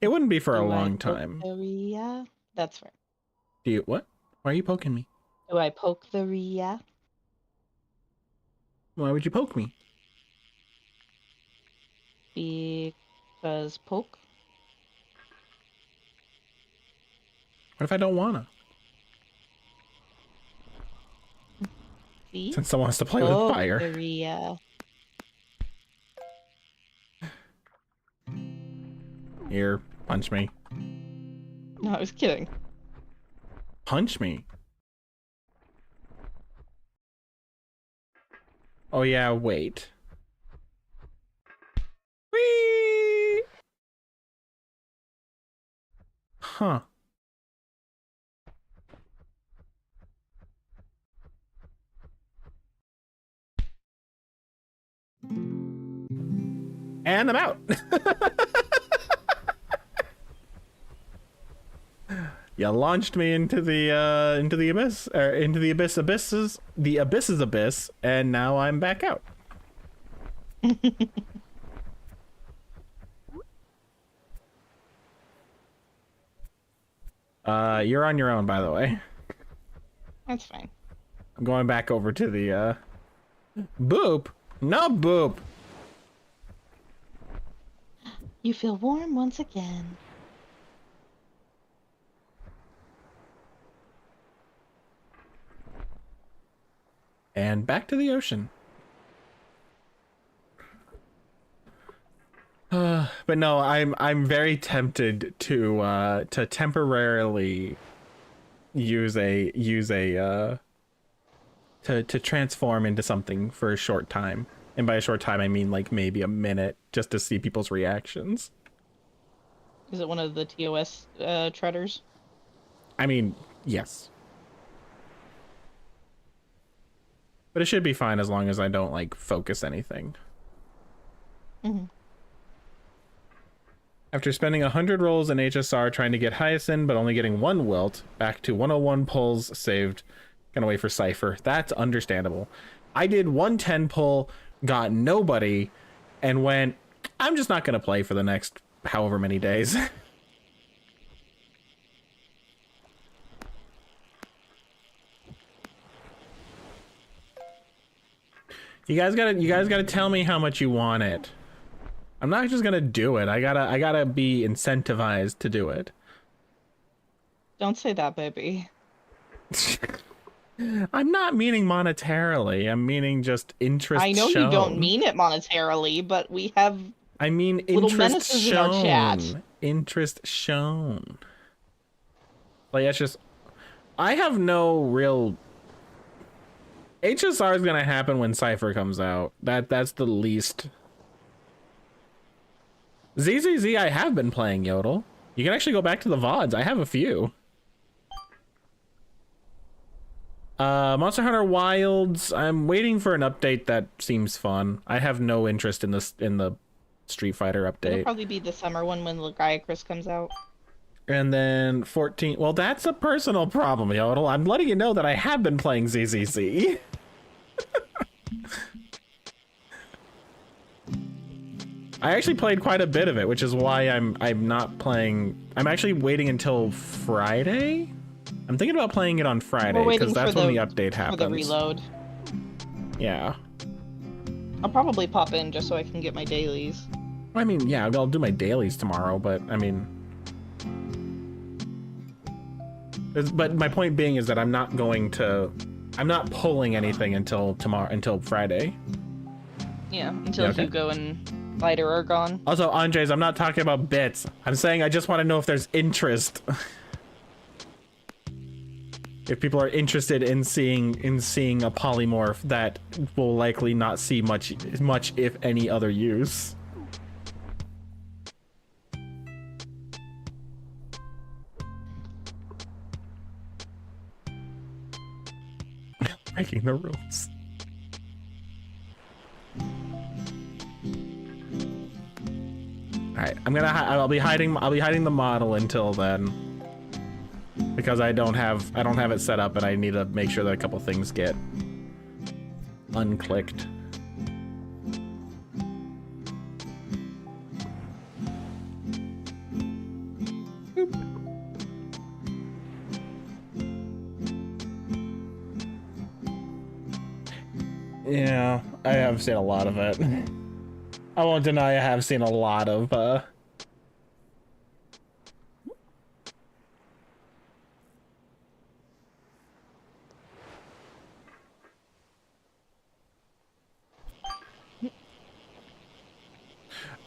It wouldn't be for a
Do I
long
poke
time.
the Rhea? That's fair.
Do you what? Why are you poking me?
Do I poke the Rhea?
Why would you poke me?
Because poke.
What if I don't wanna?
See?
Since someone wants to play with
Poke
fire.
the Rhea.
Here, punch me.
No, I was kidding.
Punch me. Oh yeah, wait. Whee! Huh. And I'm out. You launched me into the abyss, or into the abyss's abyss, and now I'm back out. You're on your own, by the way.
That's fine.
I'm going back over to the boop. No boop.
You feel warm once again.
And back to the ocean. But no, I'm very tempted to temporarily use a to transform into something for a short time. And by a short time, I mean like maybe a minute, just to see people's reactions.
Is it one of the TOS treaders?
I mean, yes. But it should be fine as long as I don't like focus anything.
Mm-hmm.
After spending 100 rolls in HSR trying to get Hyacinth, but only getting one wilt, back to 101 pulls saved. Gonna wait for Cypher. That's understandable. I did 110 pull, got nobody, and went, I'm just not gonna play for the next however many days. You guys gotta tell me how much you want it. I'm not just gonna do it. I gotta be incentivized to do it.
Don't say that, baby.
I'm not meaning monetarily. I'm meaning just interest.
I know
shown.
you don't mean it monetarily, but we have.
I mean
little
interest
menaces in our
shown.
chat.
Interest shown. Like it's just. I have no real. HSR is gonna happen when Cypher comes out. That's the least. ZZZ, I have been playing Yodel. You can actually go back to the VODs. I have a few. Monster Hunter Wilds. I'm waiting for an update that seems fun. I have no interest in the Street Fighter
It'll
update.
probably be the summer one when Lagiacrus comes out.
And then 14. Well, that's a personal problem, Yodel. I'm letting you know that I have been playing ZZZ. I actually played quite a bit of it, which is why I'm not playing. I'm actually waiting until Friday. I'm thinking about playing it on Friday because that's when the update happens.
For the reload.
Yeah.
I'll probably pop in just so I can get my dailies.
I mean, yeah, I'll do my dailies tomorrow, but I mean. But my point being is that I'm not pulling anything until tomorrow, until Friday.
Yeah, until
okay.
Hugo and Lighter are gone.
Also, Andres, I'm not talking about bits. I'm saying I just want to know if there's interest. If people are interested in seeing a polymorph that will likely not see much if any other use. Breaking the rules. All right, I'll be hiding the model until then. Because I don't have it set up and I need to make sure that a couple things get unclicked. Boop. Yeah, I have seen a lot of it. I won't deny I have seen a lot of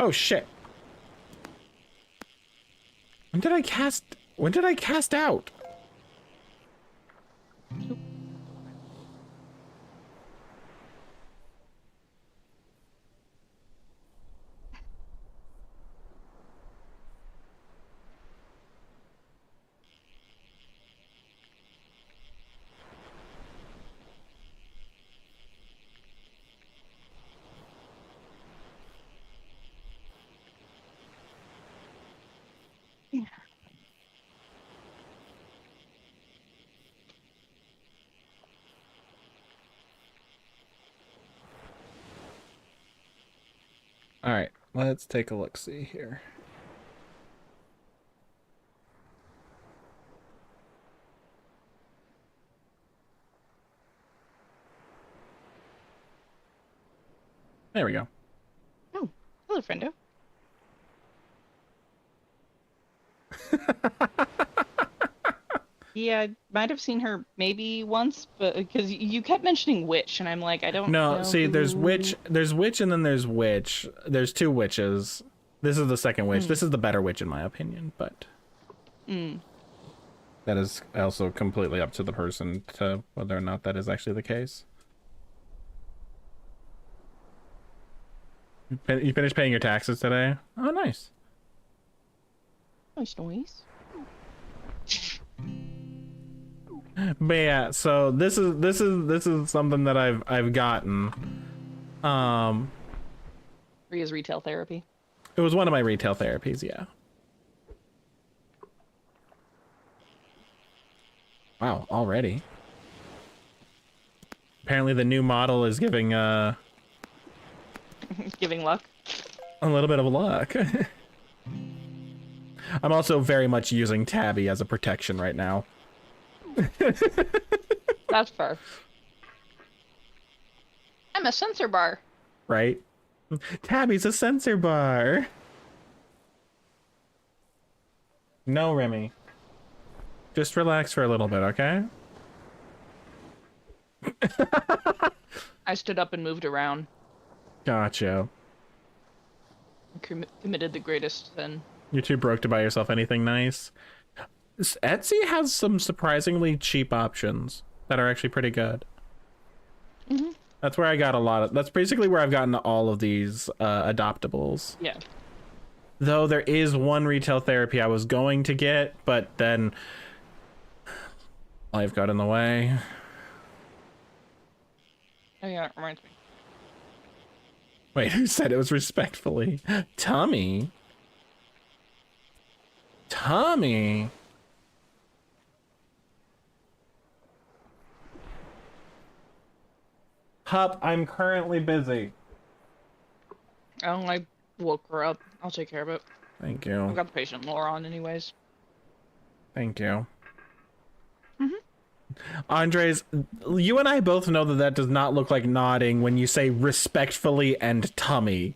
Oh shit. When did I cast out? All right, let's take a look. See here. There we go.
Oh, hello, friendo. Yeah, I might have seen her maybe once, but because you kept mentioning witch, and I'm like, I don't know.
No, see, there's witch, and then there's witch. There's two witches. This is the second witch. This is the better witch in my opinion, but That is also completely up to the person to whether or not that is actually the case. You finished paying your taxes today? Oh, nice.
Nice noise.
But yeah, so this is something that I've gotten.
Rhea's retail therapy.
It was one of my retail therapies, yeah. Wow, already. Apparently the new model is giving
Giving luck.
a little bit of luck. I'm also very much using Tabby as a protection right now.
That's fair. I'm a sensor bar.
Right? Tabby's a sensor bar. No, Remy. Just relax for a little bit, okay?
I stood up and moved around.
Gotcha.
Committed the greatest sin.
You're too broke to buy yourself anything nice. Etsy has some surprisingly cheap options that are actually pretty good.
Mm-hmm.
That's where I got a lot of. That's basically where I've gotten all of these adoptables.
Yeah.
Though there is one retail therapy I was going to get, but then life got in the way.
Oh yeah, it reminds me.
Wait, who said it was respectfully? Tommy. Tommy. Hup, I'm currently busy.
Oh, I woke her up. I'll take care of it.
Thank
I've
you.
got the patient lore on anyways.
Thank you. Andres, you and I both know that that does not look like nodding when you say respectfully and tummy.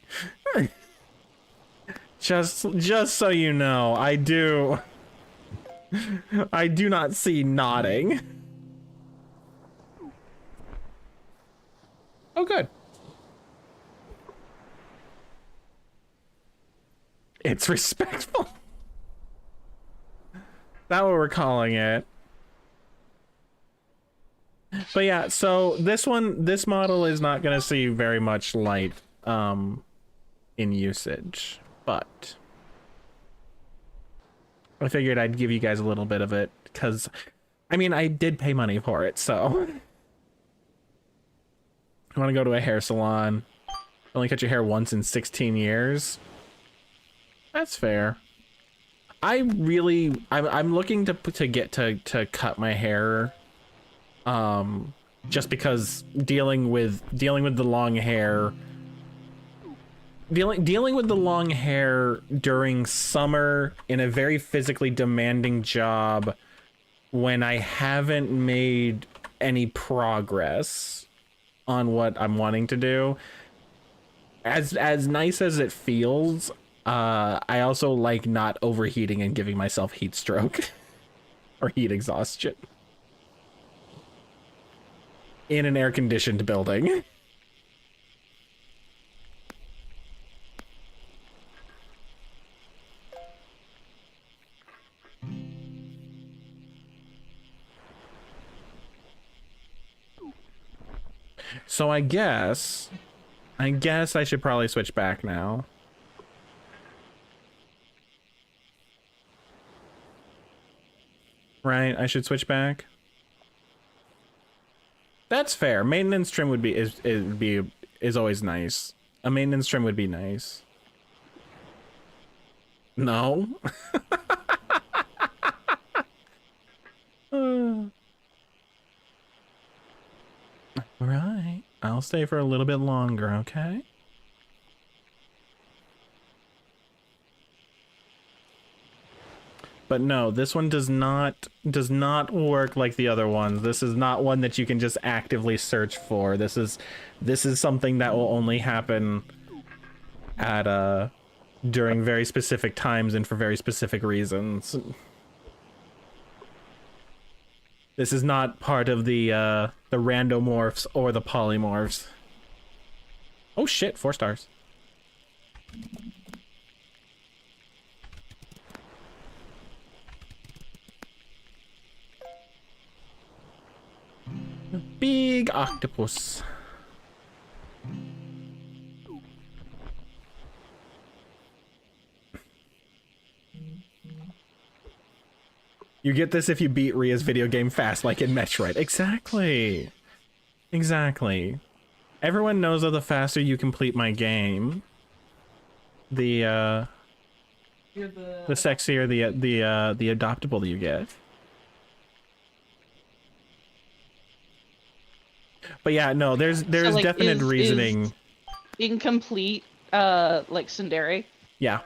just so you know, I do not see nodding. Oh, good. It's respectful. That's what we're calling it. But yeah, so this model is not going to see very much light in usage, but I figured I'd give you guys a little bit of it because, I mean, I did pay money for it, so. You want to go to a hair salon, only cut your hair once in 16 years? That's fair. I'm looking to get to cut my hair. Just because dealing with the long hair during summer in a very physically demanding job when I haven't made any progress on what I'm wanting to do, as nice as it feels, I also like not overheating and giving myself heat stroke or heat exhaustion in an air-conditioned building. So I guess I should probably switch back now. Right, I should switch back. That's fair. Maintenance trim would be is always nice. A maintenance trim would be nice. No. Right. I'll stay for a little bit longer, okay? But no, this one does not work like the other ones. This is not one that you can just actively search for. This is something that will only happen at during very specific times and for very specific reasons. This is not part of the randomorphs or the polymorphs. Oh shit, 4 stars. big octopus. You get this if you beat Ria's video game fast, like in Metroid. Exactly. Exactly. Everyone knows that the faster you complete my game, the sexier the adoptable you get. But yeah, no, there's
So, like,
definite reasoning.
Is incomplete, like Tsundere?
Yeah.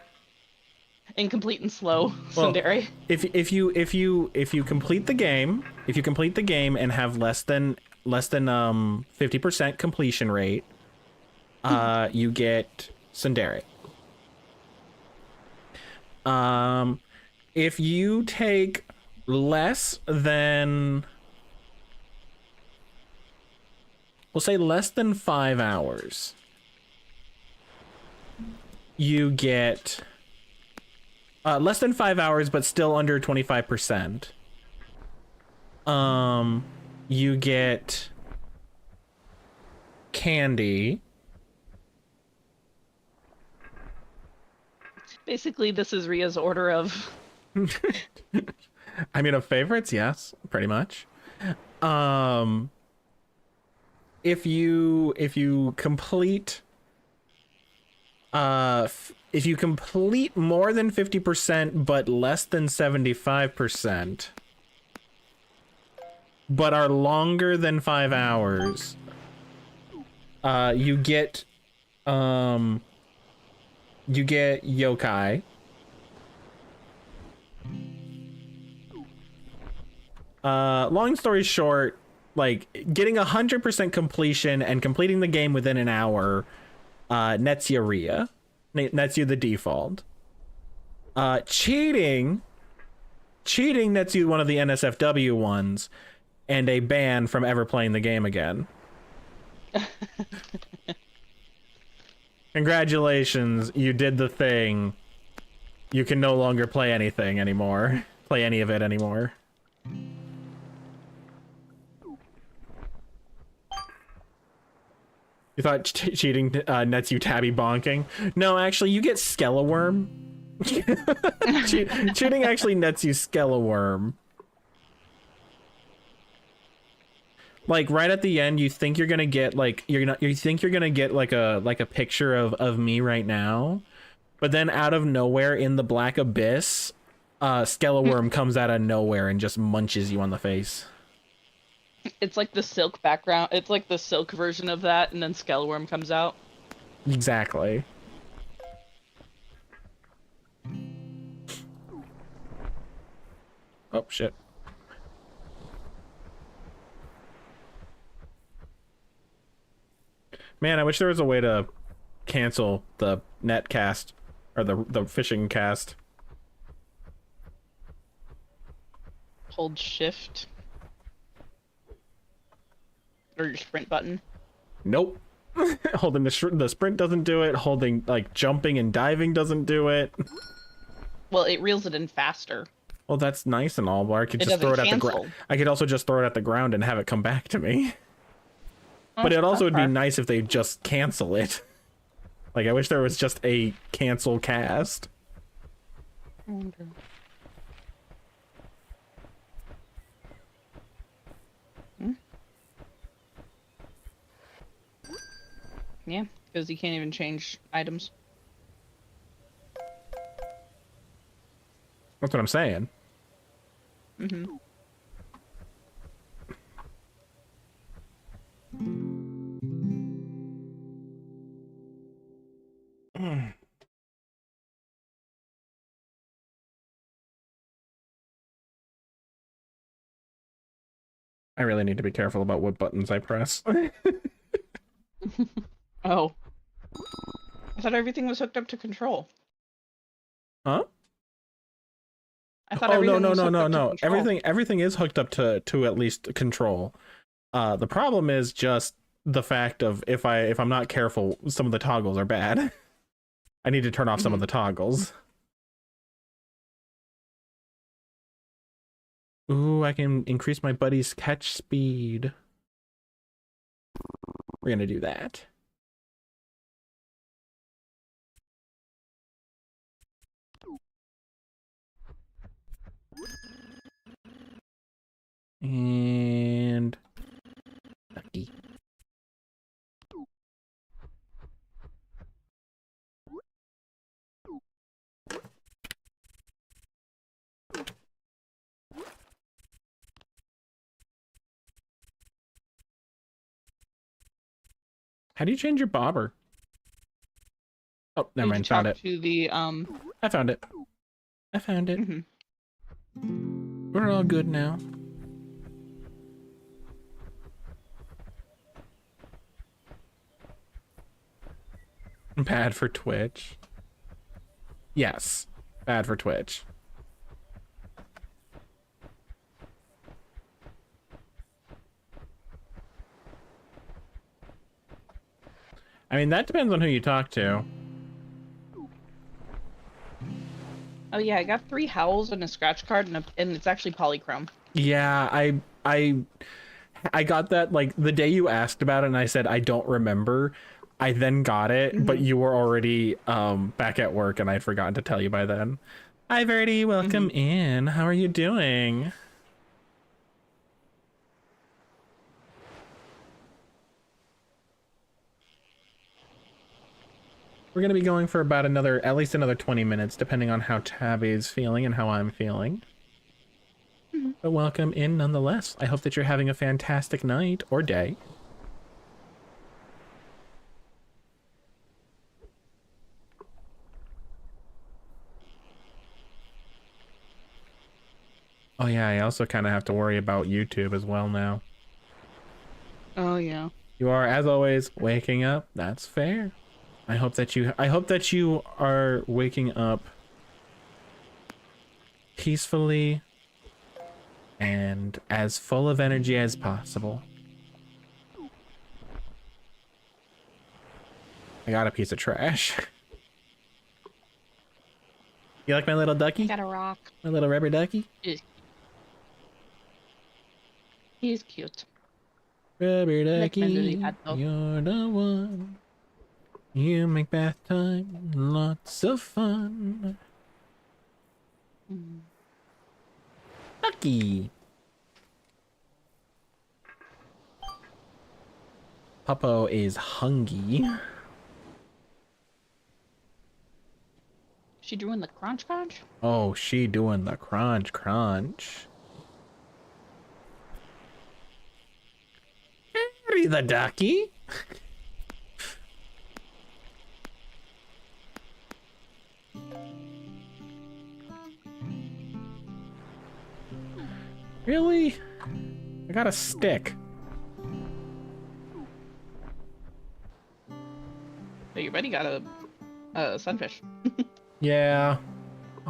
Incomplete and slow
Well,
Tsundere?
if you complete the game, and have less than 50% completion rate, you get Tsundere. If you take less than, we'll say less than 5 hours, you get less than 5 hours, but still under 25%. You get candy.
Basically, this is Ria's order of...
I mean, of favorites, yes, pretty much. If you complete if you complete more than 50% but less than 75%, but are longer than 5 hours, you get yokai. Long story short, like, getting 100% completion and completing the game within an hour nets you Ria. Nets you the default. Cheating nets you one of the NSFW ones, and a ban from ever playing the game again. Congratulations, you did the thing. You can no longer play anything anymore. Play any of it anymore. You thought cheating nets you tabby bonking? No, actually, you get Skeleworm. Cheating actually nets you Skeleworm. Like, right at the end, you think you're gonna get like you think you're gonna get like a picture of me right now, but then out of nowhere in the black abyss, Skeleworm comes out of nowhere and just munches you on the face.
It's like the Silk background. It's like the Silk version of that, and then Skeleworm comes out.
Exactly. Oh, shit. Man, I wish there was a way to cancel the netcast, or the fishing cast.
Hold shift. Or your sprint button.
Nope. Holding the sprint doesn't do it. Holding, like, jumping and diving doesn't do it.
Well, it reels it in faster.
Well, that's nice and all, but I could
It
just throw it
doesn't
at the
cancel.
ground. I could also just throw it at the ground and have it come back to me.
Oh,
But it also would be
that's fair.
nice if they just cancel it. Like, I wish there was just a cancel cast.
Yeah, because you can't even change items.
That's what I'm saying.
Mm-hmm.
I really need to be careful about what buttons I press.
Oh. I thought everything was hooked up to control.
Huh?
I thought
Oh,
everything
no,
was hooked up to
no.
control.
Everything is hooked up to at least control. The problem is just the fact of if I'm not careful, some of the toggles are bad. I need to turn off some of the toggles. Ooh, I can increase my buddy's catch speed. We're gonna do that. And ducky. How do you change your bobber? Oh, never
Did
mind.
you
Found
talk
it.
to the
I found it. I found it.
mhm.
We're all good now. Bad for Twitch. Yes. Bad for Twitch. I mean, that depends on who you talk to.
Oh yeah, I got 3 howls and a scratch card, and it's actually polychrome.
Yeah, I got that like the day you asked about it and I said I don't remember. I then got it, but you were already back at work and I'd forgotten to tell you by then. Hi Verdi, welcome in. How are you doing? We're gonna be going for about at least another 20 minutes, depending on how Tabby's feeling and how I'm feeling. But welcome in nonetheless. I hope that you're having a fantastic night or day. Oh yeah, I also kind of have to worry about YouTube as well now.
Oh yeah.
You are, as always, waking up. That's fair. I hope that you are waking up peacefully and as full of energy as possible. I got a piece of trash. You like my little ducky?
Got a rock.
My little rubber ducky?
He's cute.
Rubber
Let's
ducky,
mend the pad though.
you're the one. You make bath time lots of fun. Ducky. Puppo is hungry.
She doing the crunch crunch?
Oh, she doing the crunch crunch. Harry the ducky. Really? I got a stick.
But you already got a sunfish.
Yeah.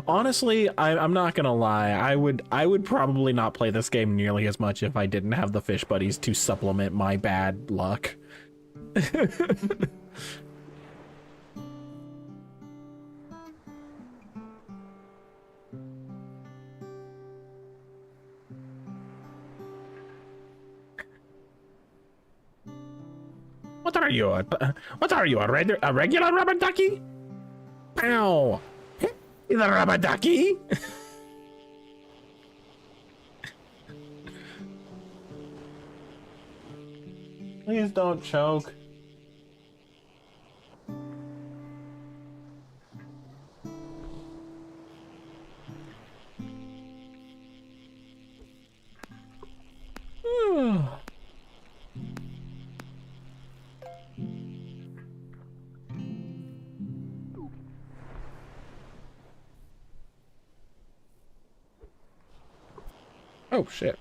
Honestly, I'm not gonna lie. I would probably not play this game nearly as much if I didn't have the fish buddies to supplement my bad luck. What are you? What are you? A regular rubber ducky? Ow! The rubber ducky? Please don't choke. Oh shit.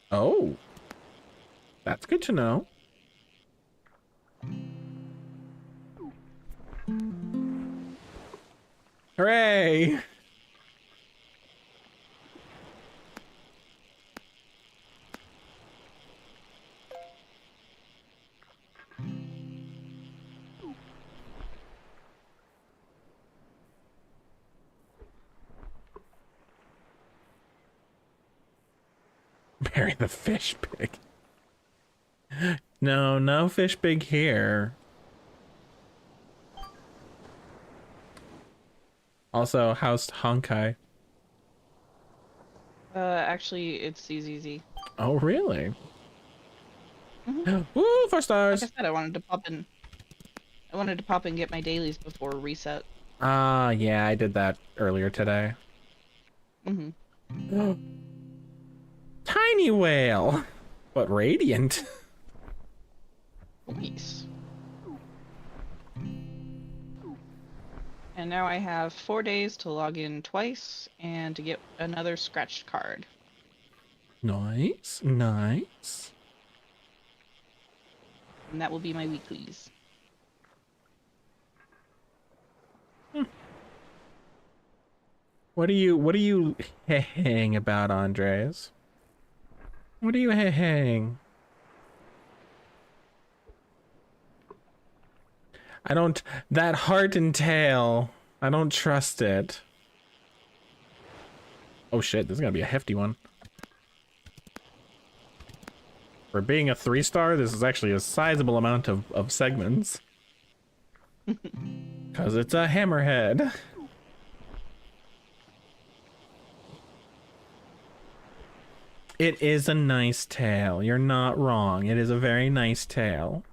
Oh. That's good to know. Hooray! Bury the fish pig. No, no fish pig here. Also, how's Honkai?
Actually, it's ZZZ.
Oh, really?
Mhm.
Woo, 4
Like I
stars.
said, I wanted to pop in. I wanted to pop in and get my dailies before reset.
Ah, yeah, I did that earlier today.
Mm-hmm.
Tiny whale, but radiant.
Nice. And now I have 4 days to log in twice and to get another scratched card.
Nice, nice.
And that will be my weeklies.
What are you hang about, Andres? What are you hang? I don't, that heart and tail, I don't trust it. Oh shit, this is gonna be a hefty one. For being a 3-star, this is actually a sizable amount of segments. Cause it's a hammerhead. It is a nice tail. You're not wrong. It is a very nice tail.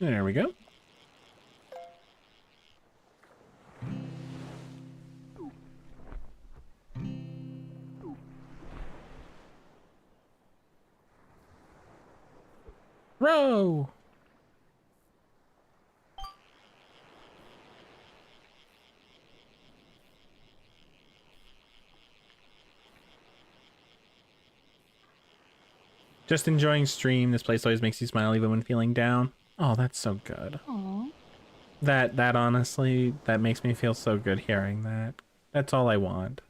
There we go. Row! Just enjoying stream. This place always makes you smile even when feeling down. Oh, that's so good.
Aww.
That honestly, that makes me feel so good hearing that. That's all I want.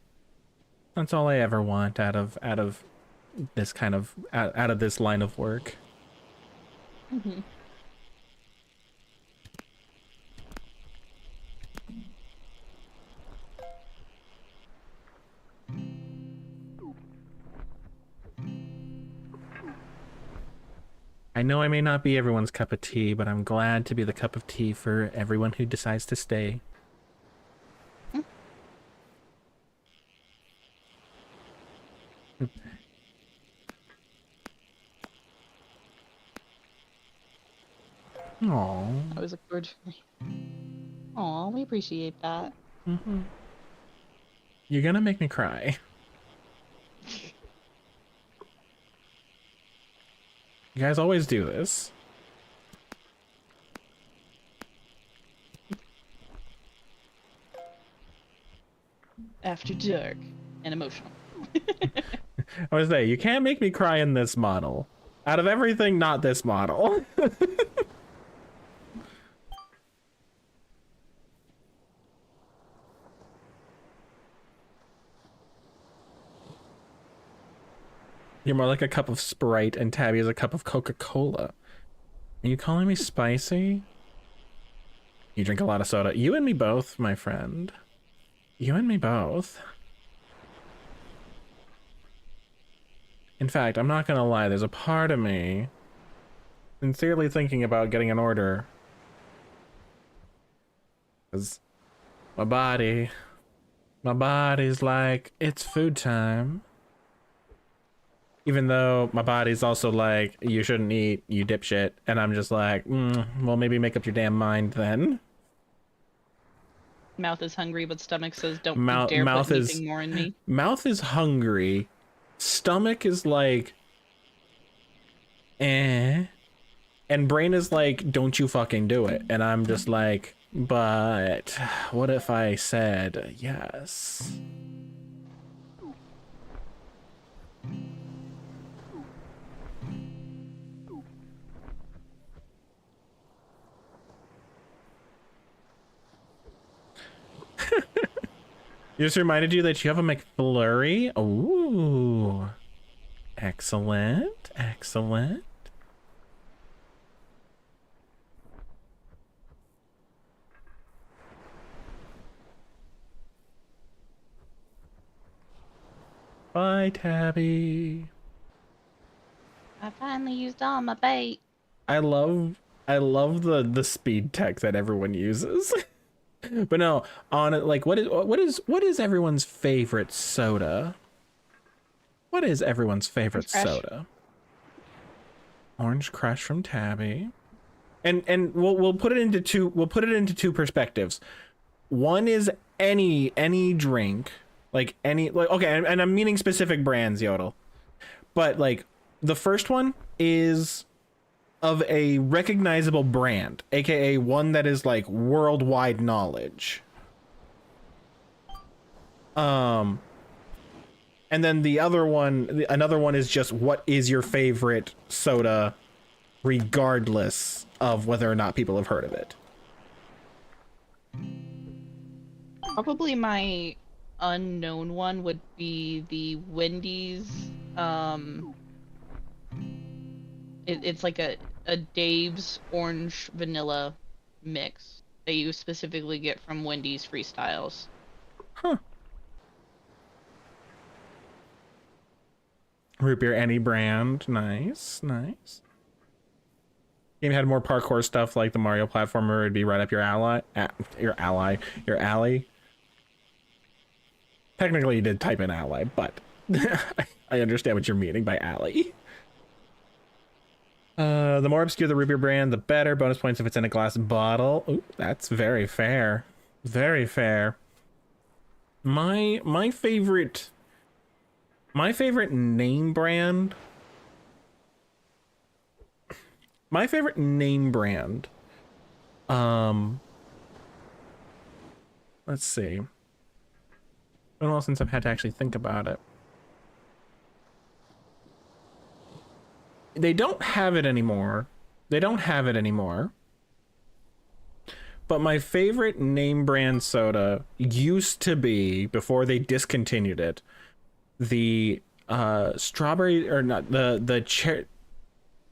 That's all I ever want out of this kind of out of this line of work.
Mm-hmm.
I know I may not be everyone's cup of tea, but I'm glad to be the cup of tea for everyone who decides to stay. Aww.
That was a good. Aw, we appreciate that.
Mm-hmm. You're gonna make me cry. You guys always do this.
After dark and emotional.
I was say, you can't make me cry in this model. Out of everything, not this model. You're more like a cup of Sprite and Tabby is a cup of Coca-Cola. Are you calling me spicy? You drink a lot of soda. You and me both, my friend. You and me both. In fact, I'm not gonna lie, there's a part of me sincerely thinking about getting an order. 'Cause my body's like, it's food time. Even though my body's also like, you shouldn't eat, you dipshit. And I'm just like, well, maybe make up your damn mind then.
Mouth is hungry, but stomach says, "Don't you
Mouth
dare put
is
anything more in me."
mouth is hungry. Stomach is like, eh. And brain is like, don't you fucking do it. And I'm just like, but what if I said yes? Just reminded you that you have a McFlurry. Ooh. Excellent. Excellent. Bye, Tabby.
I finally used all my bait.
I love the speed tech that everyone uses. But no, on it, like what is everyone's favorite soda? What is everyone's favorite
Orange Crush.
soda? Orange Crush from Tabby. And we'll put it into two perspectives. One is any drink, like okay, and I'm meaning specific brands, Yodel. But like the first one is of a recognizable brand, aka one that is like worldwide knowledge. And then the other one, another one is just what is your favorite soda, regardless of whether or not people have heard of it.
Probably my unknown one would be the Wendy's. It's like a Dave's orange vanilla mix that you specifically get from Wendy's Freestyles.
Huh. Root beer, any brand. Nice, nice. Game had more parkour stuff like the Mario platformer. It'd be right up your your alley. Technically, you did type in ally, but I understand what you're meaning by alley. The more obscure the root beer brand, the better. Bonus points if it's in a glass bottle. Ooh, that's very fair. Very fair. My favorite name brand. My favorite name brand. Let's see. Been a while since I've had to actually think about it. They don't have it anymore. But my favorite name brand soda used to be, before they discontinued it, the strawberry, or not, the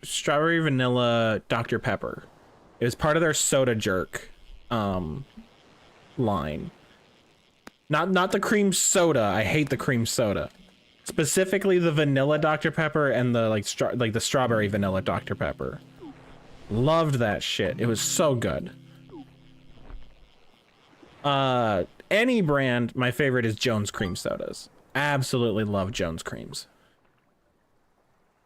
strawberry vanilla Dr. Pepper. It was part of their Soda Jerk line. Not the cream soda. I hate the cream soda. Specifically the vanilla Dr. Pepper and the the strawberry vanilla Dr. Pepper. Loved that shit. It was so good. Any brand, my favorite is Jones Cream Sodas. Absolutely love Jones Creams.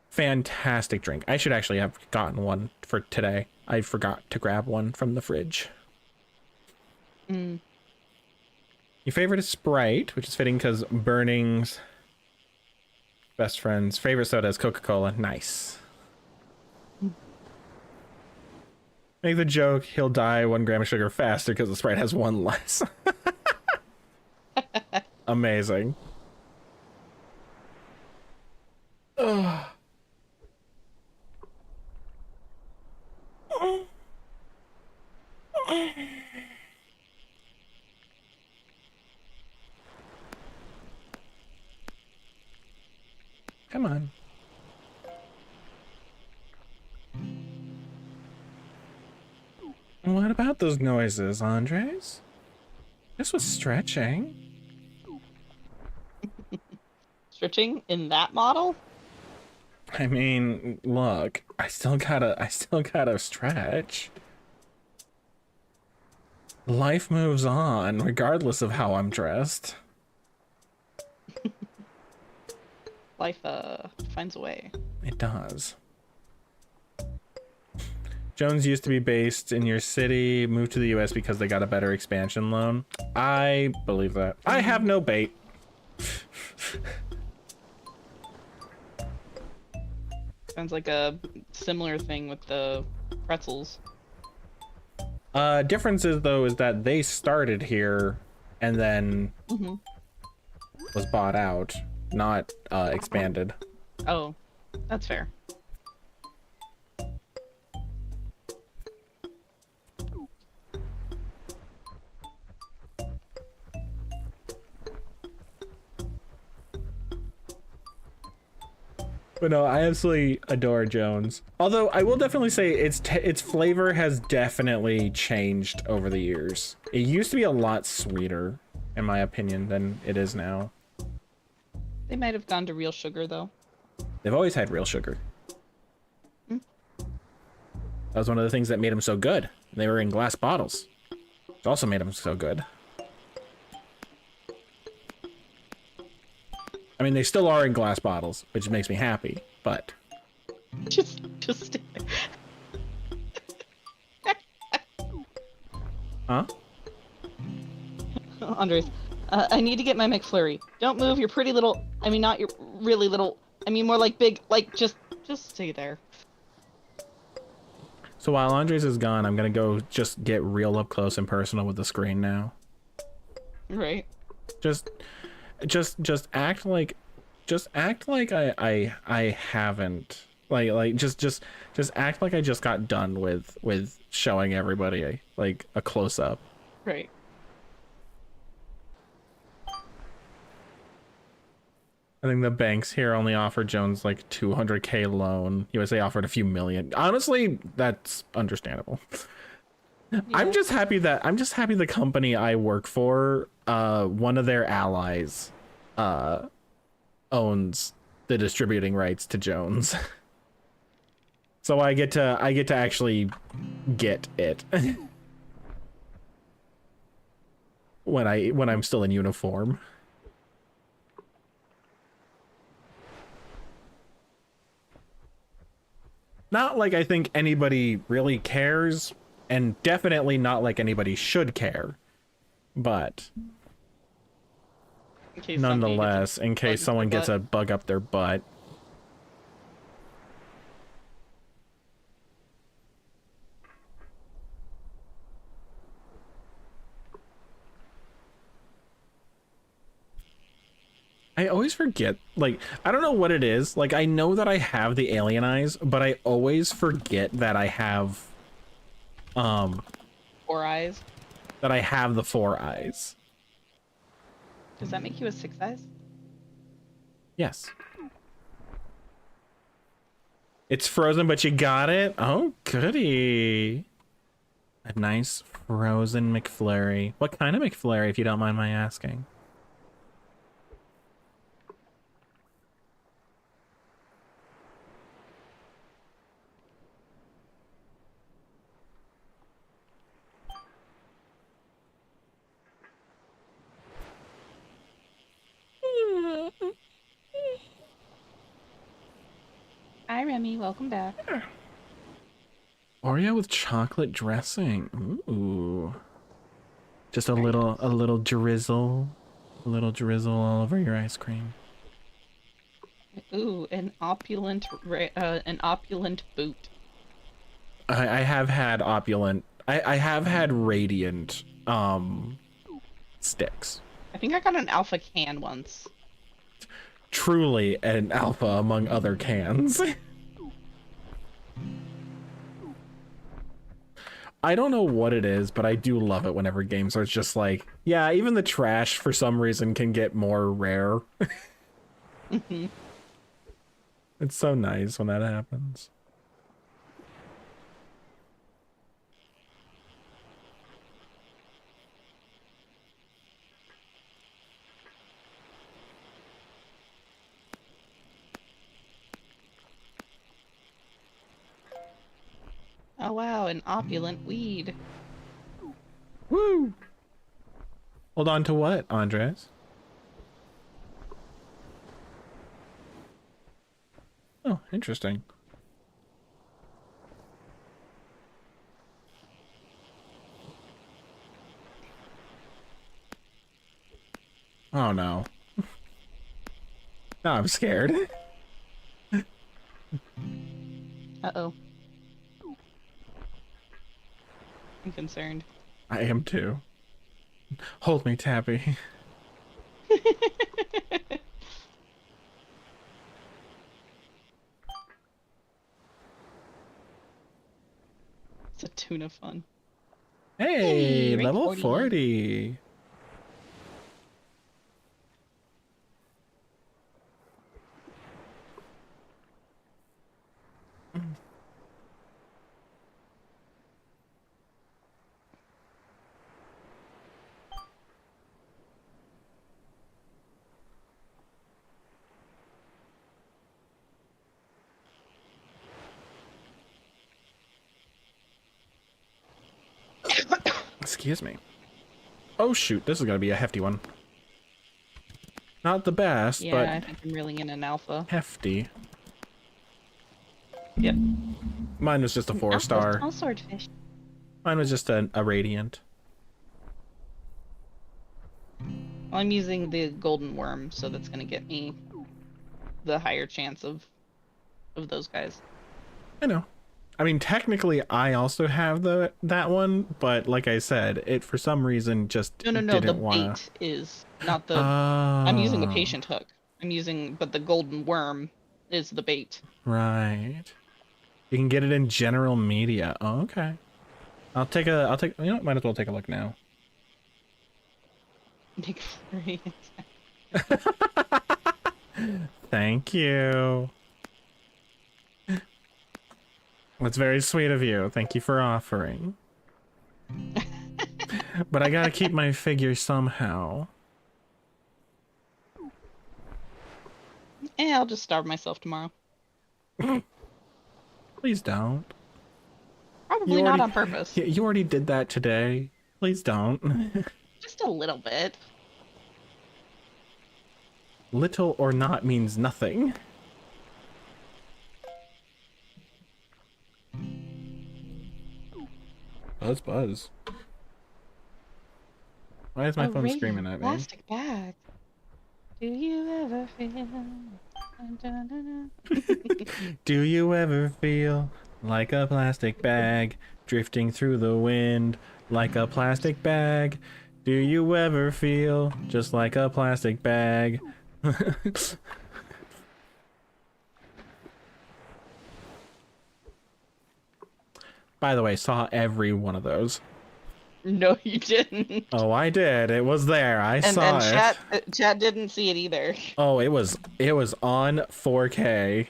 Fantastic drink. I should actually have gotten one for today. I forgot to grab one from the fridge. Your favorite is Sprite, which is fitting because Burning's best friend's favorite soda is Coca-Cola. Nice. Make the joke, he'll die 1 gram of sugar faster because the Sprite has 1 less. Amazing. Ugh. Come on. What about those noises, Andres? This was stretching.
Stretching in that model?
I mean, look, I still gotta stretch. Life moves on, regardless of how I'm dressed.
Life finds a way.
It does. Jones used to be based in your city, moved to the US because they got a better expansion loan. I believe that. I have no bait.
Sounds like a similar thing with the pretzels.
Difference is though is that they started here and then was bought out, not expanded.
Oh, that's fair.
But no, I absolutely adore Jones. Although I will definitely say its flavor has definitely changed over the years. It used to be a lot sweeter, in my opinion, than it is now.
They might have gone to real sugar though.
They've always had real sugar. That was one of the things that made them so good. They were in glass bottles. It also made them so good. I mean, they still are in glass bottles, which makes me happy, but...
Just.
Huh?
Andres, I need to get my McFlurry. Don't move your pretty little. I mean, not your really little. I mean, more like big. Like just stay there.
So while Andres is gone, I'm gonna go just get real up close and personal with the screen now.
Right.
Just act like I haven't just act like I just got done with showing everybody like a close up.
Right.
I think the banks here only offer Jones like 200K loan. USA offered a few million. Honestly, that's understandable. Yeah. I'm just happy the company I work for, one of their allies, owns the distributing rights to Jones. So I get to actually get it when I'm still in uniform. Not like I think anybody really cares, and definitely not like anybody should care, but nonetheless, in case someone gets a bug up their butt. I always forget, like, I don't know what it is. Like, I know that I have the alien eyes, but I always forget that I have,
4 eyes.
That I have the 4 eyes.
Does that make you a 6 eyes?
Yes. It's frozen, but you got it? Oh, goody. A nice frozen McFlurry. What kind of McFlurry, if you don't mind my asking?
Hi, Remy. Welcome back.
Oreo with chocolate dressing. Ooh. Just a little drizzle. A little drizzle all over your ice cream.
Ooh, an opulent boot.
I have had opulent. I have had radiant sticks.
I think I got an alpha can once.
Truly an alpha among other cans. I don't know what it is, but I do love it whenever games are just like, yeah, even the trash for some reason can get more rare. It's so nice when that happens.
Oh wow, an opulent weed.
Woo! Hold on to what, Andres? Oh, interesting. Oh no. Now I'm scared.
Uh-oh. I'm concerned.
I am too. Hold me, Tabby.
It's a tuna fun.
Hey,
rank
level
40.
40. Excuse me. Oh shoot, this is gonna be a hefty one. Not the best,
Yeah,
but
I think I'm reeling in an alpha.
hefty.
Yep.
Mine was just a 4-star.
All swordfish.
Mine was just a radiant.
Well, I'm using the golden worm, so that's gonna get me the higher chance of those guys.
I know. I mean, technically, I also have that one, but like I said, it for some reason just
No, the
didn't wanna.
bait is not the. I'm using the
Oh,
patient hook. But the golden worm is the bait.
right. You can get it in general media. Oh, okay. I'll take. You know what? Might as well take a look now.
Make free.
Thank you. That's very sweet of you. Thank you for offering. But I gotta keep my figure somehow.
I'll just starve myself tomorrow.
Please don't.
Probably
You
not
already-
on purpose.
You already did that today. Please don't.
Just a little bit.
Little or not means nothing. Buzz, buzz. Why is my phone
radiant
screaming at me?
plastic bag. Do you ever feel?
Do you ever feel like a plastic bag drifting through the wind like a plastic bag? Do you ever feel just like a plastic bag? By the way, saw every one of those.
No, you didn't.
Oh, I did. It was there. I saw it.
Chat didn't see it either.
Oh, it was on 4K.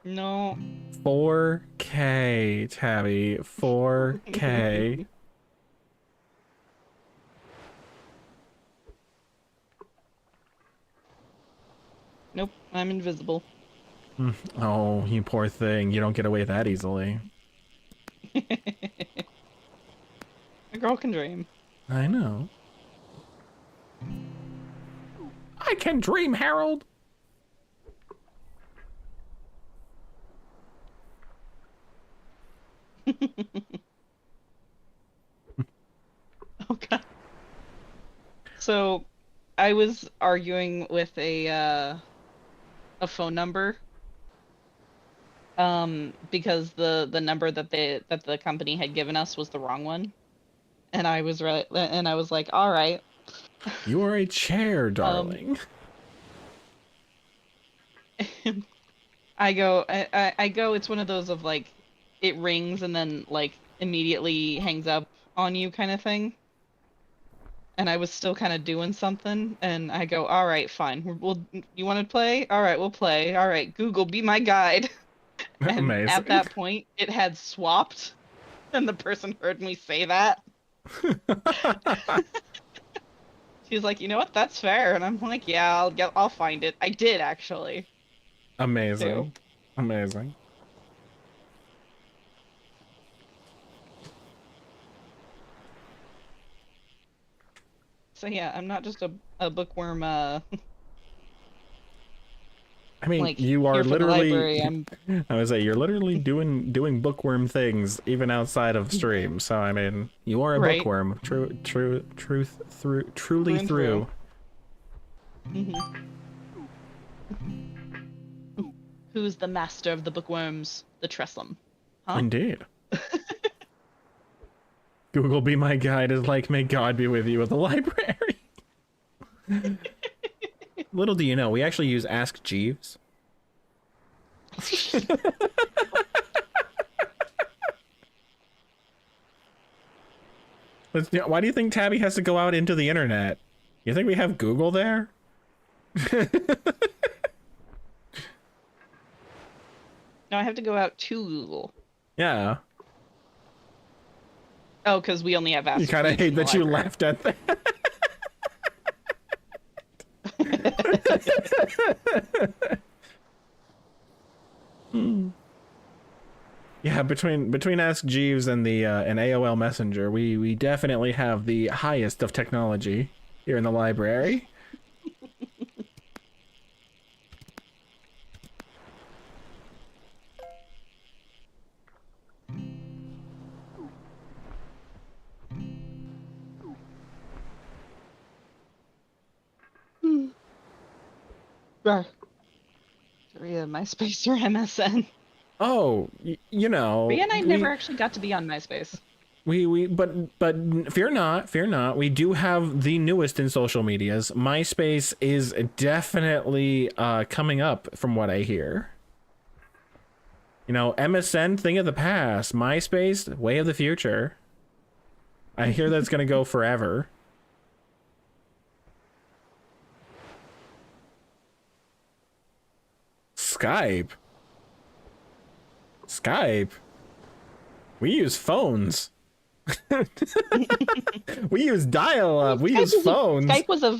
No.
4K, Tabby. 4K.
Nope, I'm invisible.
Oh, you poor thing. You don't get away that easily.
A girl can dream.
I know. I can dream, Harold.
Oh god. So, I was arguing with a phone number. Because the number that the company had given us was the wrong one, and I was like, all right.
You are a chair, darling.
I go, it's one of those of like, it rings and then like immediately hangs up on you kind of thing. And I was still kind of doing something, and I go, all right, fine. You want to play? All right, we'll play. All right, Google, be my guide. And
Amazing.
at that point, it had swapped, and the person heard me say that. She's like, you know what? That's fair. And I'm like, yeah, I'll find it. I did actually.
Amazing.
Too.
Amazing.
So yeah, I'm not just a bookworm.
I mean,
Like,
you are
here for the
literally.
library, I'm
I would say you're literally doing bookworm things even outside of stream. So I mean, you are a
Right.
bookworm. Truly
Through and
through.
Who's the master of the bookworms? The Trestlem. Huh?
Indeed. Google be my guide is like, may God be with you at the library. Little do you know, we actually use Ask Jeeves. Why do you think Tabby has to go out into the internet? You think we have Google there?
No, I have to go out to Google.
Yeah.
Oh, because we only have Ask
You kind of
Jeeves in
hate
the
that you
library.
laughed at that. Hmm. Yeah, between Ask Jeeves and the and AOL Messenger, we definitely have the highest of technology here in the library.
Right. Sorry, MySpace or MSN.
Oh, you know,
Rhea and I never actually got to be on MySpace.
but fear not. We do have the newest in social medias. MySpace is definitely coming up from what I hear. You know, MSN, thing of the past. MySpace, way of the future. I hear that's gonna go forever. Skype. Skype. We use phones. We use dial-up. We use phones.
Skype was a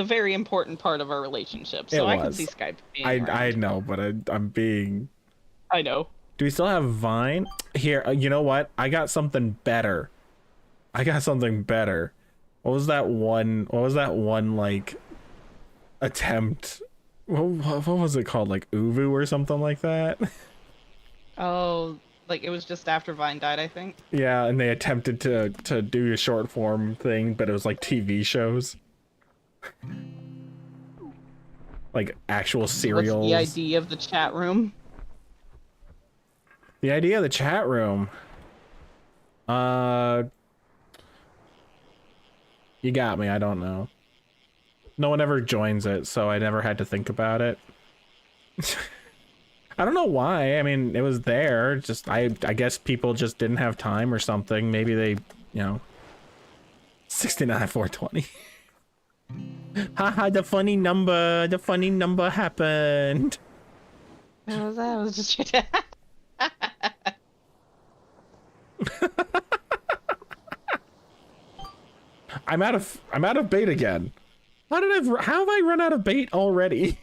very important part of our relationship, so
It
I can
was.
see Skype being
I
around.
know, but I'm being.
I know.
Do we still have Vine? Here, you know what? I got something better. I got something better. What was that one like attempt? What was it called? Like Uvu or something like that?
Oh, like it was just after Vine died, I think.
Yeah, and they attempted to do a short form thing, but it was like TV shows. Like actual serials.
What's the idea of the chat room?
The idea of the chat room. You got me, I don't know. No one ever joins it, so I never had to think about it. I don't know why. I mean, it was there. Just I guess people just didn't have time or something. Maybe they, you know. 69,420. Haha, the funny number happened.
What was that? It was just
I'm out of bait again. How have I run out of bait already?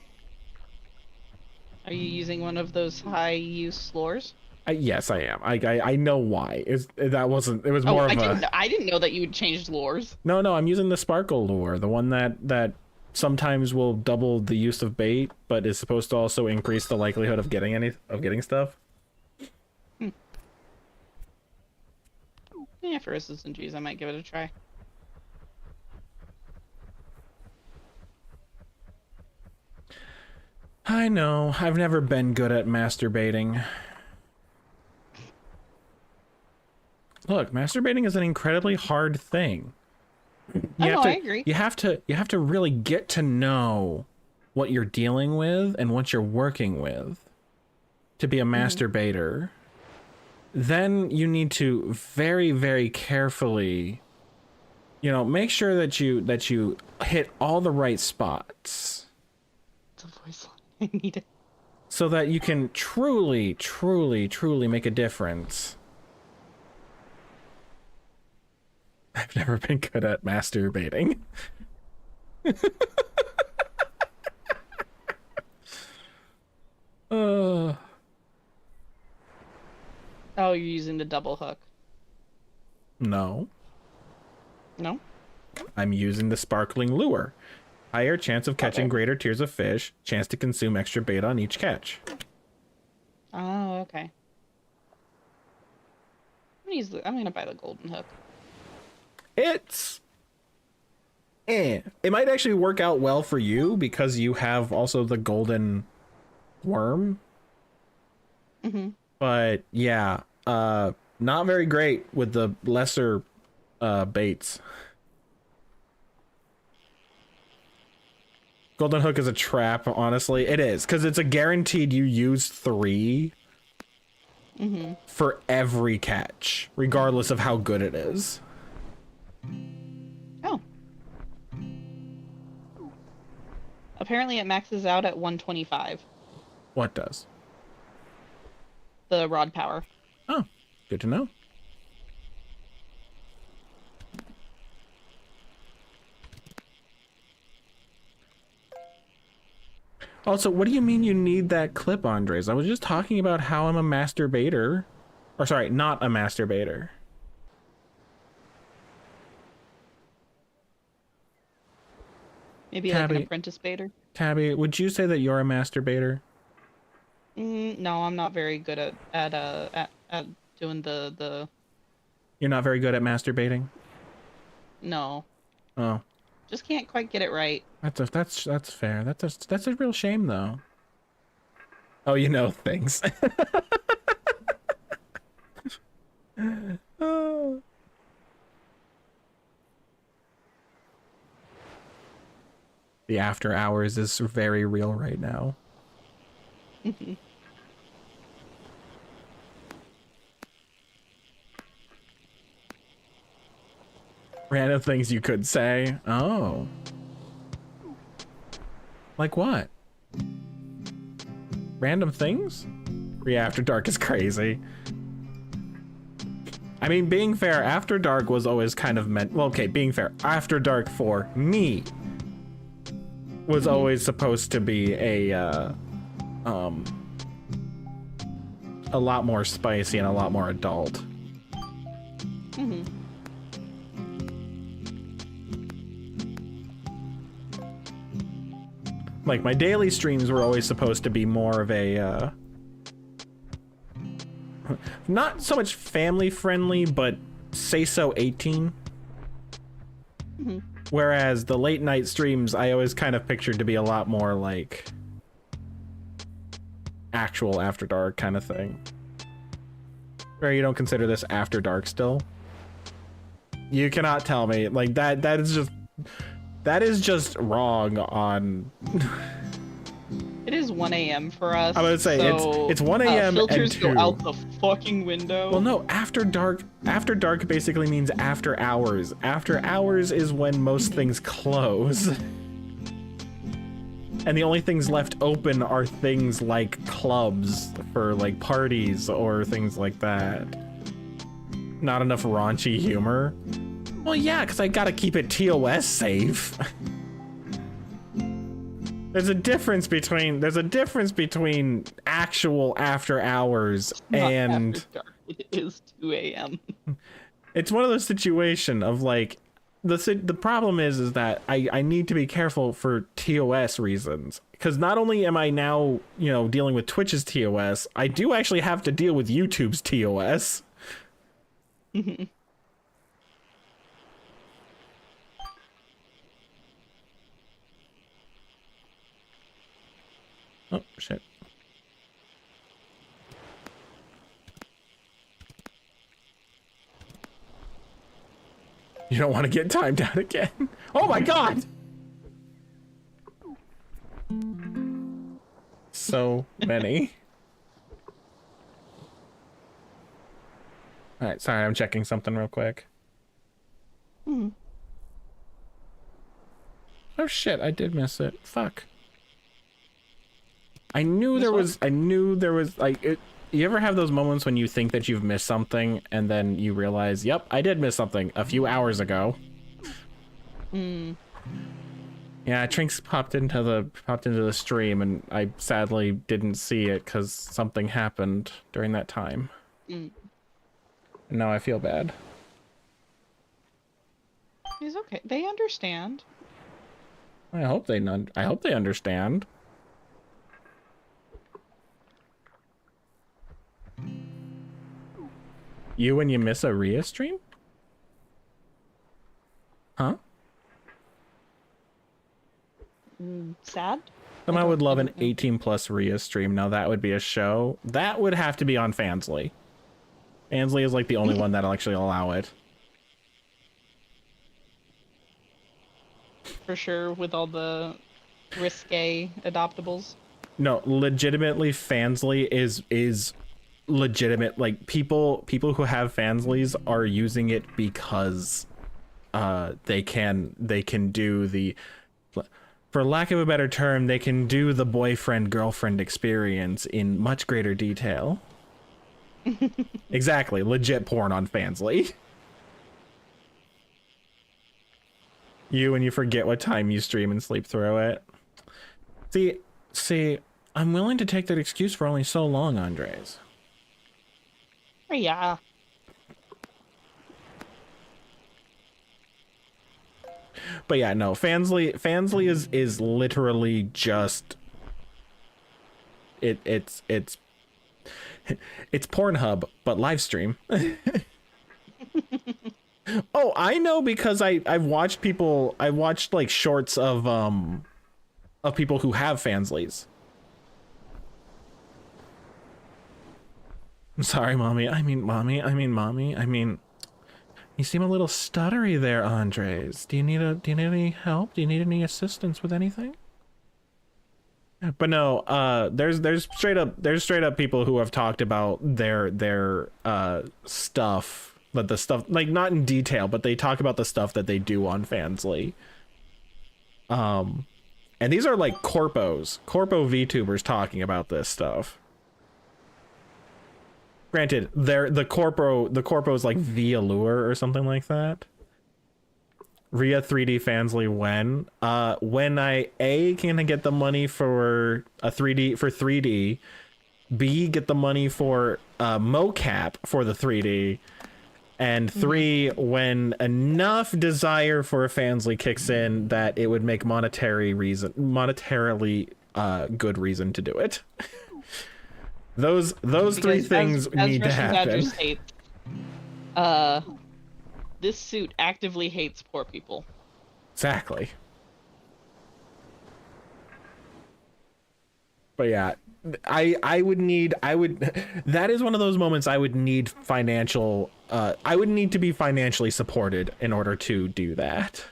Are you using one of those high use lures?
Yes, I am. I know why. It was
Oh,
more of
I didn't know that you had changed lures.
No, I'm using the sparkle lure, the one that sometimes will double the use of bait, but is supposed to also increase the likelihood of getting stuff.
Yeah, for S's and G's, I might give it a try.
I know. I've never been good at masturbating. Look, masturbating is an incredibly hard thing.
I agree.
You have to really get to know what you're dealing with and what you're working with to be a masturbator. Then you need to very, very carefully, you know, make sure that you hit all the right spots.
It's a voice line. I need it.
So that you can truly, truly, truly make a difference. I've never been good at masturbating.
Oh, you're using the double hook.
No.
No?
I'm using the sparkling lure. Higher chance of catching
Okay.
greater tiers of fish. Chance to consume extra bait on each catch.
Oh, okay. I'm gonna buy the golden hook.
It's... It might actually work out well for you because you have also the golden worm.
Mm-hmm.
But yeah, not very great with the lesser baits. Golden hook is a trap, honestly. It is, because it's a guaranteed you use 3 for every catch, regardless of how good it is.
Oh. Apparently it maxes out at 125.
What does?
the rod power.
Oh, good to know. Also, what do you mean you need that clip, Andres? I was just talking about how I'm a masturbator. Or sorry, not a masturbator.
Maybe like
Tabby.
an apprentice baiter.
Tabby, would you say that you're a masturbator?
No, I'm not very good at doing the.
You're not very good at masturbating?
No,
Oh,
just can't quite get it right.
that's fair. That's a real shame though. Oh, you know things. Oh. The after hours is very real right now. Random things you could say. Oh. Like what? Random things? Yeah, After Dark is crazy. I mean, being fair, After Dark was always kind of meant... Well, okay, being fair, After Dark for me was always supposed to be a lot more spicy and a lot more adult. Like, my daily streams were always supposed to be more of a, not so much family friendly, but say so 18. Whereas the late night streams, I always kind of pictured to be a lot more like actual After Dark kind of thing. Where you don't consider this After Dark still? You cannot tell me like that is just wrong on...
It is 1 a.m. for us.
I would say
so,
it's 1 a.m. and
filters
2.
go out the fucking window.
Well, no, After Dark basically means after hours. After hours is when most things close. And the only things left open are things like clubs for like parties or things like that. Not enough raunchy humor. Well, yeah, because I gotta keep it TOS safe. There's a difference between actual after hours and
After dark. It is 2 a.m.
It's one of those situations of like the problem is that I need to be careful for TOS reasons, because not only am I now, you know, dealing with Twitch's TOS, I do actually have to deal with YouTube's TOS. Oh, shit. You don't want to get timed out again. Oh my god! So many. Alright, sorry, I'm checking something real quick. Oh shit, I did miss it. Fuck. I knew there was like it. You ever have those moments when you think that you've missed something and then you realize, yep, I did miss something a few hours ago. Yeah, Trinks popped into the stream and I sadly didn't see it because something happened during that time. And now I feel bad.
It's okay. They understand.
I hope they understand. You when you miss a Rhea stream? Huh?
Sad?
Then I would love an 18+ Rhea stream. Now that would be a show. That would have to be on Fansly. Fansly is like the only one that'll actually allow it.
For sure, with all the risque adoptables.
No, legitimately, Fansly is legitimate. Like people who have Fansleys are using it because they can do the, for lack of a better term, they can do the boyfriend girlfriend experience in much greater detail. Exactly, legit porn on Fansly. You and you forget what time you stream and sleep through it. See, I'm willing to take that excuse for only so long, Andres.
Yeah.
But yeah, no, Fansly is literally just it's Pornhub, but live stream. Oh, I know, because I've watched people, I watched like shorts of people who have Fanslys. I'm sorry, mommy. I mean, mommy. You seem a little stuttery there, Andres. Do you need any help? Do you need any assistance with anything? But no, there's straight up people who have talked about their stuff, but the stuff, like, not in detail, but they talk about the stuff that they do on Fansly. And these are like corpo VTubers talking about this stuff. Granted, the corpo's like The Allure or something like that. Ria 3D Fansly when I can get the money for a 3D, B, get the money for mocap for the 3D, and 3, when enough desire for a Fansly kicks in that it would make monetarily good reason to do it. Those three things need to happen.
States, this suit actively hates poor people.
Exactly. But yeah, I would that is one of those moments I would need financial I would need to be financially supported in order to do that.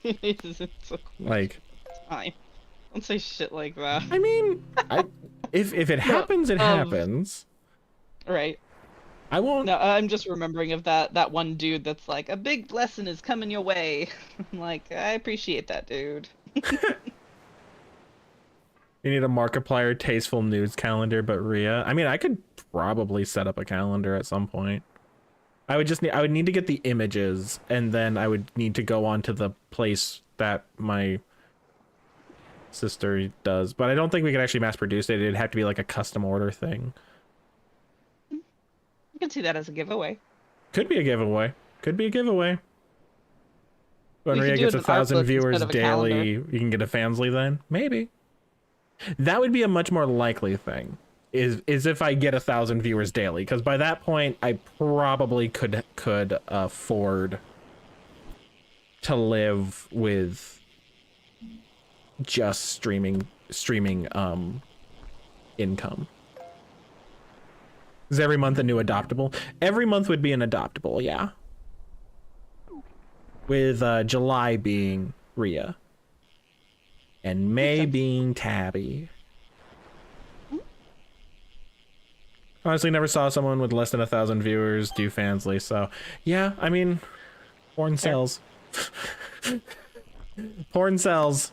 It's
Like,
fine. Don't say shit like that.
I mean, if it happens, it happens.
Right.
I won't.
No, I'm just remembering of that one dude that's like, a big blessing is coming your way. I'm like, I appreciate that, dude.
You need a Markiplier tasteful news calendar, but Ria. I mean, I could probably set up a calendar at some point. I would need to get the images, and then I would need to go on to the place that my sister does. But I don't think we could actually mass produce it. It'd have to be like a custom order thing.
You can see that as a giveaway.
Could be a giveaway. When
We
Ria
could do
gets
it in
1,000
art book
viewers
instead of a
daily,
calendar.
you can get a Fansly then? Maybe. That would be a much more likely thing. Is if I get 1,000 viewers daily, because by that point I probably could afford to live with just streaming income. Is every month a new adoptable? Every month would be an adoptable, yeah. With July being Ria. And May being Tabby. Honestly, never saw someone with less than 1,000 viewers do Fansly, so yeah, I mean, porn sells. Porn sells.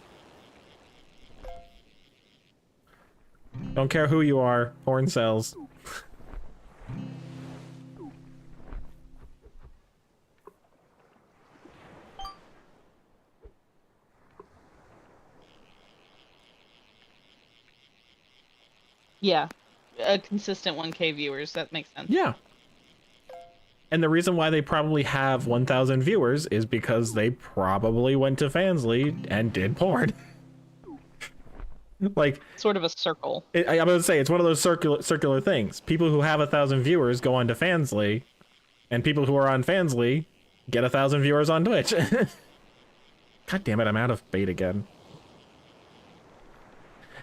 Don't care who you are, porn sells.
Yeah. A consistent 1K viewers, that makes sense.
Yeah. And the reason why they probably have 1,000 viewers is because they probably went to Fansly and did porn. Like,
Sort of a circle.
I'm going to say, it's one of those circular things. People who have 1,000 viewers go on to Fansly, and people who are on Fansly get 1,000 viewers on Twitch. God damn it, I'm out of bait again.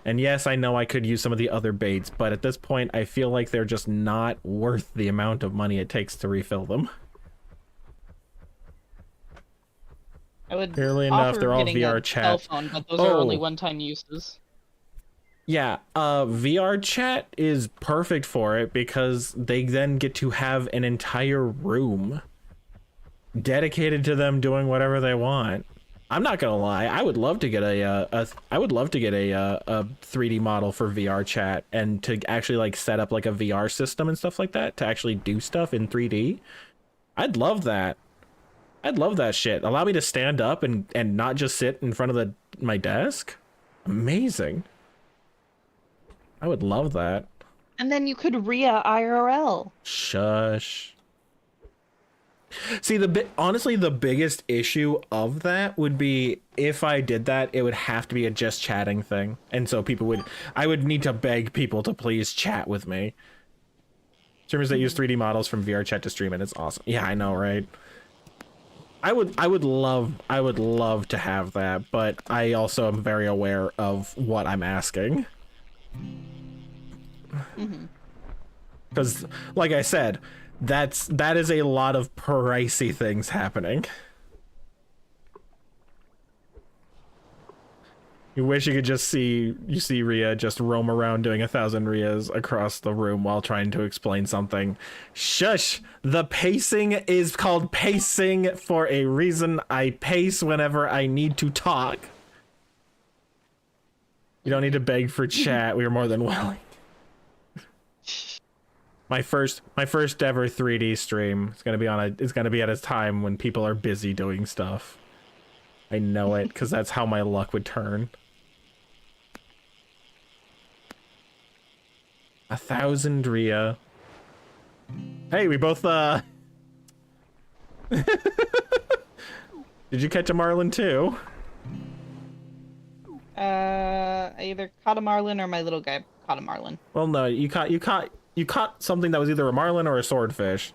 And yes, I know I could use some of the other baits, but at this point, I feel like they're just not worth the amount of money it takes to refill them.
I would
Clearly enough,
offer
they're all
getting
VR
a
chat.
cell phone, but those are only
Oh.
one-time uses.
Yeah, VR chat is perfect for it because they then get to have an entire room dedicated to them doing whatever they want. I'm not gonna lie. I would love to get I would love to get a 3D model for VR chat and to actually like set up like a VR system and stuff like that to actually do stuff in 3D. I'd love that. I'd love that shit. Allow me to stand up and not just sit in front of my desk. Amazing. I would love that.
And then you could RIA IRL.
Shush. See, honestly, the biggest issue of that would be if I did that, it would have to be a just chatting thing. And so I would need to beg people to please chat with me. Streamers that use 3D models from VR chat to stream it, it's awesome. Yeah, I know, right? I would love to have that, but I also am very aware of what I'm asking. Because, like I said, that is a lot of pricey things happening. You wish you could just see Rhea just roam around doing 1,000 Rheas across the room while trying to explain something. Shush! The pacing is called pacing for a reason. I pace whenever I need to talk. You don't need to beg for chat. We are more than willing. My first ever 3D stream is gonna be at a time when people are busy doing stuff. I know it, because that's how my luck would turn. 1,000 Rhea. Hey, we both Did you catch a Marlin too?
I either caught a Marlin or my little guy caught a Marlin.
Well, no, you caught something that was either a Marlin or a swordfish.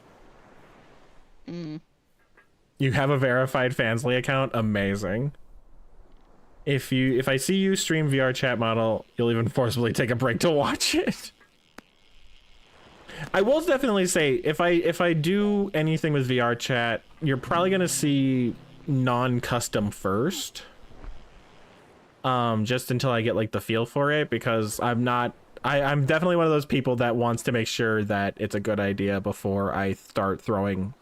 You have a verified Fansly account? Amazing. If I see you stream VR chat model, you'll even forcibly take a break to watch it. I will definitely say, if I do anything with VR chat, you're probably gonna see non-custom first. Just until I get like the feel for it, because I'm definitely one of those people that wants to make sure that it's a good idea before I start throwing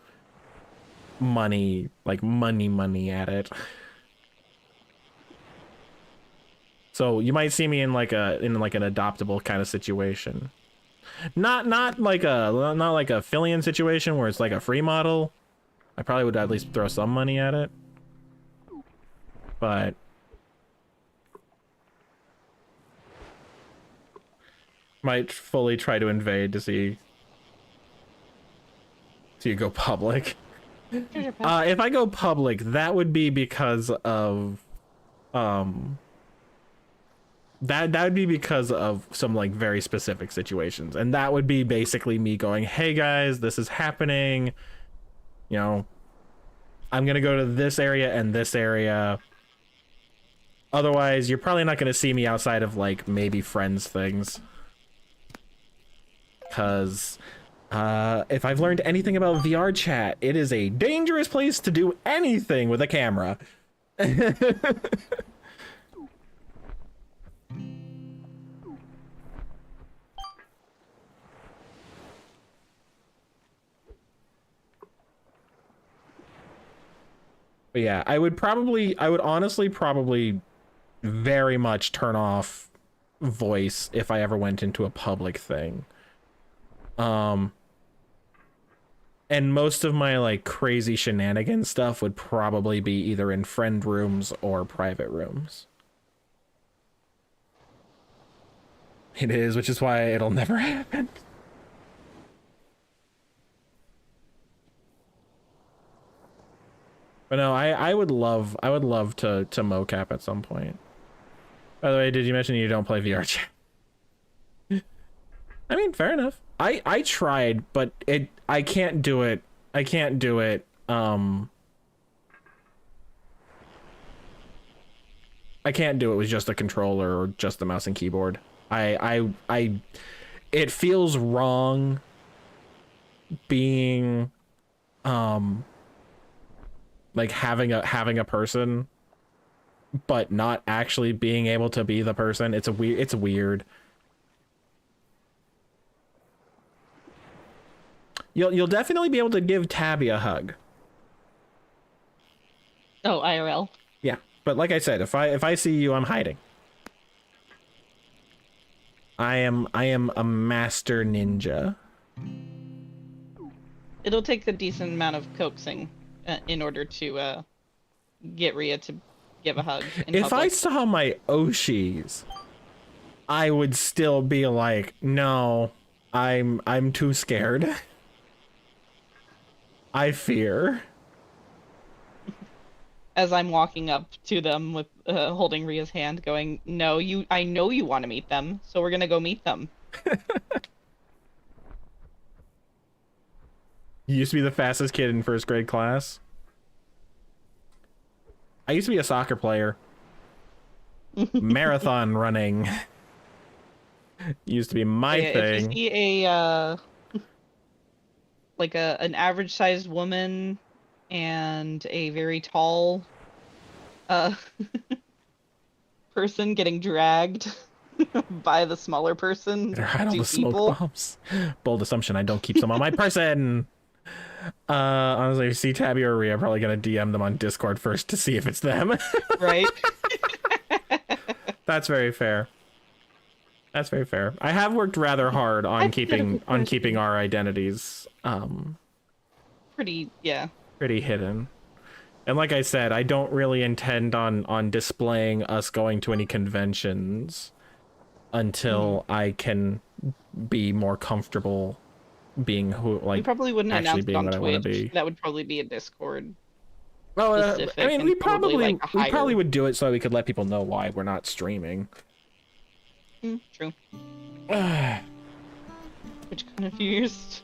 money at it. So you might see me in like an adoptable kind of situation. Not like a Fillion situation where it's like a free model. I probably would at least throw some money at it. But might fully try to invade to see you go public. If I go public, that would be because of that would be because of some like very specific situations, and that would be basically me going, hey guys, this is happening, you know, I'm gonna go to this area and this area. Otherwise, you're probably not gonna see me outside of like maybe friends things, because if I've learned anything about VR chat, it is a dangerous place to do anything with a camera. But yeah, I would honestly probably very much turn off voice if I ever went into a public thing. And most of my like crazy shenanigan stuff would probably be either in friend rooms or private rooms. It is, which is why it'll never happen. But no, I would love to mocap at some point. By the way, did you mention you don't play VR chat? I mean, fair enough. I tried, but I can't do it. I can't do it. I can't do it with just a controller or just the mouse and keyboard. It feels wrong being like having a person but not actually being able to be the person. It's weird. You'll definitely be able to give Tabby a hug.
Oh, IRL.
Yeah, but like I said, if I see you, I'm hiding. I am a master ninja.
It'll take a decent amount of coaxing in order to get Rhea to give a hug in
If I
public.
saw my Oshis, I would still be like, no, I'm too scared. I fear.
As I'm walking up to them with holding Rhea's hand, going, "No, I know you want to meet them, so we're gonna go meet them."
You used to be the fastest kid in first grade class. I used to be a soccer player. Marathon running used to be my
If
thing.
you see a like an average sized woman and a very tall uh person getting dragged by the smaller person,
Better hide all
two
the smoke
people.
bombs. Bold assumption, I don't keep some on my person. Honestly, if you see Tabby or Rhea, I'm probably gonna DM them on Discord first to see if it's them.
Right?
That's very fair. That's very fair. I have worked rather hard on keeping our identities
Pretty, yeah.
pretty hidden. And like I said, I don't really intend on displaying us going to any conventions until I can be more comfortable being who,
You
like,
probably wouldn't
actually
announce it
being
on
what I want to
Twitch.
be.
That would probably be a Discord.
Well,
specific
I mean,
and
we
probably,
probably
like, a
we probably
higher-
would do it so we could let people know why we're not streaming.
True.
I
Which kind of fears.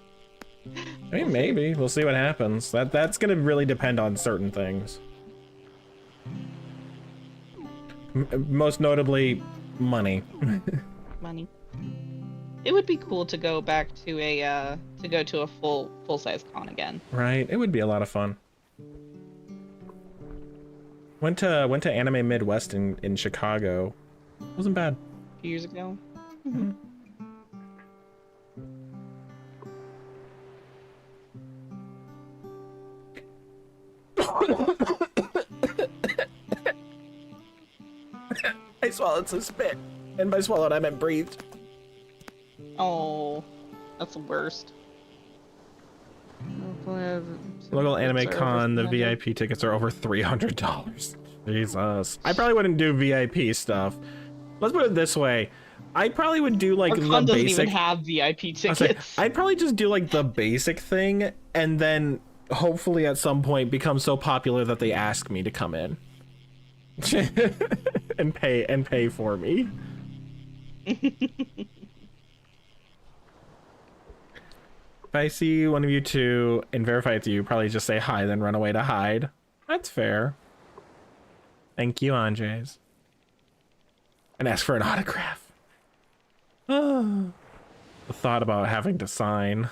mean, maybe we'll see what happens. That's gonna really depend on certain things. Most notably, money.
Money. It would be cool to go back to a full size con again.
Right? It would be a lot of fun. Went to Anime Midwest in Chicago. Wasn't bad.
A few years ago.
I swallowed some spit, and by swallowed I meant breathed.
Oh, that's the worst.
Local Anime Con, the VIP tickets are over $300. Jesus. I probably wouldn't do VIP stuff. Let's put it this way. I probably would do like
Our
the
con doesn't
basic.
even have VIP
I was like,
tickets.
I'd probably just do like the basic thing, and then hopefully at some point become so popular that they ask me to come in and pay for me. If I see one of you two and verify it's you, probably just say hi, then run away to hide. That's fair. Thank you, Andres. And ask for an autograph. The thought about having to sign.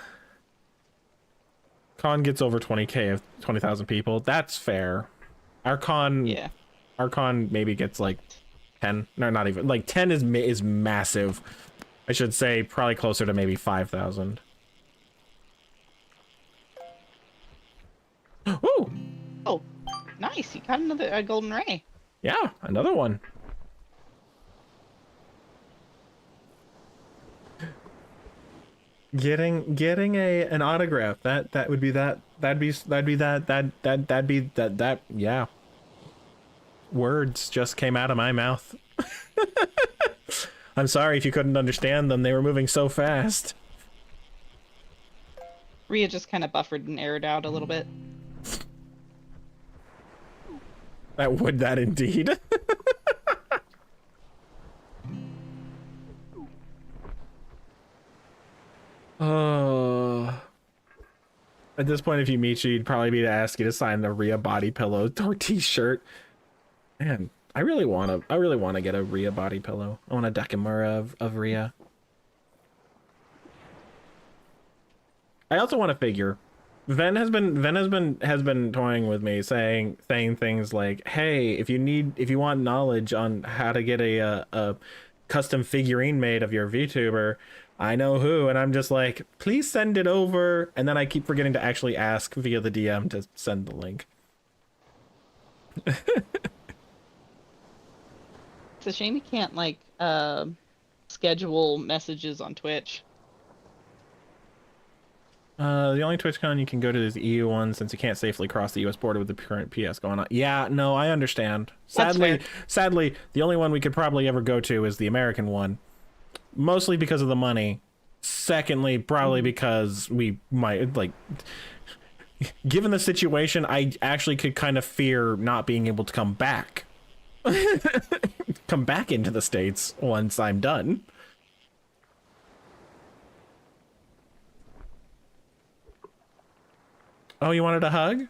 Con gets over 20k of 20,000 people. That's fair. Our con,
Yeah.
our con maybe gets like 10. No, not even. Like 10 is massive. I should say probably closer to maybe 5,000. Ooh,
Oh, nice. You got another golden ray.
yeah, another one. Getting an autograph, that would be that'd be yeah. Words just came out of my mouth. I'm sorry if you couldn't understand them. They were moving so fast.
Rhea just kind of buffered and aired out a little bit.
That indeed. At this point, if you meet you, you'd probably be to ask you to sign the Rhea body pillow or t-shirt. Man, I really want to get a Rhea body pillow. I want a Dakamura of Rhea. I also want a figure. Ven has been toying with me, saying things like, "Hey, if you want knowledge on how to get a custom figurine made of your VTuber, I know who." And I'm just like, "Please send it over." And then I keep forgetting to actually ask via the DM to send the link.
It's a shame you can't like schedule messages on Twitch.
The only TwitchCon you can go to is the EU one since you can't safely cross the US border with the current PS going on. Yeah, no, I understand.
That's
Sadly, the only one we could probably ever go to is the American one. Mostly because of the money. Secondly, probably because we might, like, given the situation, I actually could kind of fear not being able to come back. Come back into the States once I'm done. Oh, you wanted a hug?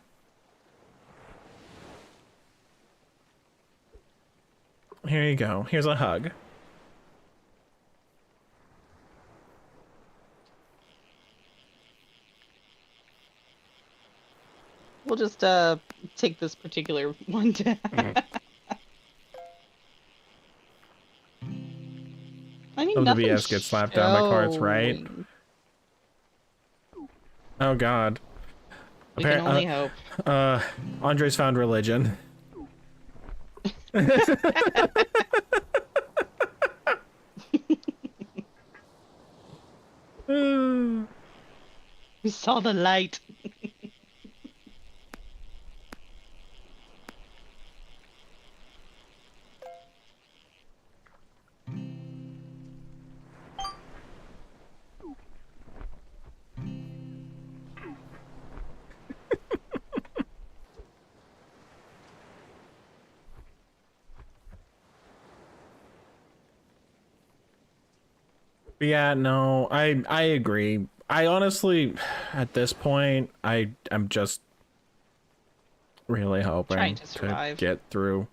Here you go. Here's a hug.
We'll just take this particular one down. I mean,
Oh, the
nothing
BS gets slapped down by cards, right?
showing.
Oh God.
We can only hope.
Andre's found religion.
We saw the light.
Yeah, no, I agree. I honestly, at this point, I'm just really hoping
Trying to survive.
get through.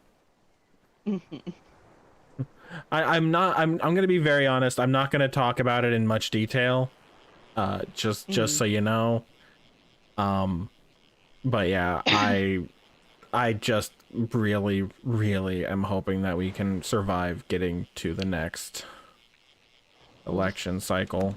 I'm gonna be very honest. I'm not gonna talk about it in much detail. Just so you know. But yeah, I just really am hoping that we can survive getting to the next election cycle.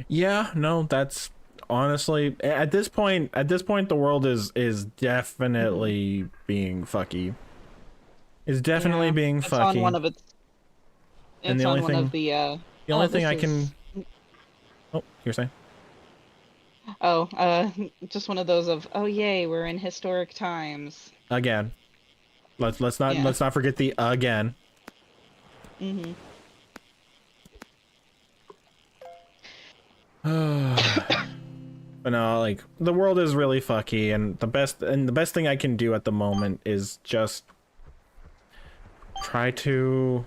Yeah, no, that's honestly at this point the world is definitely being fucky. Is definitely
Yeah,
being
it's
fucky.
on one of its.
And
It's
the only
on one
thing-
of the.
The only
oh,
thing
this
I
is-
can Oh, you're saying?
Oh, just one of those of oh yay, we're in historic times.
Again. Let's not
Yeah.
let's not forget the again.
Mm-hmm.
But no, like the world is really fucky, and the best thing I can do at the moment is just try to.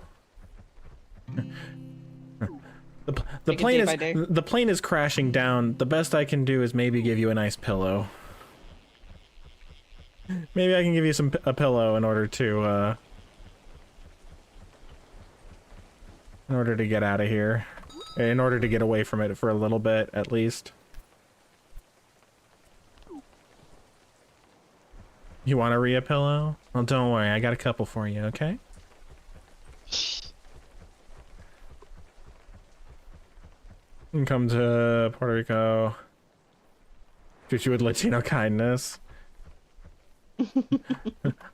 The
Take it
plane
day
is
by day.
the plane is crashing down. The best I can do is maybe give you a nice pillow. Maybe I can give you a pillow in order to get out of here. In order to get away from it for a little bit, at least. You want a Rhea pillow? Well, don't worry. I got a couple for you, okay? You can come to Puerto Rico. Treat you with Latino kindness.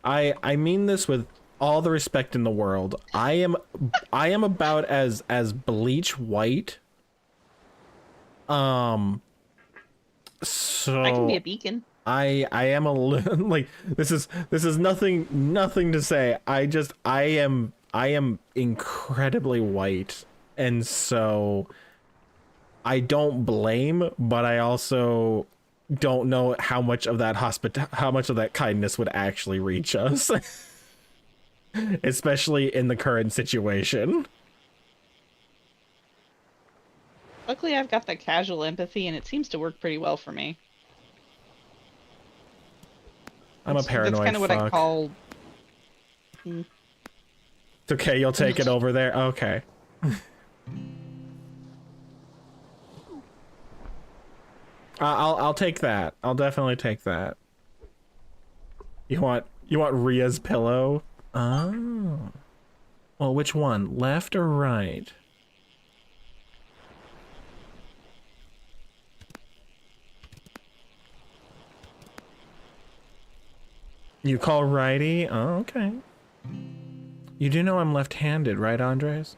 I mean this with all the respect in the world. I am about as bleach white. So
I can be a beacon.
I am a like this is nothing to say. I am incredibly white, and so I don't blame, but I also don't know how much of that kindness would actually reach us. Especially in the current situation.
Luckily, I've got that casual empathy, and it seems to work pretty well for me.
I'm a paranoid
That's kind of what I
fuck.
call.
It's okay, you'll take it over there. Okay. I'll take that. I'll definitely take that. You want Rhea's pillow? Oh. Well, which one? Left or right? You call righty? Oh, okay. You do know I'm left-handed, right, Andres?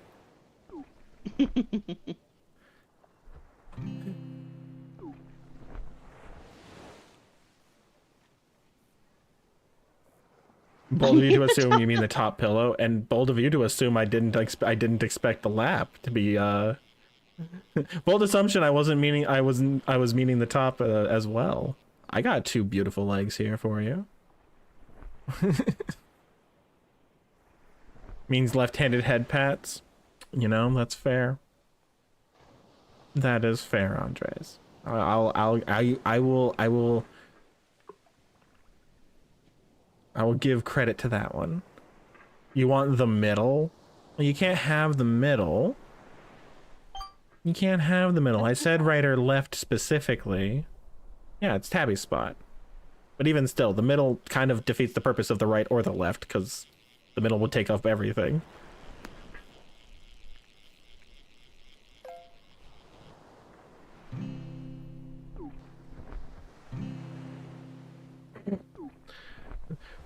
Bold of you to assume you mean the top pillow, and bold of you to assume I didn't expect the lap to be bold assumption. I was meaning the top as well. I got two beautiful legs here for you. Means left-handed head pats. You know, that's fair. That is fair, Andres. I will give credit to that one. You want the middle? Well, you can't have the middle. You can't have the middle. I said right or left specifically. Yeah, it's Tabby's spot. But even still, the middle kind of defeats the purpose of the right or the left, because the middle would take up everything.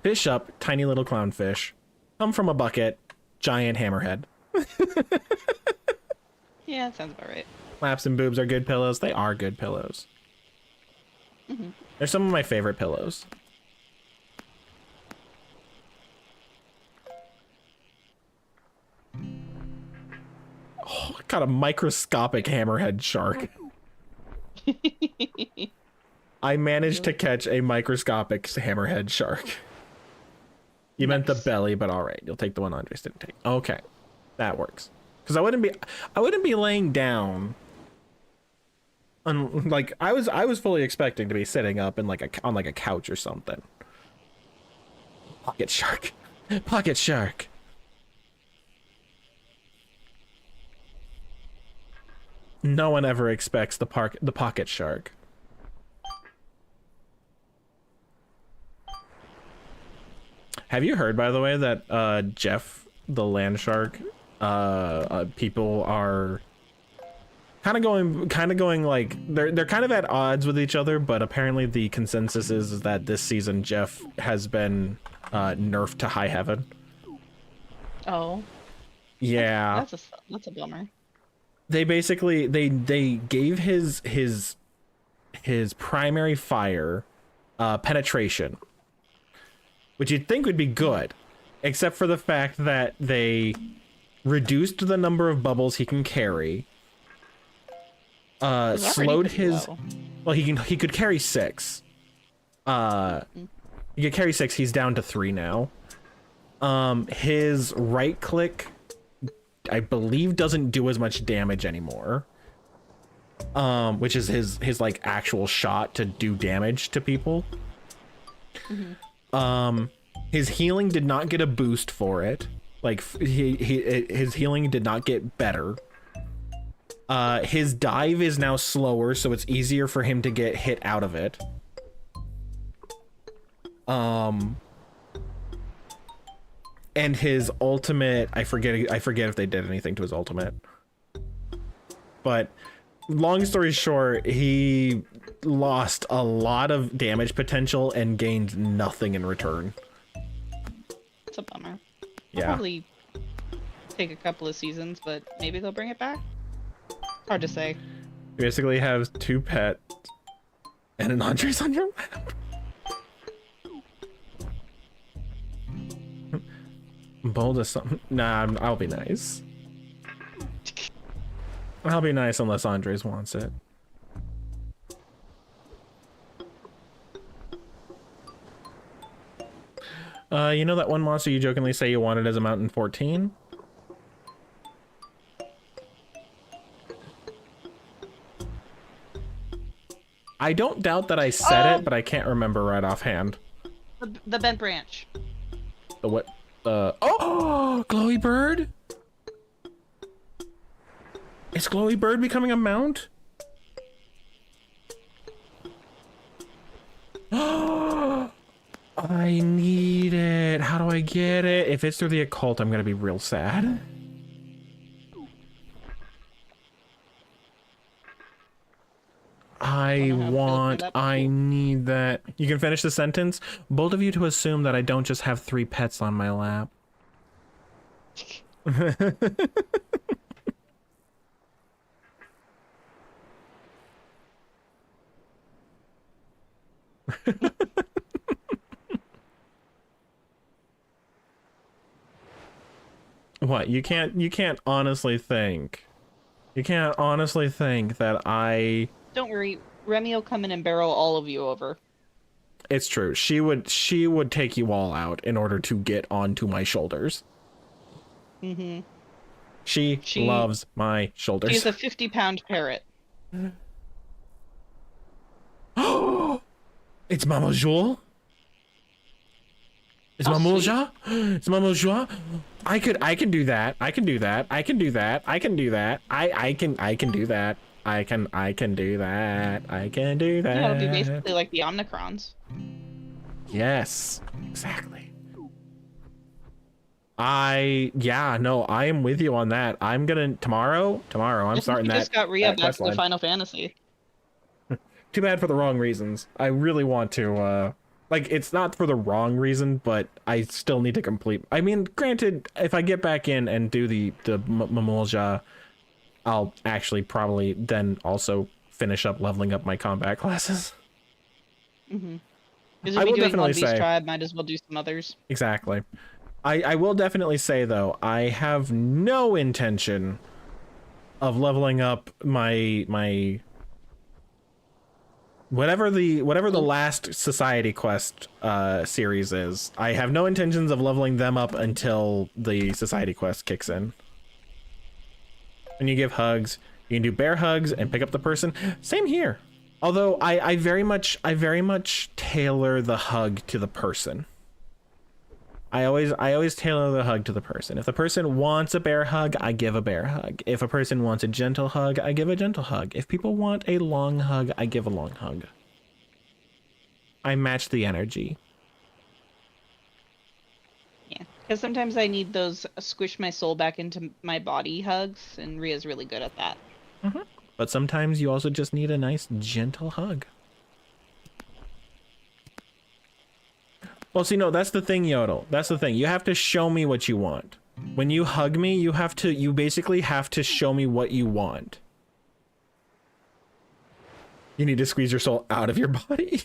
Fish up, tiny little clownfish. Come from a bucket, giant hammerhead.
Yeah, that sounds about right.
Laps and boobs are good pillows. They are good pillows. They're some of my favorite pillows. Oh, got a microscopic hammerhead shark. I managed to catch a microscopic hammerhead shark. You meant the belly, but all right. You'll take the one Andres didn't take. Okay, that works. Because I wouldn't be laying down. Like I was fully expecting to be sitting up in on a couch or something. Pocket shark, pocket shark. No one ever expects the pocket shark. Have you heard, by the way, that Jeff the land shark, people are kind of going like they're kind of at odds with each other, but apparently the consensus is that this season Jeff has been nerfed to high heaven.
Oh.
Yeah.
That's a bummer.
They basically they gave his primary fire penetration, which you'd think would be good, except for the fact that they reduced the number of bubbles he can carry. Slowed his
low.
Well, he could carry 6. He could carry 6. He's down to 3 now. His right click, I believe, doesn't do as much damage anymore. Which is his like actual shot to do damage to people. His healing did not get a boost for it. Like his healing did not get better. His dive is now slower, so it's easier for him to get hit out of it. And his ultimate, I forget if they did anything to his ultimate. But long story short, he lost a lot of damage potential and gained nothing in return.
It's a bummer.
Yeah.
Probably take a couple of seasons, but maybe they'll bring it back. Hard to say.
You basically have 2 pets and an Andres on your lap. Bold as something. Nah, I'll be nice. I'll be nice unless Andres wants it. You know that one monster you jokingly say you wanted as a Mountain 14? I don't doubt that I said it, but I can't remember right offhand.
The bent branch.
The what? Oh, Glowy Bird? Is Glowy Bird becoming a mount? I need it. it? How do I get it? If it's through the occult, I'm gonna be real sad. I need that. You can finish the sentence. Bold of you to assume that I don't just have 3 pets on my lap. What? You can't honestly think. You can't honestly think that I...
Don't worry, Remy will come in and barrel all of you over.
It's true. She would take you all out in order to get onto my shoulders.
Mm-hmm.
She loves my shoulders.
She's a 50-pound parrot.
It's Mama Joule? It's Mama Joule? It's Mama Joule? I can do that. I can do that. I can do that. I can do that. I can do that. I can do that. I can do that.
Yeah, it'll be basically like the Omnicrons.
Yes, exactly. I am with you on that. I'm gonna tomorrow I'm starting that.
Just got Rhea back to
line.
Final Fantasy.
Too bad for the wrong reasons. I really want to like, it's not for the wrong reason, but I still need to complete. I mean, granted, if I get back in and do the Mamulja, I'll actually probably then also finish up leveling up my combat classes.
Mm-hmm. Because
I
if
will
you're doing one
definitely
of these
say
tribe, might as well do some others.
exactly. I will definitely say though, I have no intention of leveling up my whatever the last Society Quest series is. I have no intentions of leveling them up until the Society Quest kicks in. When you give hugs, you can do bear hugs and pick up the person. Same here. Although I very much tailor the hug to the person. I always tailor the hug to the person. If the person wants a bear hug, I give a bear hug. If a person wants a gentle hug, I give a gentle hug. If people want a long hug, I give a long hug. I match the energy.
Yeah, because sometimes I need those squish my soul back into my body hugs, and Rhea's really good at that.
Mm-hmm. But sometimes you also just need a nice gentle hug. Well, see, no, that's the thing, Yodel. That's the thing. You have to show me what you want. When you hug me, you basically have to show me what you want. You need to squeeze your soul out of your body.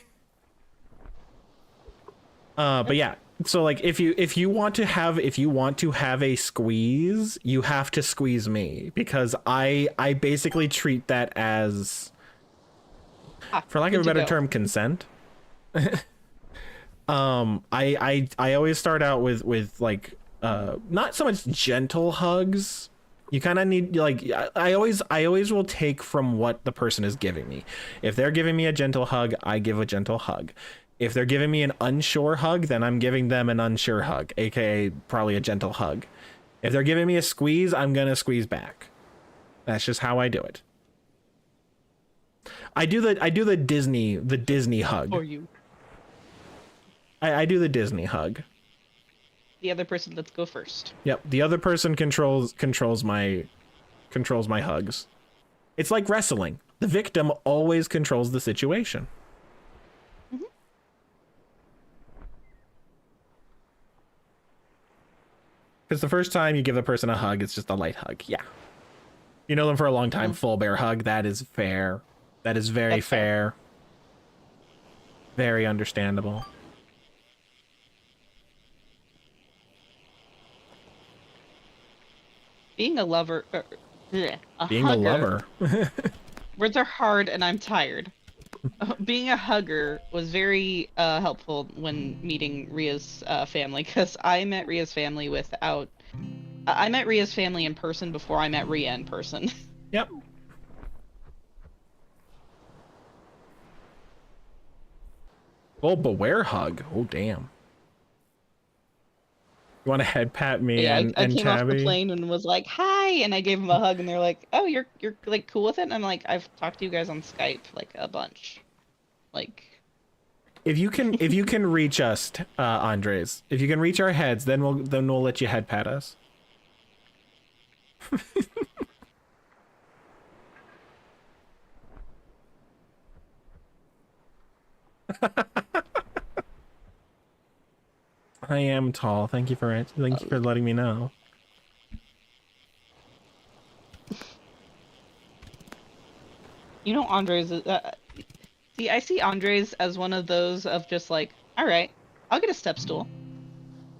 But yeah, so like if you want to have a squeeze, you have to squeeze me, because I basically treat that as, for lack of a better term, consent. I always start out with like not so much gentle hugs. You kind of need, like, I always will take from what the person is giving me. If they're giving me a gentle hug, I give a gentle hug. If they're giving me an unsure hug, then I'm giving them an unsure hug, aka probably a gentle hug. If they're giving me a squeeze, I'm gonna squeeze back. That's just how I do it. I do the Disney hug.
For you.
I do the Disney hug.
The other person, let's go first.
Yep, the other person controls my hugs. It's like wrestling. The victim always controls the situation.
Mm-hmm.
Because the first time you give the person a hug, it's just a light hug. Yeah. You know them for a long time, full bear hug. That is fair. That is very fair. Very understandable.
Being a lover,
Being a lover.
Words are hard, and I'm tired. Being a hugger was very helpful when meeting Rhea's family, because I met Rhea's family I met Rhea's family in person before I met Rhea in person.
Yep. Oh, beware hug. Oh, damn. You want to head pat me and
I came
Tabby?
off the plane and was like, "Hi," and I gave him a hug, and they're like, "Oh, you're like cool with it?" And I'm like, "I've talked to you guys on Skype like a bunch." Like,
if you can reach us, Andres, if you can reach our heads, then we'll let you head pat us. I am tall. Thank you for letting me know.
You know, Andres. See, I see Andres as one of those of just like, all right, I'll get a step stool.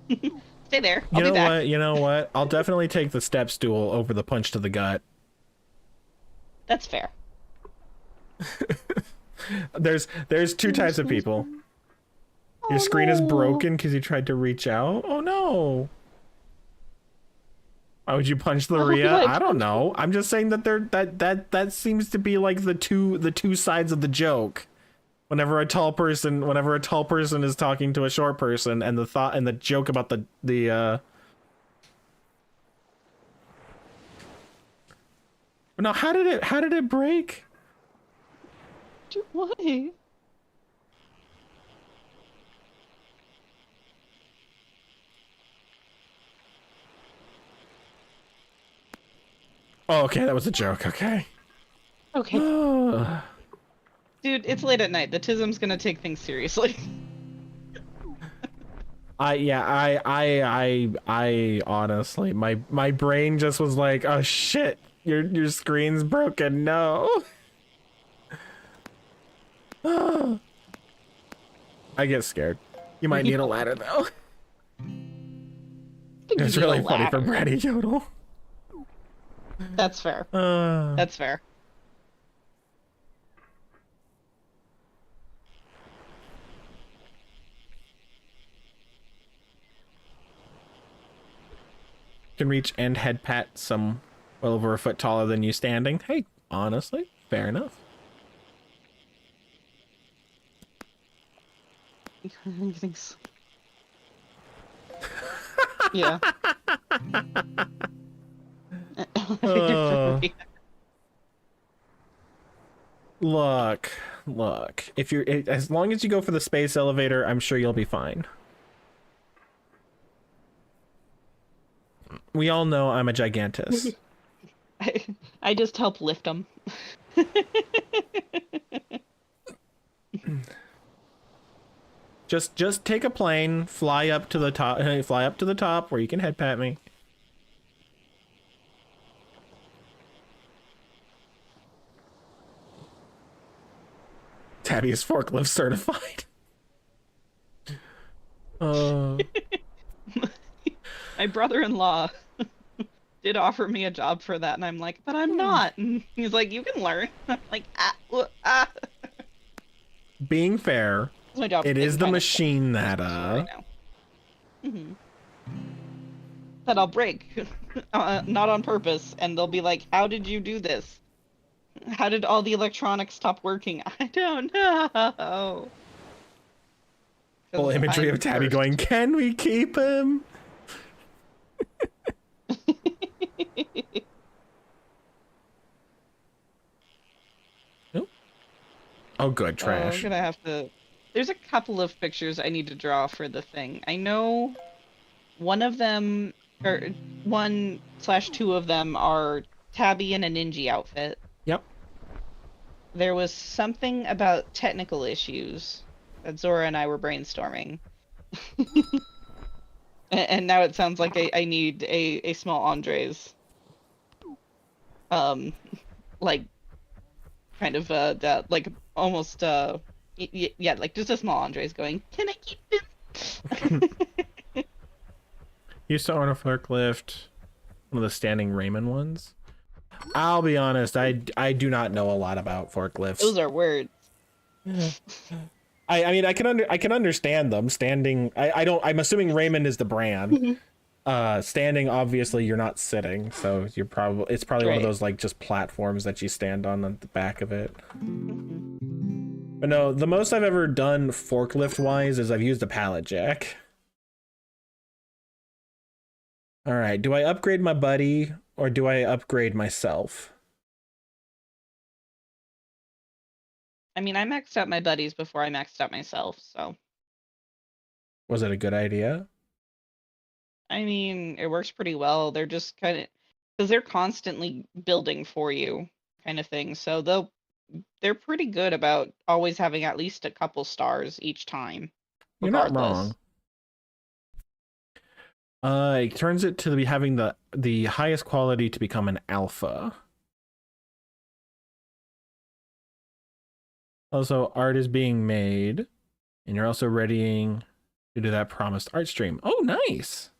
Stay there. I'll be back.
You know what? I'll definitely take the step stool over the punch to the gut.
That's fair.
There's two types of people. Your screen is broken because you tried to reach out. Oh no. Why would you punch the Rhea? I don't know. I'm just saying that that seems to be like the two sides of the joke. Whenever a tall person is talking to a short person, and the joke about the No, how did it break?
Why?
Oh, okay, that was a joke. Okay.
Okay. Dude, it's late at night. The Tism's gonna take things seriously.
I honestly, my brain just was like, oh shit, your screen's broken. No. I get scared. You might need a ladder though. It's really funny for Bratty Yodel.
That's fair. That's fair.
Can reach and head pat some well over a foot taller than you standing. Hey, honestly, fair enough.
Thanks. Yeah.
Look. If you're as long as you go for the space elevator, I'm sure you'll be fine. We all know I'm a gigantus.
I just help lift them.
Just take a plane, fly up to the top where you can head pat me. Tabby is forklift certified.
My brother-in-law did offer me a job for that, and I'm like, but I'm not. And he's like, you can learn. I'm like,
Being fair,
my job
it is the
kind of
machine that
right now. That I'll break, not on purpose, and they'll be like, how did you do this? How did all the electronics stop working? I don't know.
Full imagery of Tabby going, can we keep him? Oh, good, trash.
I'm gonna have to... There's a couple of pictures I need to draw for the thing. I know one of them, or 1/2 of them are Tabby in a ninja outfit.
Yep.
There was something about technical issues that Zora and I were brainstorming. And now it sounds like I need a small Andres. Like, kind of, like, almost, yeah, like, just a small Andres going, can I keep him?
Used to own a forklift, one of the standing Raymond ones. I'll be honest, I do not know a lot about forklifts.
Those are words.
I mean, I can understand them. Standing, I'm assuming Raymond is the brand. Standing, obviously, you're not sitting, so it's probably one of those like just platforms that you stand on the back of it. But no, the most I've ever done forklift wise is I've used a pallet jack. All right, do I upgrade my buddy or do I upgrade myself?
I mean, I maxed out my buddies before I maxed out myself, so
Was it a good idea?
I mean, it works pretty well. They're just kind of because they're constantly building for you, kind of thing. So they're pretty good about always having at least a couple stars each time,
You're not wrong.
regardless.
It turns it to be having the highest quality to become an alpha. Also, art is being made, and you're also readying to do that promised art stream. Oh, nice.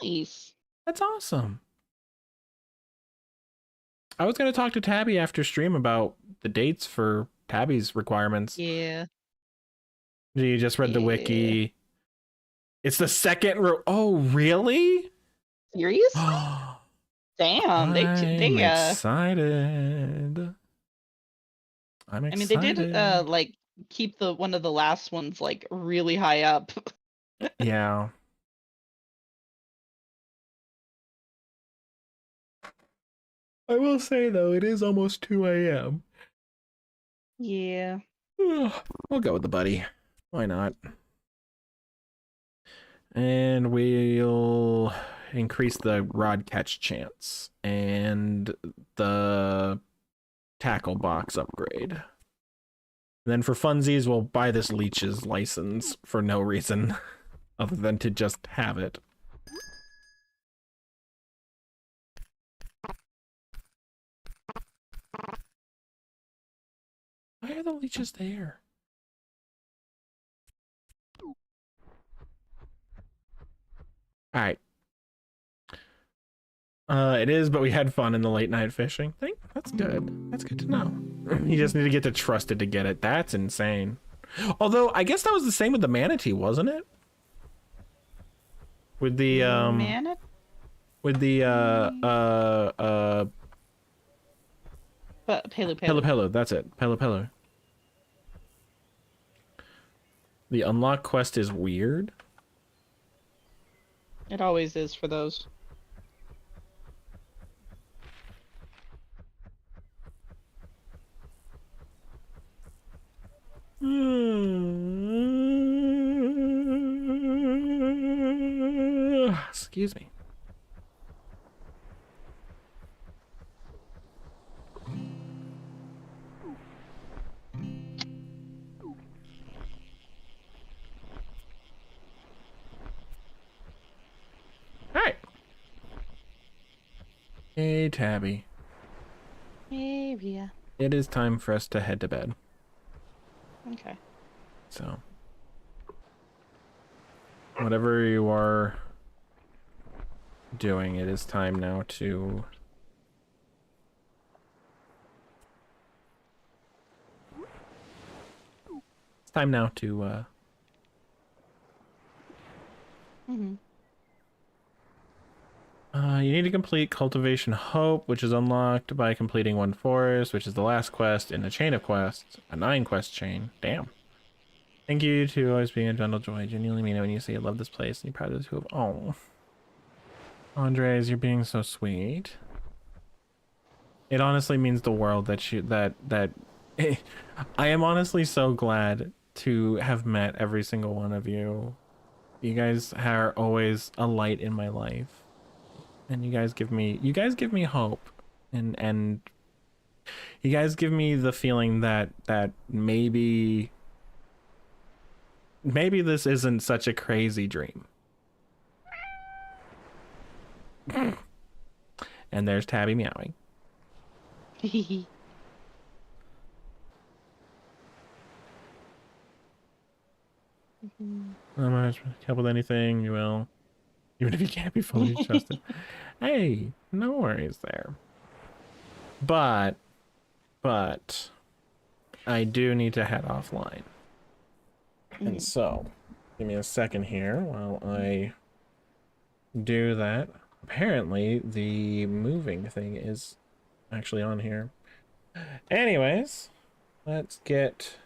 Nice.
That's awesome. I was going to talk to Tabby after stream about the dates for Tabby's requirements.
Yeah.
You just read the wiki. It's the second oh, really?
Seriously? Damn,
I'm
they
excited. I'm excited.
I mean, they did like keep one of the last ones like really high up.
Yeah. I will say though, it is almost 2 a.m.
Yeah.
We'll go with the buddy. Why not? And we'll increase the rod catch chance and the tackle box upgrade. And then for funsies, we'll buy this leech's license for no reason other than to just have it. Why are the leeches there? Alright. It is, but we had fun in the late night fishing. That's good. That's good to know. You just need to get to trusted to get it. That's insane. Although, I guess that was the same with the manatee, wasn't it? With the,
Manatee?
with the,
Pelu.
That's it. Pelu. The unlock quest is weird.
It always is for those.
Excuse me. Alright. Hey, Tabby.
Area.
It is time for us to head to bed.
Okay.
So, whatever you are doing, it is time now to... It's time now to, you need to complete Cultivation Hope, which is unlocked by completing one forest, which is the last quest in a chain of quests, a 9-quest chain. Damn. Thank you to always being a gentle joy. I genuinely mean it when you say you love this place and you're proud of the two of... Oh. Andres, you're being so sweet. It honestly means the world that I am honestly so glad to have met every single one of you. You guys are always a light in my life. And you guys give me hope, and you guys give me the feeling that maybe this isn't such a crazy dream. And there's Tabby meowing. I'm not help with anything, you will. Even if you can't be fully trusted. Hey, no worries there. But I do need to head offline. And so, give me a second here while I do that. Apparently, the moving thing is actually on here. Anyways, let's get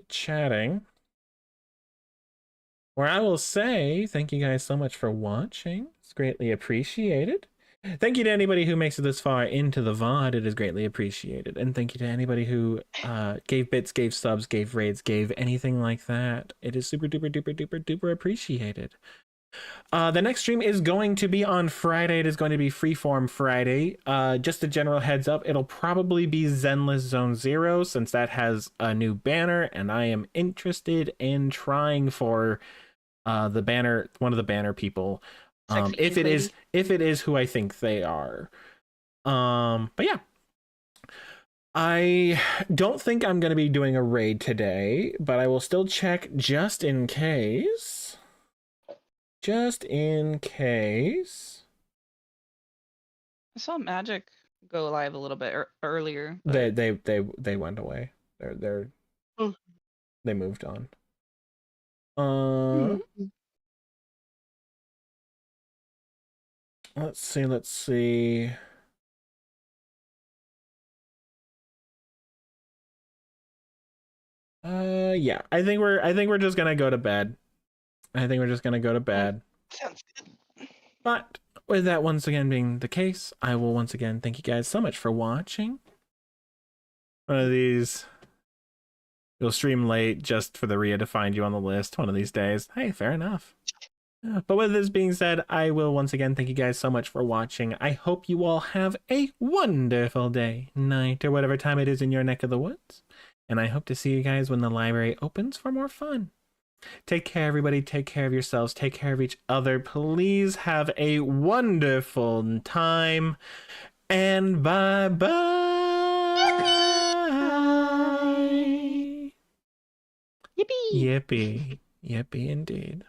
chatting. Where I will say thank you guys so much for watching. It's greatly appreciated. Thank you to anybody who makes it this far into the VOD. It is greatly appreciated. And thank you to anybody who gave bits, gave subs, gave raids, gave anything like that. It is super duper duper duper duper appreciated. The next stream is going to be on Friday. It is going to be Freeform Friday. Just a general heads up, it'll probably be Zenless Zone Zero since that has a new banner, and I am interested in trying for the banner, one of the banner people.
Sexy
If
lady.
it is who I think they are. But yeah. I don't think I'm going to be doing a raid today, but I will still check just in case. Just in case.
I saw Magic go live a little bit earlier. But...
They went away. They're
Oh.
they moved on. Let's see. Yeah, I think we're just gonna go to bed.
Sounds good.
But with that once again being the case, I will once again thank you guys so much for watching. One of these, you'll stream late just for the Rhea to find you on the list one of these days. Hey, fair enough. But with this being said, I will once again thank you guys so much for watching. I hope you all have a wonderful day, night, or whatever time it is in your neck of the woods. And I hope to see you guys when the library opens for more fun. Take care, everybody. Take care of yourselves. Take care of each other. Please have a wonderful time. And bye-bye.
Yippee!
Yippee. Yippee indeed.